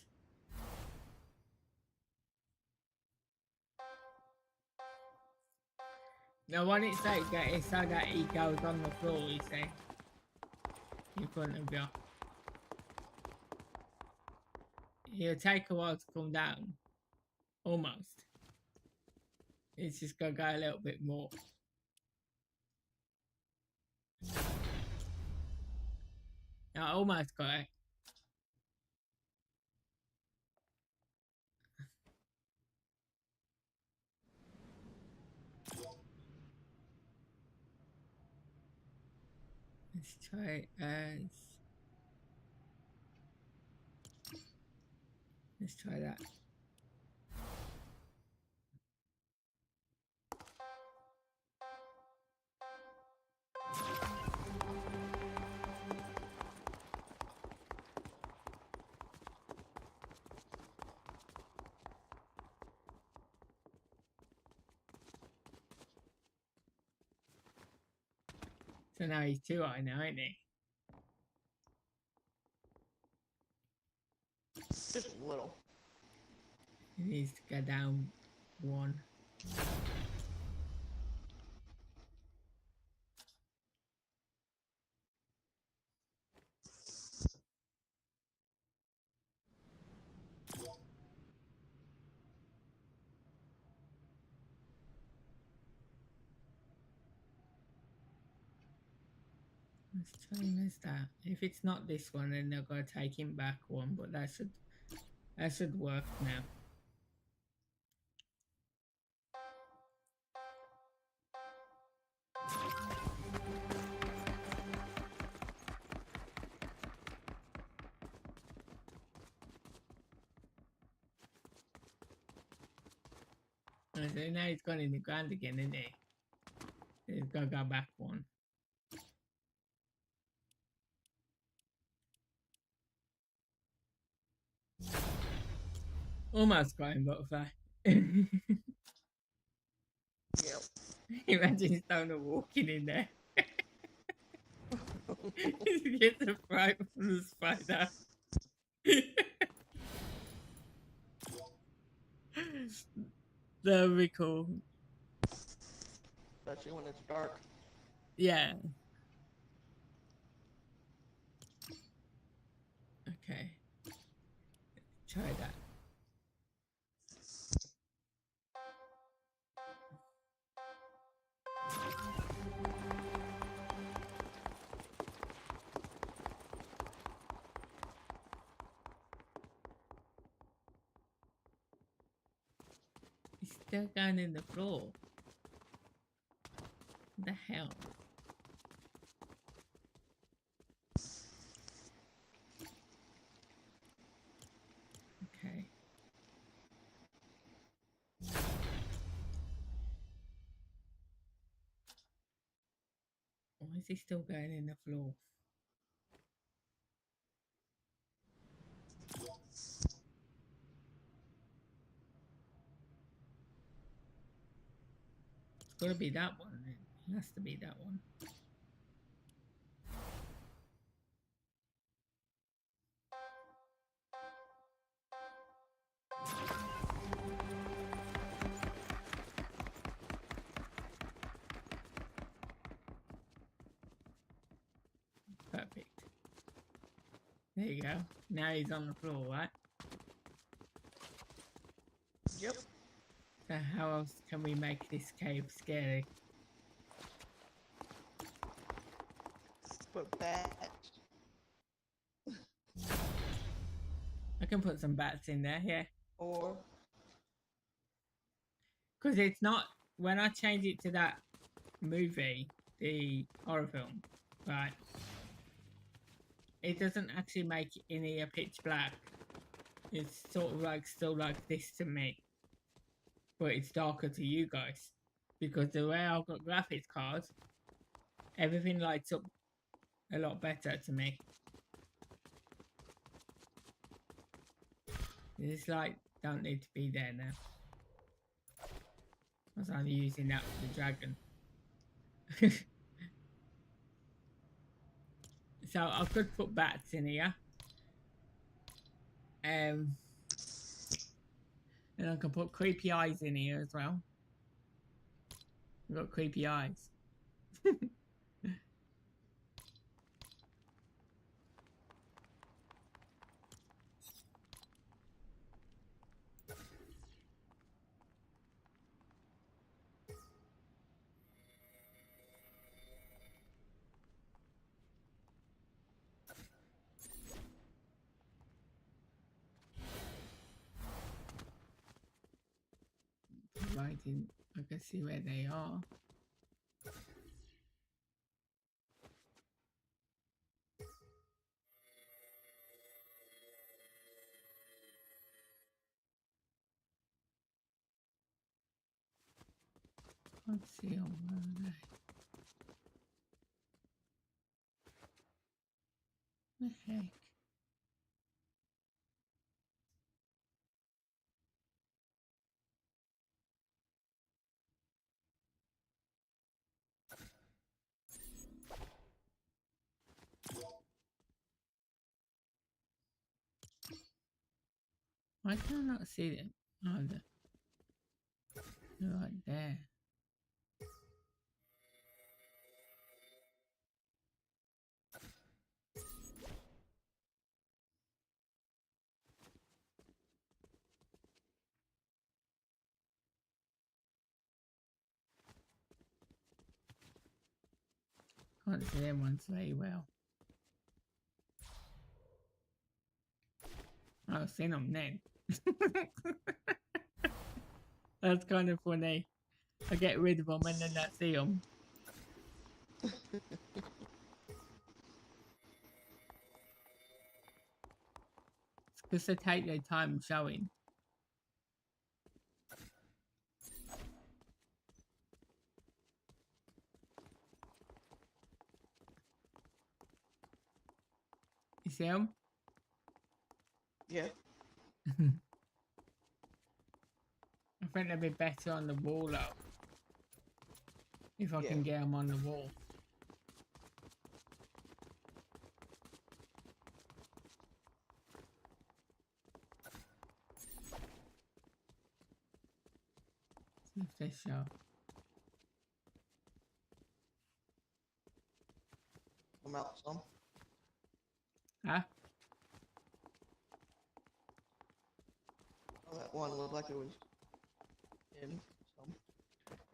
Now, when it's like that, it's so that he goes on the floor, you see, in front of you. It'll take a while to come down. Almost. It's just gonna go a little bit more. I almost got it. Let's try it as. Let's try that. So now he's too high now, isn't he? Just a little. He needs to go down one. Let's try and miss that. If it's not this one, then they're gonna take him back one, but that should work now. And so now he's gone in the ground again, isn't he? He's gotta go back one. Almost got him, butterfly. Yep. Imagine Stoner walking in there. He gets a fright from the spider. That would be cool. Especially when it's dark. Yeah. Okay. Try that. He's still down in the floor. What the hell? Okay. Why is he still going in the floor? It's gotta be that one then. It has to be that one. Perfect. There you go. Now he's on the floor, right? Yep. So how else can we make this cave scary? Put bats. I can put some bats in there, yeah. Or Because it's not, when I change it to that movie, the horror film, right, it doesn't actually make any a pitch black. It's sort of like still like this to me, but it's darker to you guys. Because the way I've got graphics cards, everything lights up a lot better to me. This light don't need to be there now. I was only using that for the dragon. So I could put bats in here. And I can put creepy eyes in here as well. We've got creepy eyes. Right in, I can see where they are. Can't see them, where are they? The heck? Why can I not see them? Oh, they're right there. Can't see them ones very well. I've seen them then. That's kind of funny. I get rid of them and then I see them. It's because they take their time showing. You see them? Yeah. I think they'd be better on the wall though. If I can get them on the wall. See if they show. Come out some. Huh? Oh, that one looked like it was in some.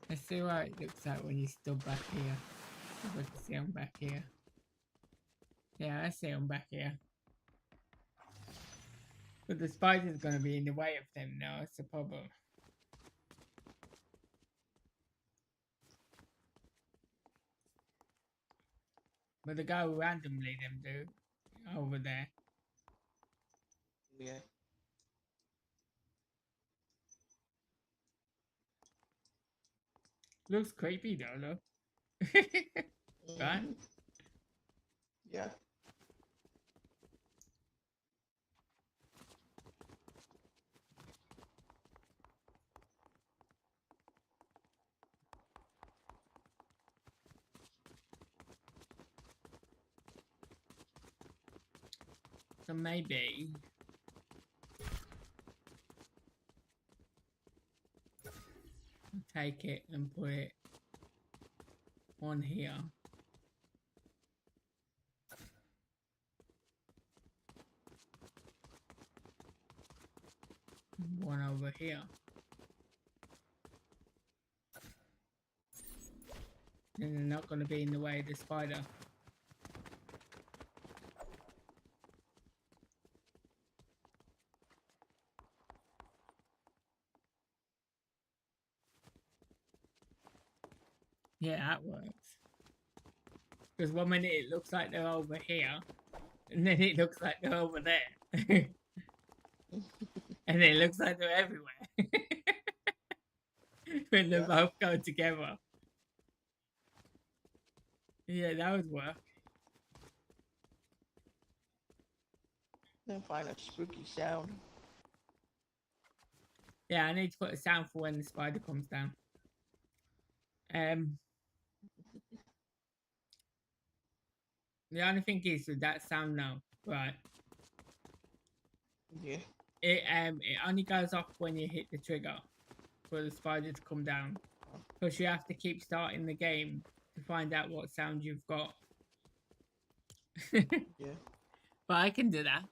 Let's see what it looks like when you stood back here. If I can see them back here. Yeah, I see them back here. But the spider's going to be in the way of them now, that's the problem. But they go randomly, them do. Over there. Yeah. Looks creepy though, look. Right? Mhm. Yeah. So maybe I'll take it and put it on here. One over here. Then they're not going to be in the way of the spider. Yeah, that works. Because 1 minute it looks like they're over here, and then it looks like they're over there. And it looks like they're everywhere. When they both go together. Yeah, that would work. Then find a spooky sound. Yeah, I need to put a sound for when the spider comes down. Um, the only thing is with that sound now, right? Yeah. It only goes off when you hit the trigger for the spider to come down. Because you have to keep starting the game to find out what sound you've got. Yeah. But I can do that.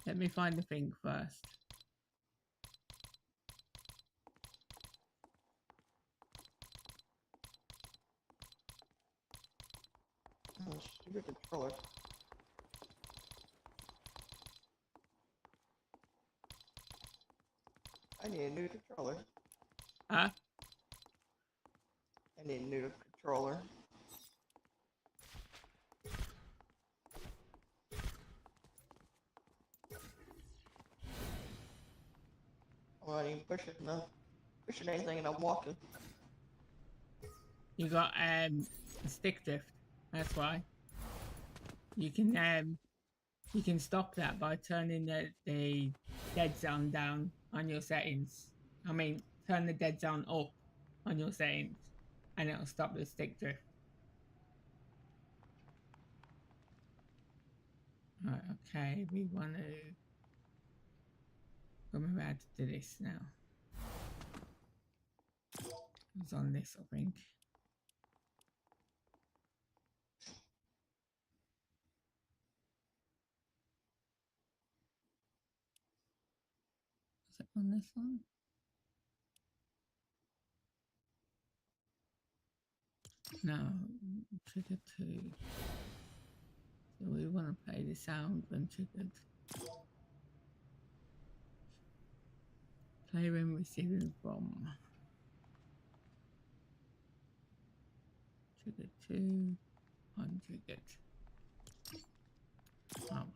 Let me find the thing first. Oh, stupid controller. I need a new controller. Huh? I need a new controller. I'm not even pushing anything, and I'm walking. You got stick drift. That's why. You can stop that by turning the dead zone down on your settings. I mean, turn the dead zone up on your settings, and it'll stop the stick drift. Right, okay, we want to come around to do this now. It's on this, I think. Is it on this one? No, trigger 2. So we want to play the sound when triggered. Play when receiving from. Trigger 2, untriggered. Oh.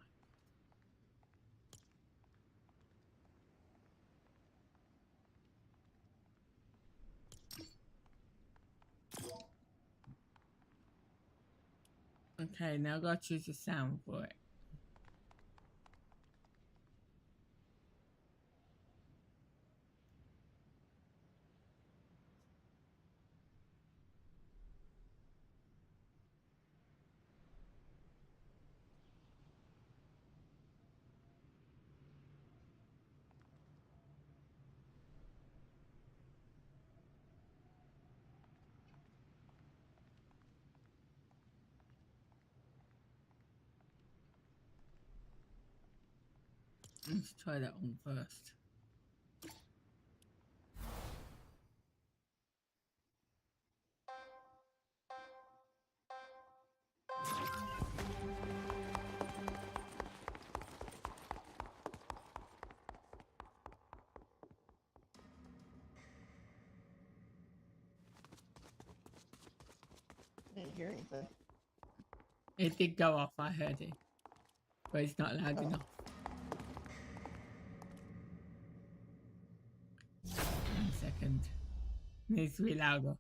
Okay, now I've got to choose a sound for it. Let's try that one first. I didn't hear anything. It did go off, I heard it. But it's not loud enough. 1 second. Needs to be louder.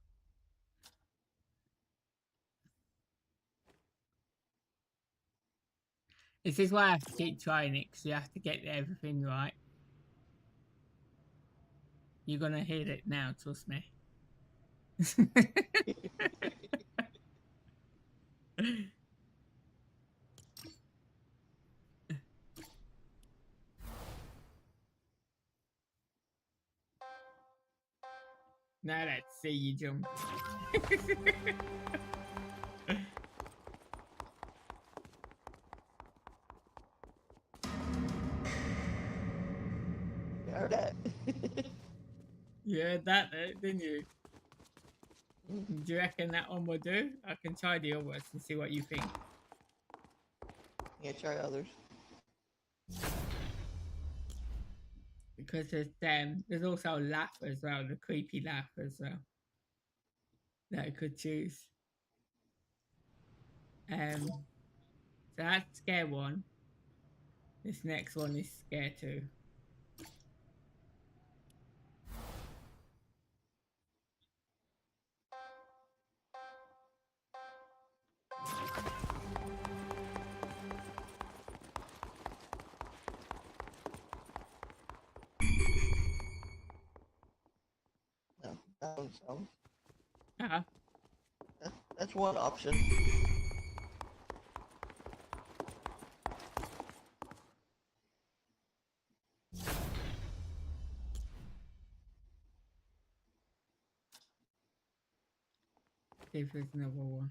This is why I have to keep trying it, because you have to get everything right. You're going to hear it now, trust me. Now let's see you jump. You heard that? You heard that, didn't you? Do you reckon that one will do? I can try the others and see what you think. Yeah, try others. Because there's also a laugh as well, the creepy laugh as well. That I could choose. So that's scare 1. This next one is scare 2. sounds. Uh, That's one option. see if there's another one.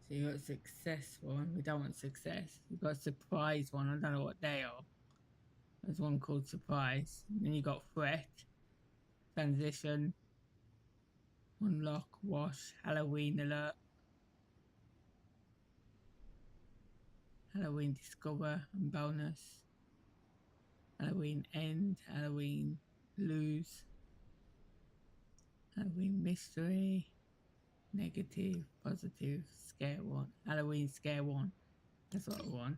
So you got success one. We don't want success. You got surprise one. I don't know what they are. There's one called surprise. And then you got threat, transition, unlock, wash, Halloween alert, Halloween discover and bonus, Halloween end, Halloween lose, Halloween mystery, negative, positive, scare one, Halloween scare one. That's what I want.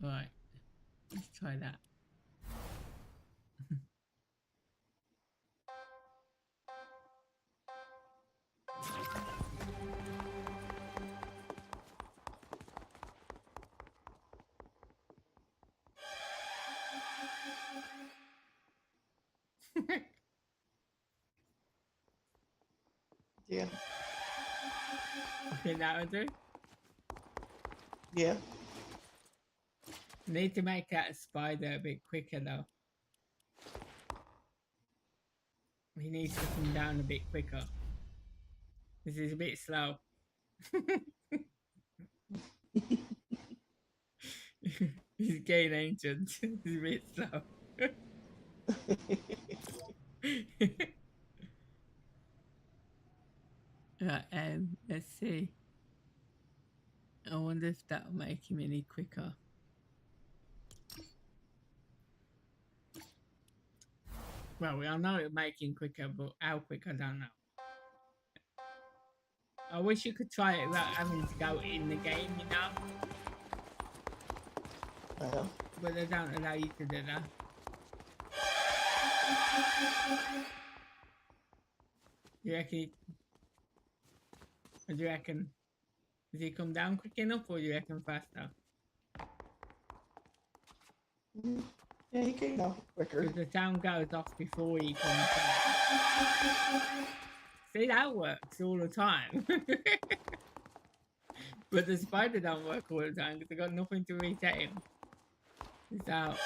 Right, let's try that. Yeah. I think that would do. Yeah. Need to make that spider a bit quicker though. He needs to come down a bit quicker. This is a bit slow. He's getting ancient. He's a bit slow. Right, let's see. I wonder if that'll make him any quicker. Well, we all know it'll make him quicker, but how quick, I don't know. I wish you could try it without having to go in the game, you know? I know. But they don't allow you to do that. You reckon? What do you reckon? Does he come down quick enough, or do you reckon faster? Yeah, he came out quicker. Because the sound goes off before he comes down. See, that works all the time. But the spider don't work all the time because they got nothing to reset him. It's out.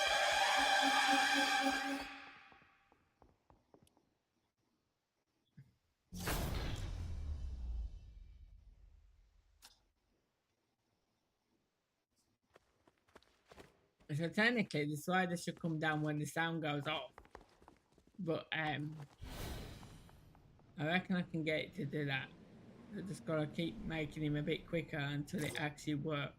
So technically, the slider should come down when the sound goes off. But I reckon I can get it to do that. I just gotta keep making him a bit quicker until it actually works.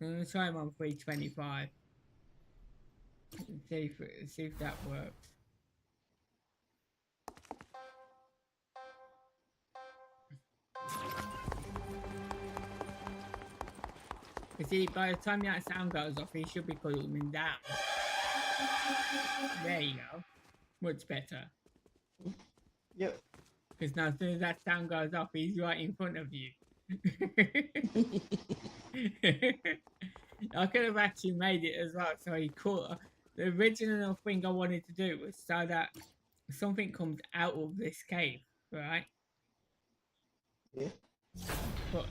I'm gonna try him on 325 and see if that works. You see, by the time that sound goes off, he should be coming down. There you go. Much better. Yep. Because now as soon as that sound goes off, he's right in front of you. I could have actually made it as well, so he caught. The original thing I wanted to do was so that something comes out of this cave, right? Yeah. But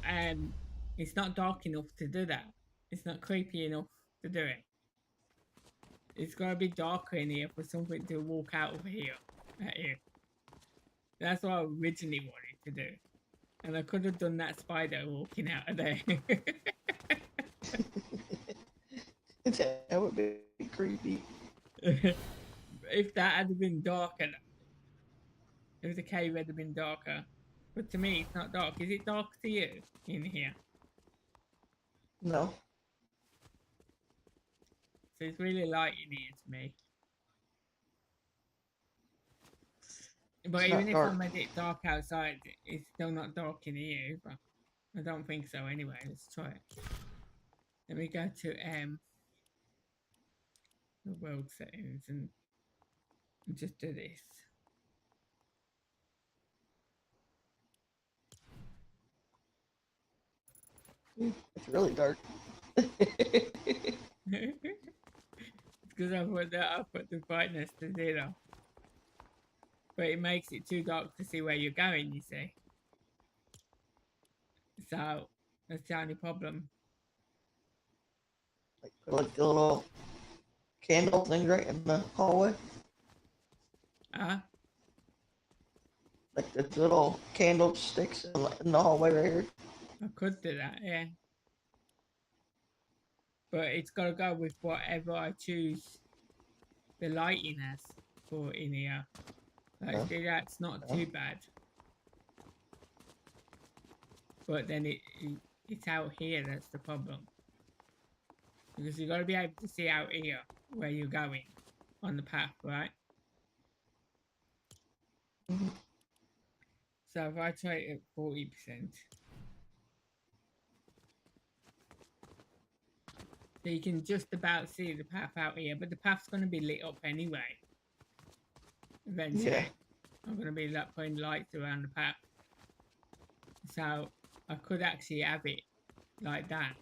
it's not dark enough to do that. It's not creepy enough to do it. It's gotta be darker in here for something to walk out of here at you. That's what I originally wanted to do. And I could have done that spider walking out of there. That would be creepy. If that had been darker, if the cave had been darker. But to me, it's not dark. Is it dark to you in here? No. So it's really light in here to me. But It's even not if dark. I made it dark outside, it's still not dark in here. But I don't think so anyway. Let's try it. Let me go to the world settings and just do this. It's really dark. Because I put the brightness to 0. But it makes it too dark to see where you're going, you see. So that's the only problem. Like the little candle thing right in the hallway. Like the little candlesticks in the hallway right here. I could do that, yeah. But it's got to go with whatever I choose the lighting as for in here. Like, see, that's not too bad. But then it's out here that's the problem. Because you've got to be able to see out here where you're going on the path, right? Mm-hmm. So if I try it at 40%, so you can just about see the path out here, but the path's going to be lit up anyway. Eventually, yeah. I'm going to be putting lights around the path. So I could actually have it like that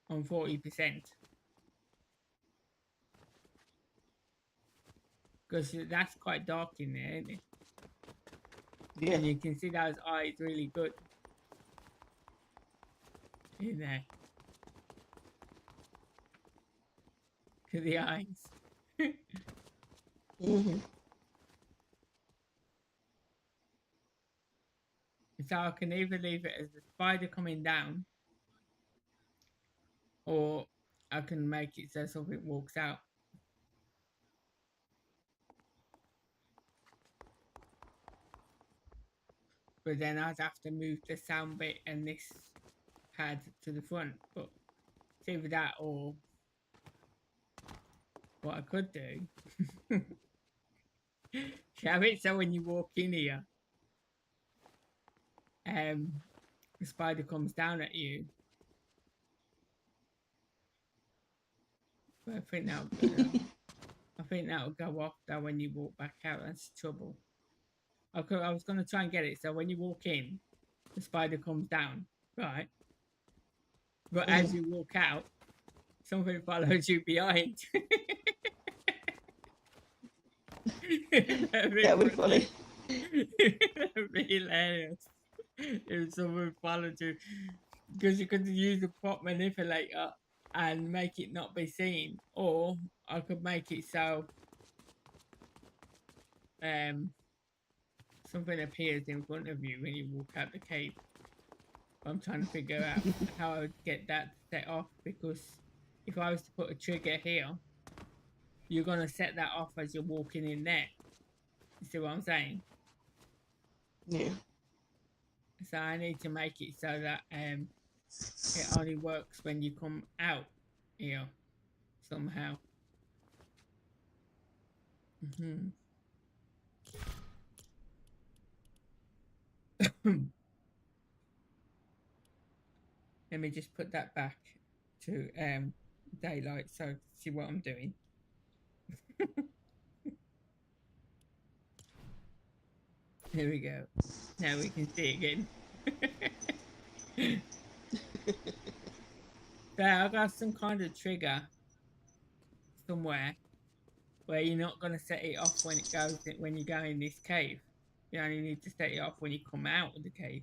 on 40%. Because that's quite dark in there, isn't it? Yeah. And you can see those eyes really good in there. To the eyes. Mm-hmm. So I can either leave it as the spider coming down, or I can make it so something walks out. But then I'd have to move the sound bit and this pad to the front. But it's either that or what I could do. Have it so when you walk in here, the spider comes down at you. But I think that'll go off though when you walk back out. That's trouble. I was going to try and get it so when you walk in, the spider comes down, right? But as you walk out, something follows you behind. That'd be funny. That'd be hilarious if someone followed you. Because you could use the prop manipulator and make it not be seen. Or I could make it so something appears in front of you when you walk out the cave. I'm trying to figure out how I would get that set off, because if I was to put a trigger here, you're going to set that off as you're walking in there. You see what I'm saying? Yeah. So I need to make it so that it only works when you come out here somehow. Let me just put that back to daylight so see what I'm doing. There we go. Now we can see again. So I got some kind of trigger somewhere where you're not going to set it off when you go in this cave. You only need to set it off when you come out of the cave.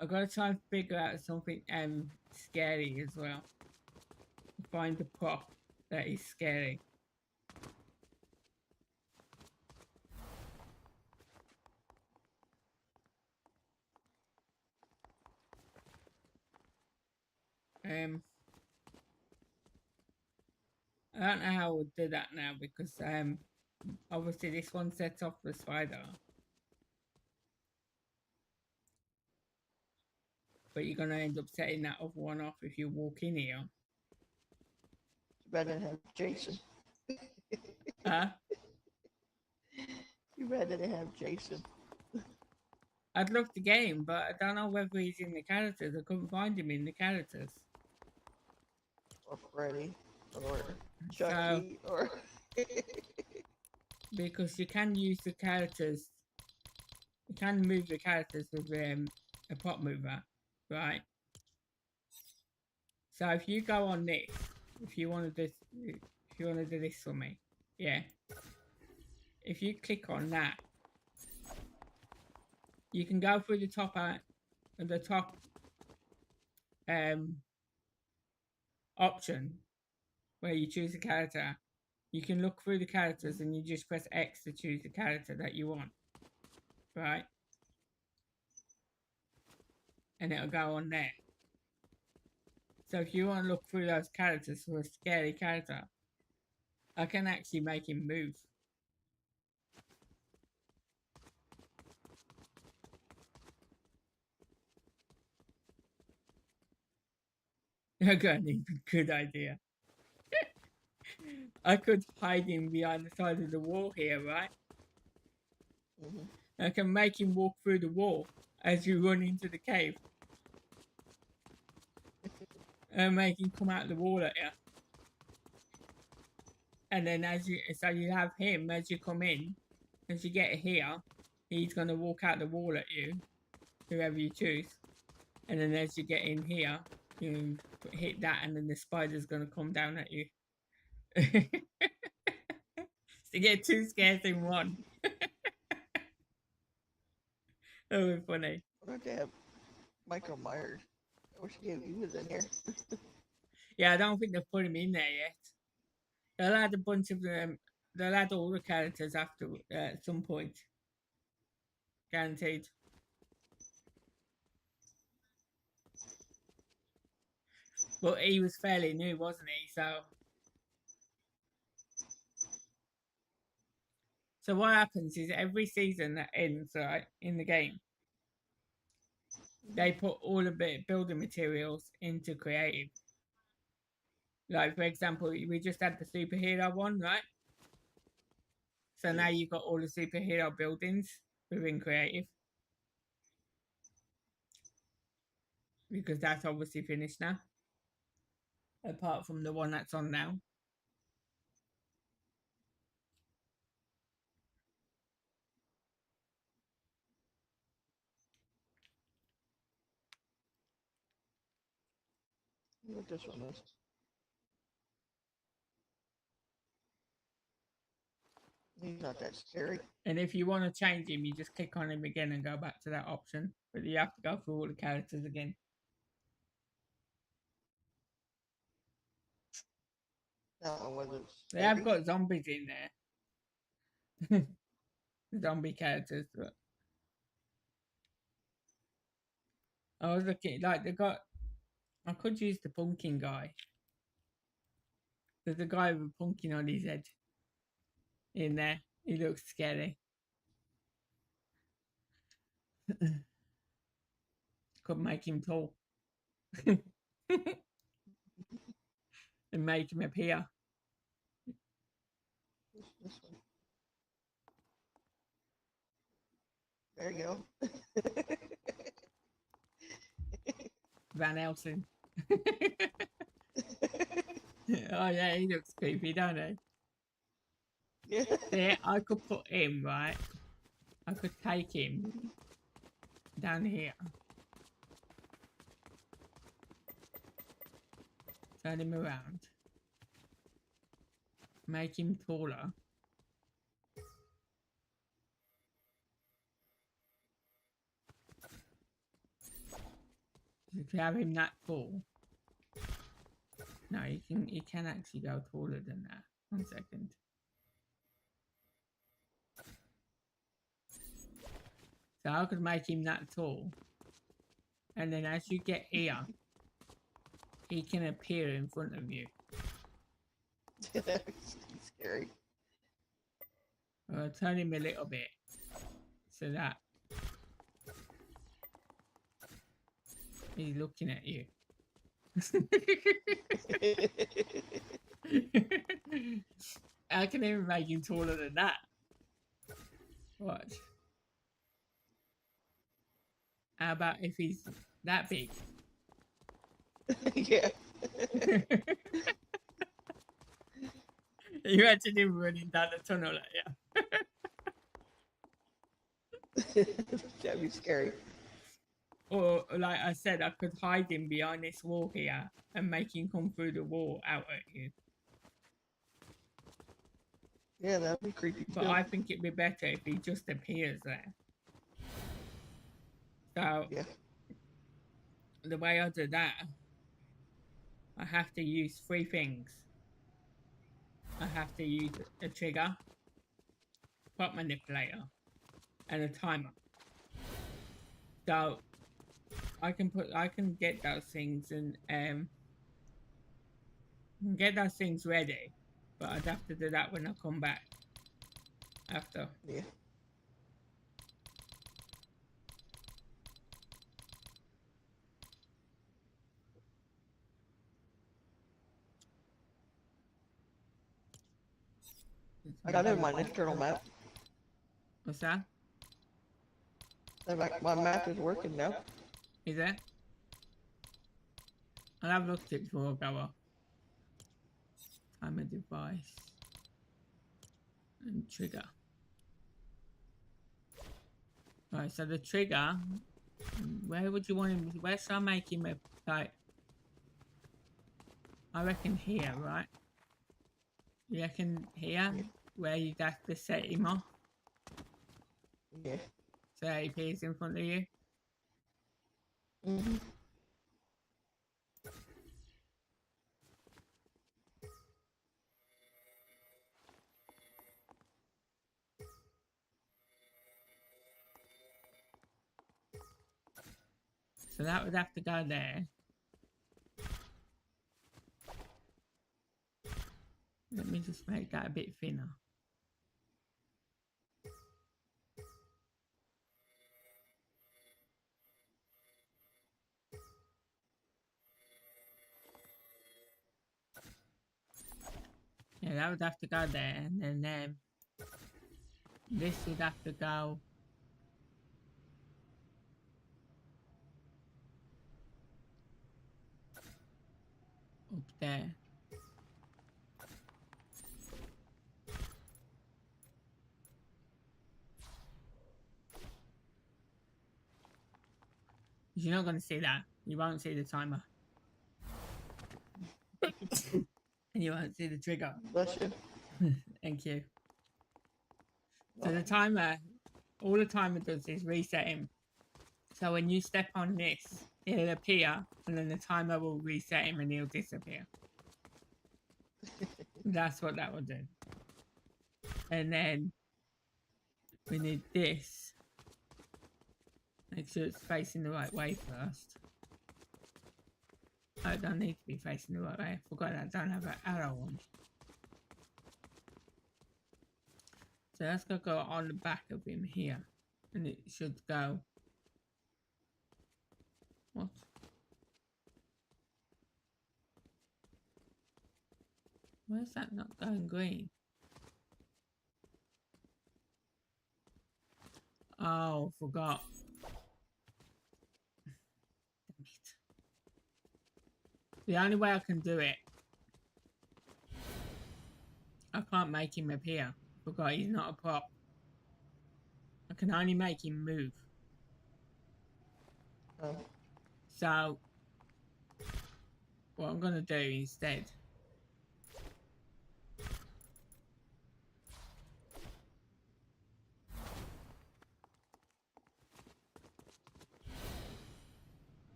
I've got to try and figure out something scary as well. Find the prop that is scary. I don't know how I would do that now, because obviously this one sets off the spider. But you're gonna end up setting that other one off if you walk in here. You better have Jason. Huh? You better have Jason. I'd love the game, but I don't know whether he's in the characters. I couldn't find him in the characters. Or Freddy. or Chucky or because you can use the characters, you can move the characters with a prop mover, right? So if you go on this, if you want to do this for me, yeah. If you click on that, you can go through the top um option where you choose a character. You can look through the characters and you just press X to choose the character that you want, right? And it'll go on there. So if you want to look through those characters for a scary character, I can actually make him move. I got a good idea. I could hide him behind the side of the wall here, right? mm-hmm. I can make him walk through the wall as you run into the cave. And make him come out the wall at you. And then so you have him as you come in, as you get here, he's gonna walk out the wall at you, whoever you choose. And then as you get in here, you hit that and then the spider's gonna come down at you. So you get 2 scares in one. That would be funny. What about that Michael Myers? I wish he was in here. Yeah, I don't think they've put him in there yet. They'll add a bunch of them. They'll add all the characters after at some point. Guaranteed. But he was fairly new, wasn't he? So what happens is every season that ends, right, in the game, they put all the building materials into creative. Like, for example, we just had the superhero one, right? So now you've got all the superhero buildings within creative. Because that's obviously finished now. Apart from the one that's on now. What this one is? He's not that scary. And if you want to change him, you just click on him again and go back to that option. But you have to go through all the characters again. That one wasn't They have got zombies in there. Zombie characters. But I was looking, like, they got. I could use the pumpkin guy. There's a guy with a pumpkin on his head in there. He looks scary. Could make him tall. And make him appear. This one. There you go. Van Helsing. Oh yeah, he looks creepy, don't he? Yeah. There, I could put him, right? I could take him down here. Turn him around. Make him taller. If you have him that tall. No, he can actually go taller than that. 1 second. So I could make him that tall. And then as you get here, he can appear in front of you. That's scary. I'll turn him a little bit. So that he's looking at you. I can even make him taller than that. Watch. How about if he's that big? Yeah. You imagine him running down the tunnel like, yeah. That'd be scary. Or like I said, I could hide him behind this wall here and make him come through the wall out at you. Yeah, that'd be creepy But too. I think it'd be better if he just appears there. So Yeah. the way I do that, I have to use 3 things. I have to use a trigger, pop manipulator, and a timer. So I can get those things and get those things ready, but I'd have to do that when I come back after. Yeah. I got it in my internal map. What's that? My map is working now. Is it? I'll have looked at it before I go off. Timer device and trigger. Right, so the trigger, where would you want him? Where should I make him? Like, I reckon here, right? You reckon here, Yeah. where you'd have to set him off? Yeah. So he appears in front of you. Mm-hmm. So that would have to go there. Let me just make that a bit thinner. Yeah, that would have to go there, and then this would have to go up there. You're not going to see that. You won't see the timer. And you won't see the trigger. Bless you. Thank you. So the timer, all the timer does is reset him. So when you step on this, it'll appear, and then the timer will reset him and he'll disappear. That's what that will do. And then we need this. Make sure it's facing the right way first. Oh, it don't need to be facing the right way. I forgot I don't have an arrow on. So that's going to go on the back of him here. And it should go... What? Why is that not going green? Oh, forgot. Damn it. The only way I can do it, I can't make him appear. Forgot he's not a prop. I can only make him move. Oh. So, what I'm going to do instead,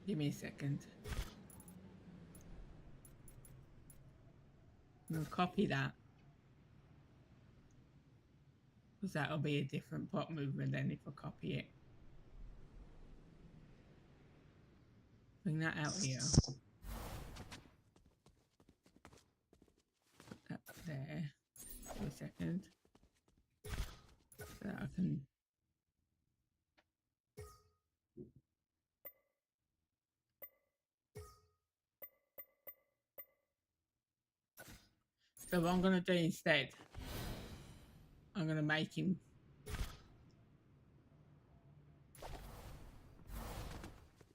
give me a second. I'm going to copy that. Because that'll be a different prop movement then if I copy it. Bring that out here. Put that there. For a second. So that I can... So what I'm going to do instead, I'm going to make him...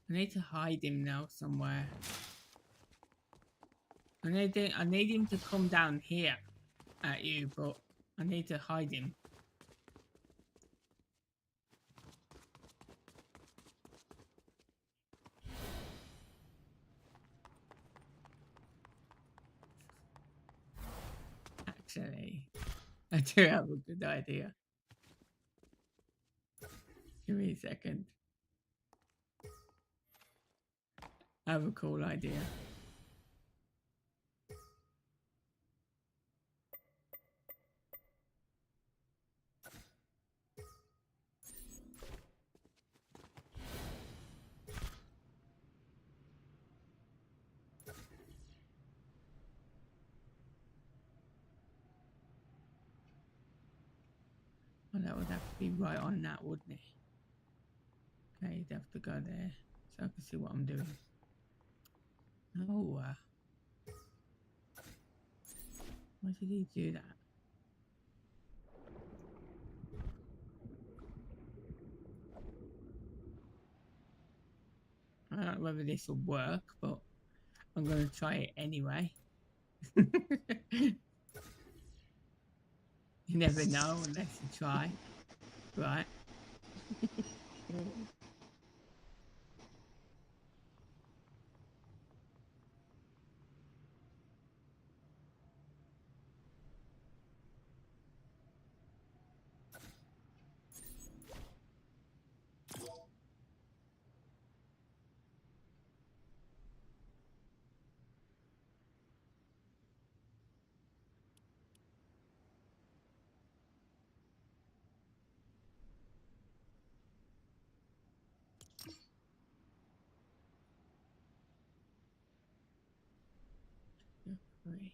I need to hide him now somewhere. I need him to come down here. at you, but I need to hide him. Actually, I do have a good idea. Give me a second. I have a cool idea. Well, that would have to be right on that, wouldn't it? Okay, you'd have to go there so I can see what I'm doing. Oh, why did he do that? I don't know whether this will work, but I'm going to try it anyway. You never know unless you try, right? Three.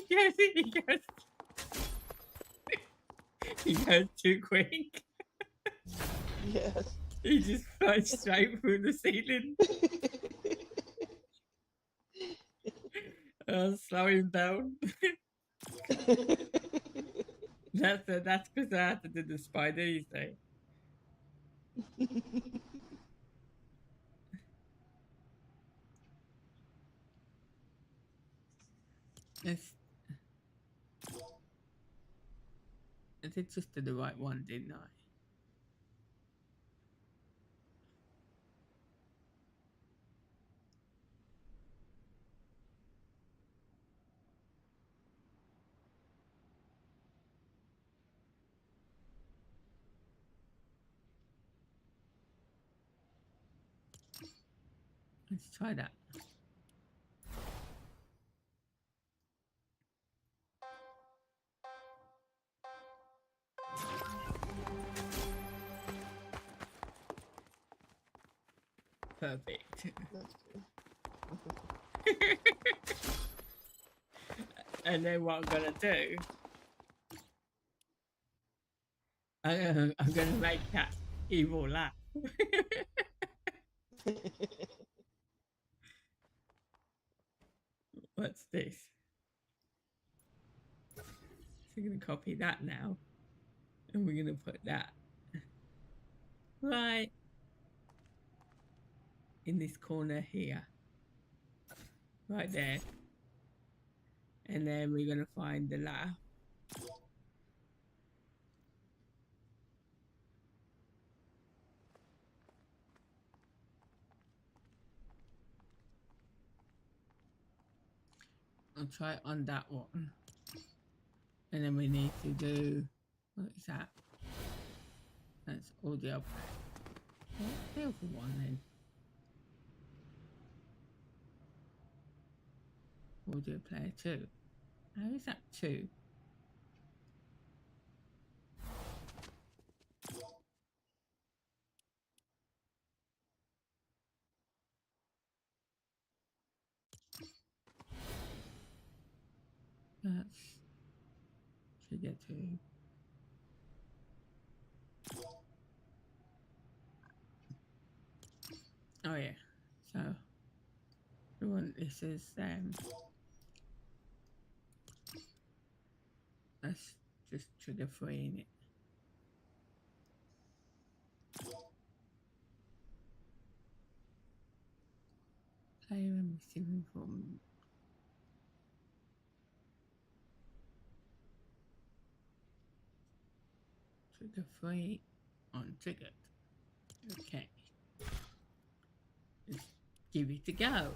The heck? He goes too quick. Yes. He just flies straight through the ceiling. Slow him down. That's because I had to do the spider, you say. It's, I did just do the right one, didn't I? Let's try that. Perfect. That's good. And then what I'm gonna do, I'm gonna make that evil laugh. What's this? So we're gonna copy that now, and we're gonna put that right in this corner here, right there, and then we're gonna find the laugh. I'll try it on that one. And then we need to do, what is that? That's audio play. What's the other one then? Audio player 2. How is that 2? That's trigger 2. Oh yeah. So we want this is that's just trigger 3 in it. Player and receiving from trigger 3 on triggered. Okay. Let's give it a go.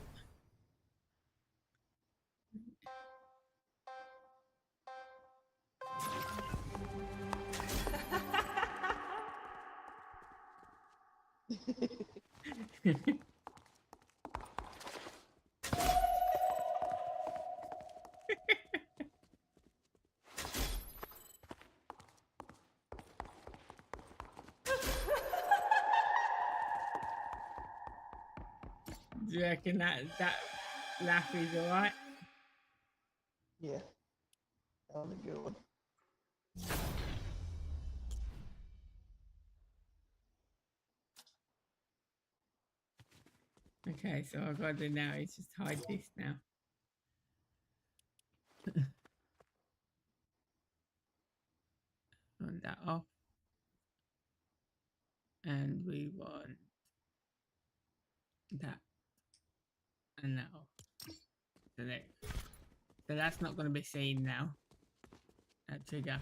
Do you reckon that laugh is alright? Yeah. That was a good one. Okay, so I've got to do now is just hide this now. Turn that off. And we want that and that off. So, there. So that's not going to be seen now. That trigger.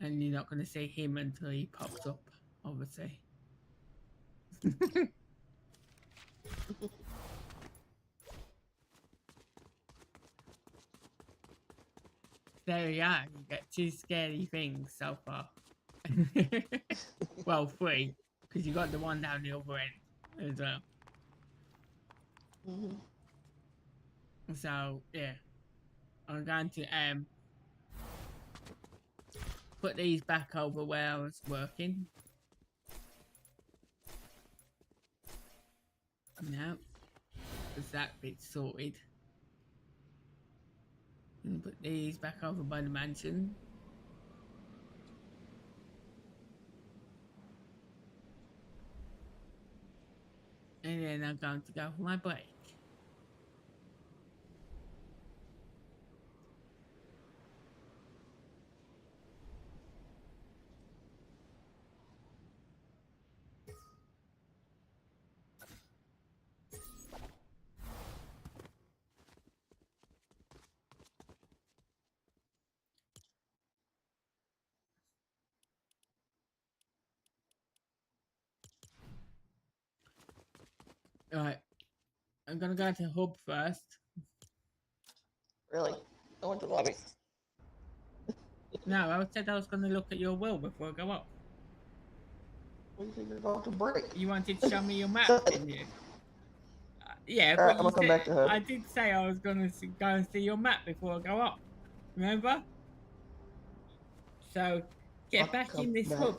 And you're not going to see him until he pops up, obviously. There you are. You get 2 scary things so far. Well, 3. Because you got the one down the other end as well. So, yeah. I'm going to put these back over where I was working. Now, because that bit's sorted. And put these back over by the mansion. And then I'm going to go for my break. Alright. I'm gonna go to hub first. Really? I went to the lobby. No, I said I was gonna look at your will before I go up. What do you think you're going to break? You wanted to show me your map, didn't you? Yeah, Alright, but I'm gonna come back to hub. I did say I was gonna go and see your map before I go up. Remember? So get I'll back in come this back. hub.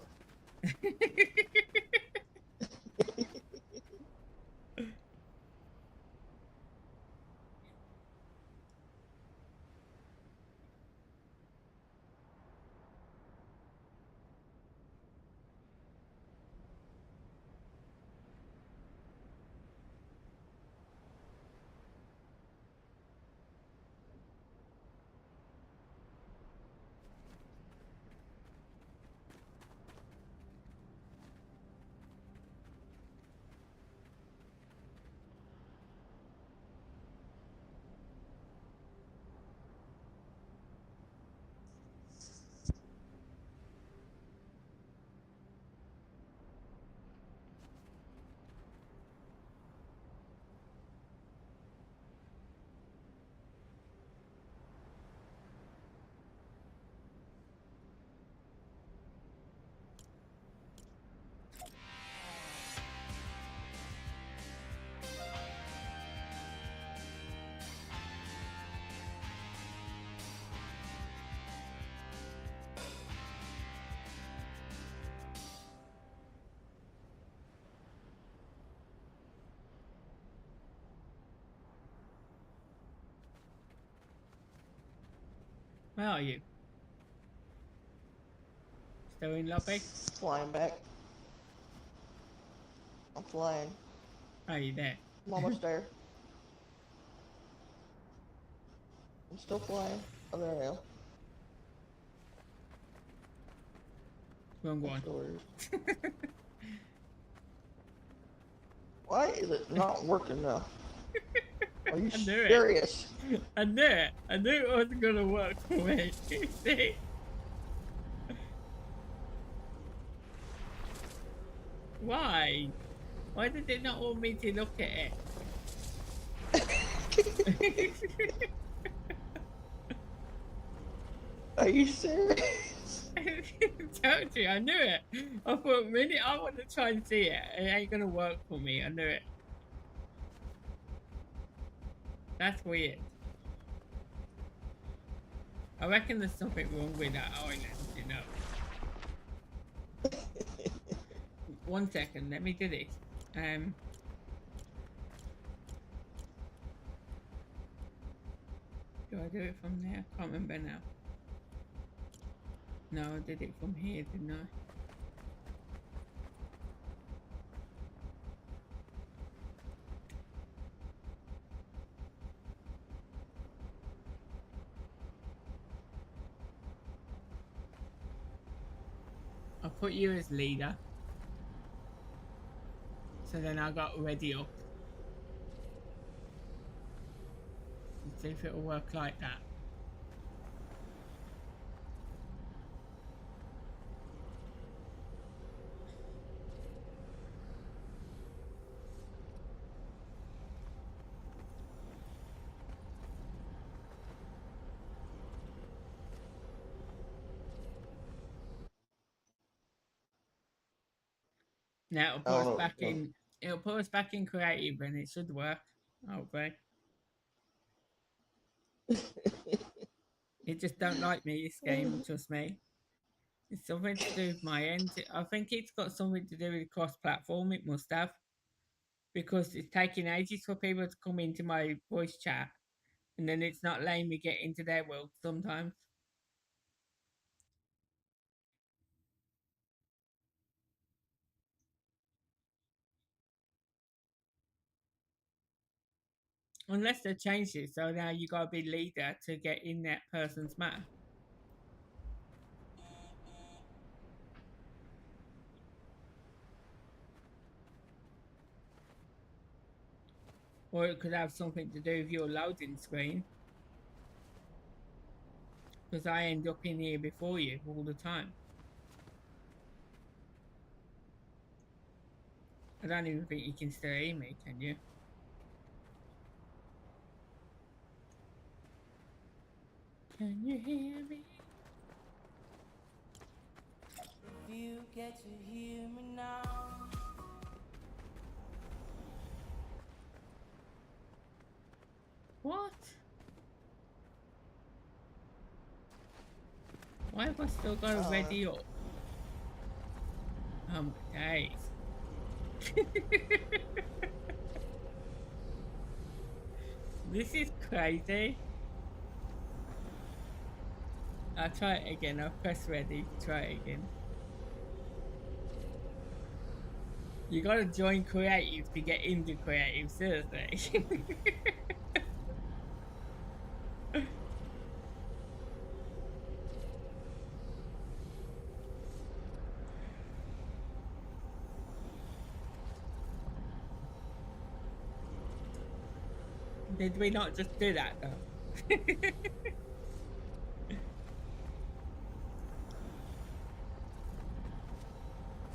Where are you? Still in lobby? Flying back. I'm flying. Are you there? I'm almost there. I'm still flying. Oh, there I am. Wrong Next one. doors. Why is it not working now? Are you I knew it. serious? I knew it. I knew it wasn't gonna work for me. See? Why? Why did it not want me to look at it? Are you serious? I told you, I knew it. I thought, really, I want to try and see it. It ain't gonna work for me. I knew it. That's weird. I reckon there's something wrong with that island, you know. 1 second, let me do this. Do I do it from there? I can't remember now. No, I did it from here, didn't I? I put you as leader. So then I got ready up. Let's see if it'll work like that. Now it'll I put don't us know. back in. It'll put us back in creative, and it should work. Okay. It just don't like me this game. Trust me. It's something to do with my end. I think it's got something to do with cross-platform. It must have, because it's taking ages for people to come into my voice chat, and then it's not letting me get into their world sometimes. Unless they changed it, so now you gotta be leader to get in that person's map. Or it could have something to do with your loading screen. Because I end up in here before you all the time. I don't even think you can still hear me, can you? Can you hear me? If you get to hear me now. What? Why have I still got to ready up? Oh my days. This is crazy. I'll try it again. I'll press ready. Try it again. You gotta join creative to get into creative, seriously. Did we not just do that though? I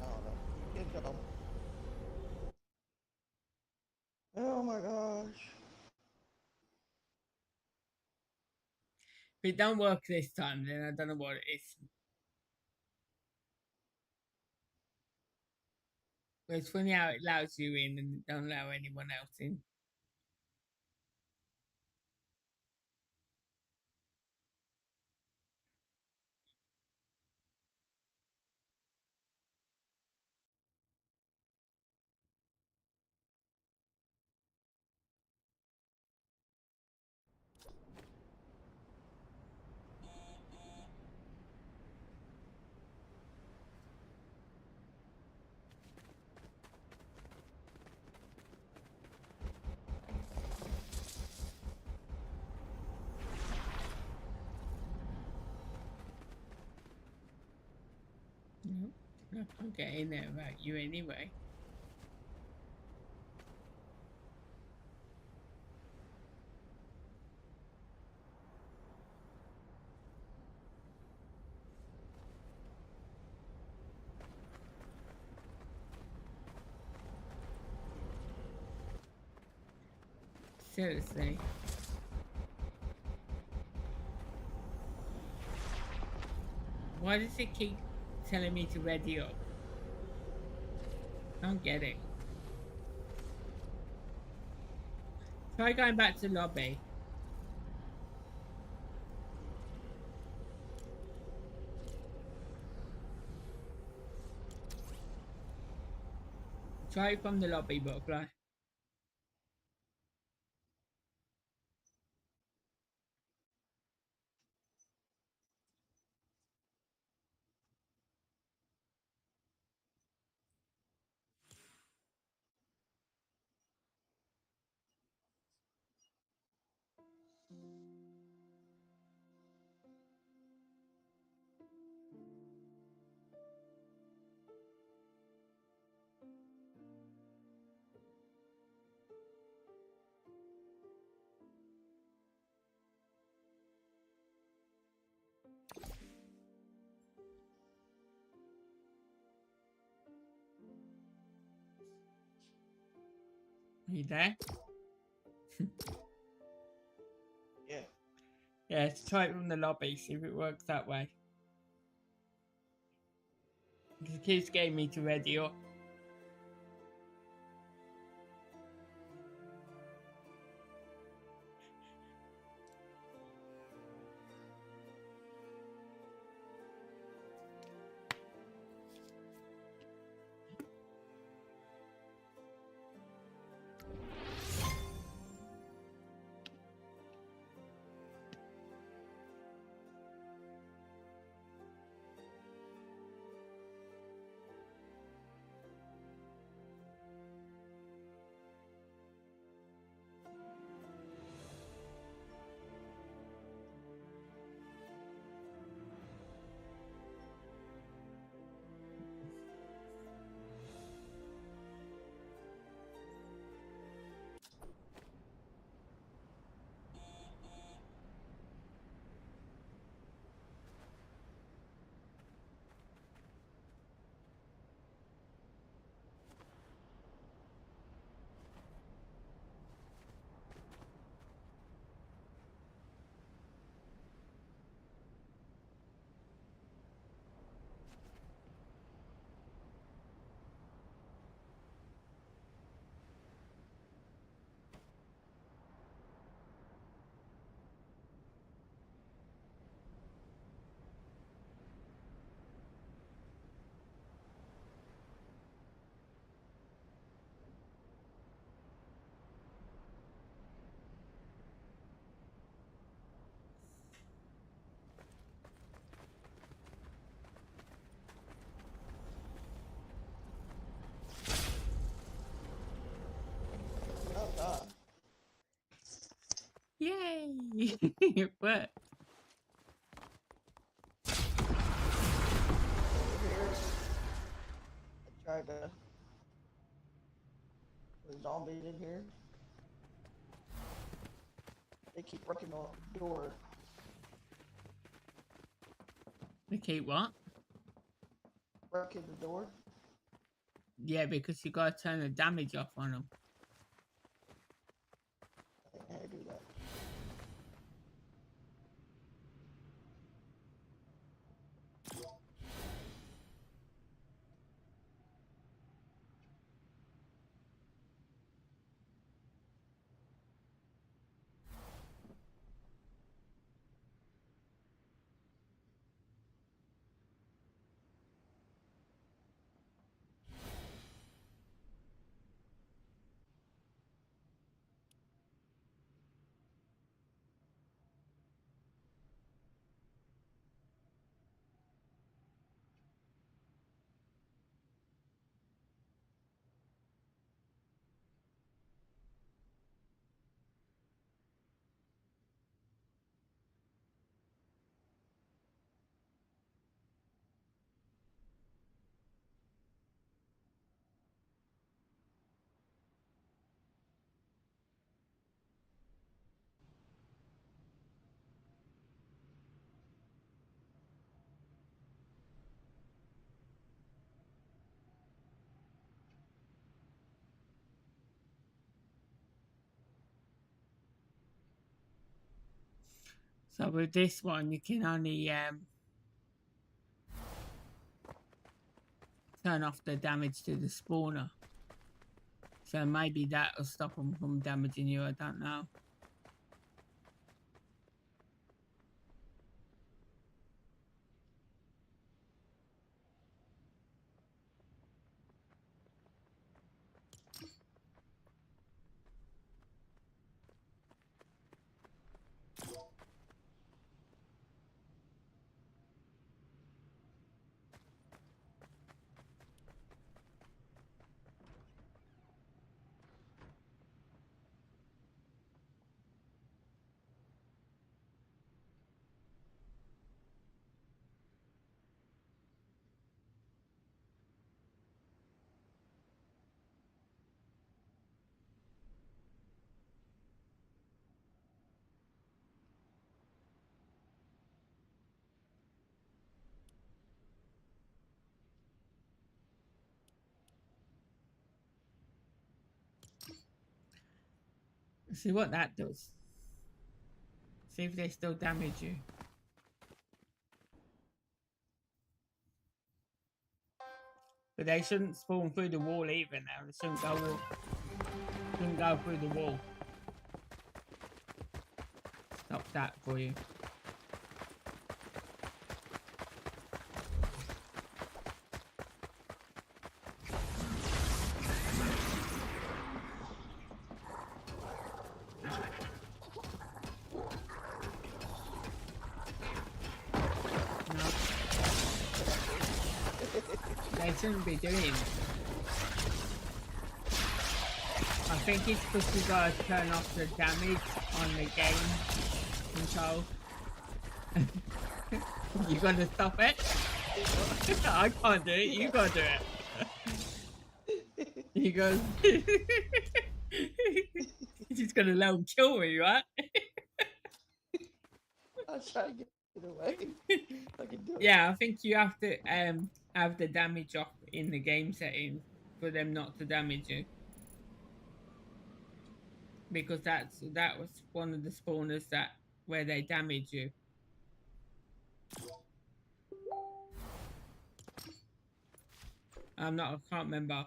don't know. Get them. Oh my gosh. If it don't work this time, then I don't know what it is. But it's funny how it allows you in and it don't allow anyone else in. I can't get in there without you anyway. Seriously. Why does it keep telling me to ready up? I don't get it. Try going back to lobby. Try it from the lobby, Butterfly. Are you there? Yeah. Yeah, let's try it from the lobby, see if it works that way. Because it keeps getting me to ready up. Oh god. Yay! It worked. Over here. I tried to put zombies in here. They keep breaking the door. Okay, what? Breaking the door. Yeah, because you gotta turn the damage off on them. I think I do that. So with this one, you can only turn off the damage to the spawner. So maybe that will stop them from damaging you. I don't know. See what that does. See if they still damage you. But they shouldn't spawn through the wall either now. They shouldn't go through the wall. Stop that for you. They shouldn't be doing it. I think it's because you gotta turn off the damage on the game control. You gonna stop it? I can't do it, you gotta do it. He goes, he's just gonna let him kill me, right? I'll try to get it away. I can do it. Yeah, I think you have to have the damage off in the game setting for them not to damage you. Because that was one of the spawners where they damage you. I can't remember.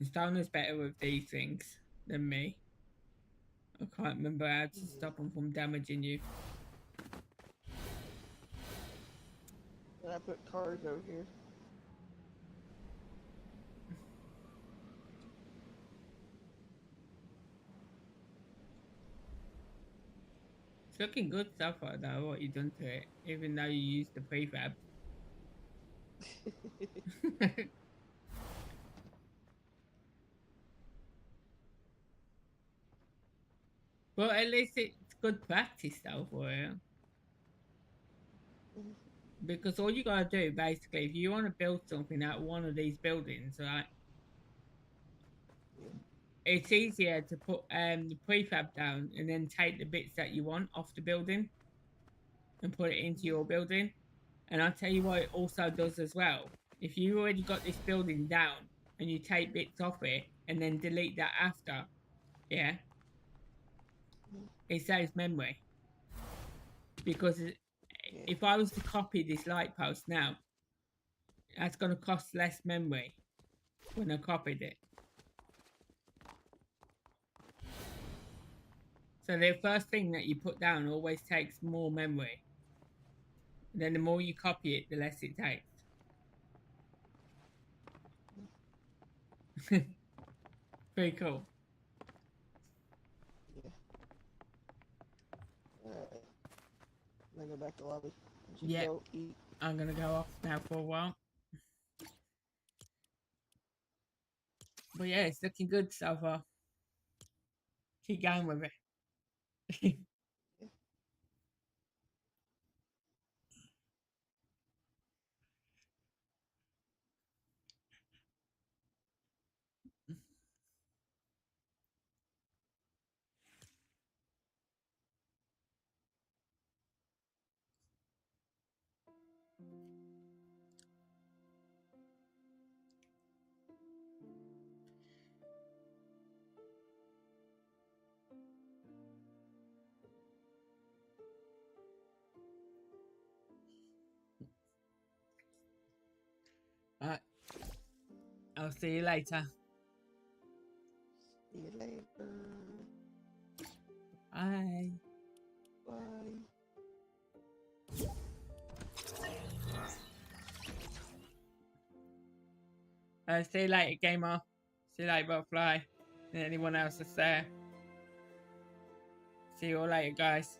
Stoner's better with these things than me. I can't remember how to stop them from damaging you. And I put cars over here. It's looking good so far though, what you done to it, even though you used the prefab. Well, at least it's good practice though for you. Because all you gotta do basically, if you want to build something out of one of these buildings, right? It's easier to put the prefab down and then take the bits that you want off the building and put it into your building. And I'll tell you what it also does as well. If you already got this building down and you take bits off it and then delete that after, yeah, it saves memory. Because if I was to copy this light post now, that's going to cost less memory when I copied it. So the first thing that you put down always takes more memory. And then the more you copy it, the less it takes. Pretty cool. Yeah. Alright. I'm gonna go back to lobby. Yeah. Go eat. I'm going to go off now for a while. But yeah, it's looking good so far. Keep going with it. Alright. I'll see you later. See you later. Bye. Bye. See you later, gamer. See you later, butterfly. And anyone else that's there. See you all later, guys.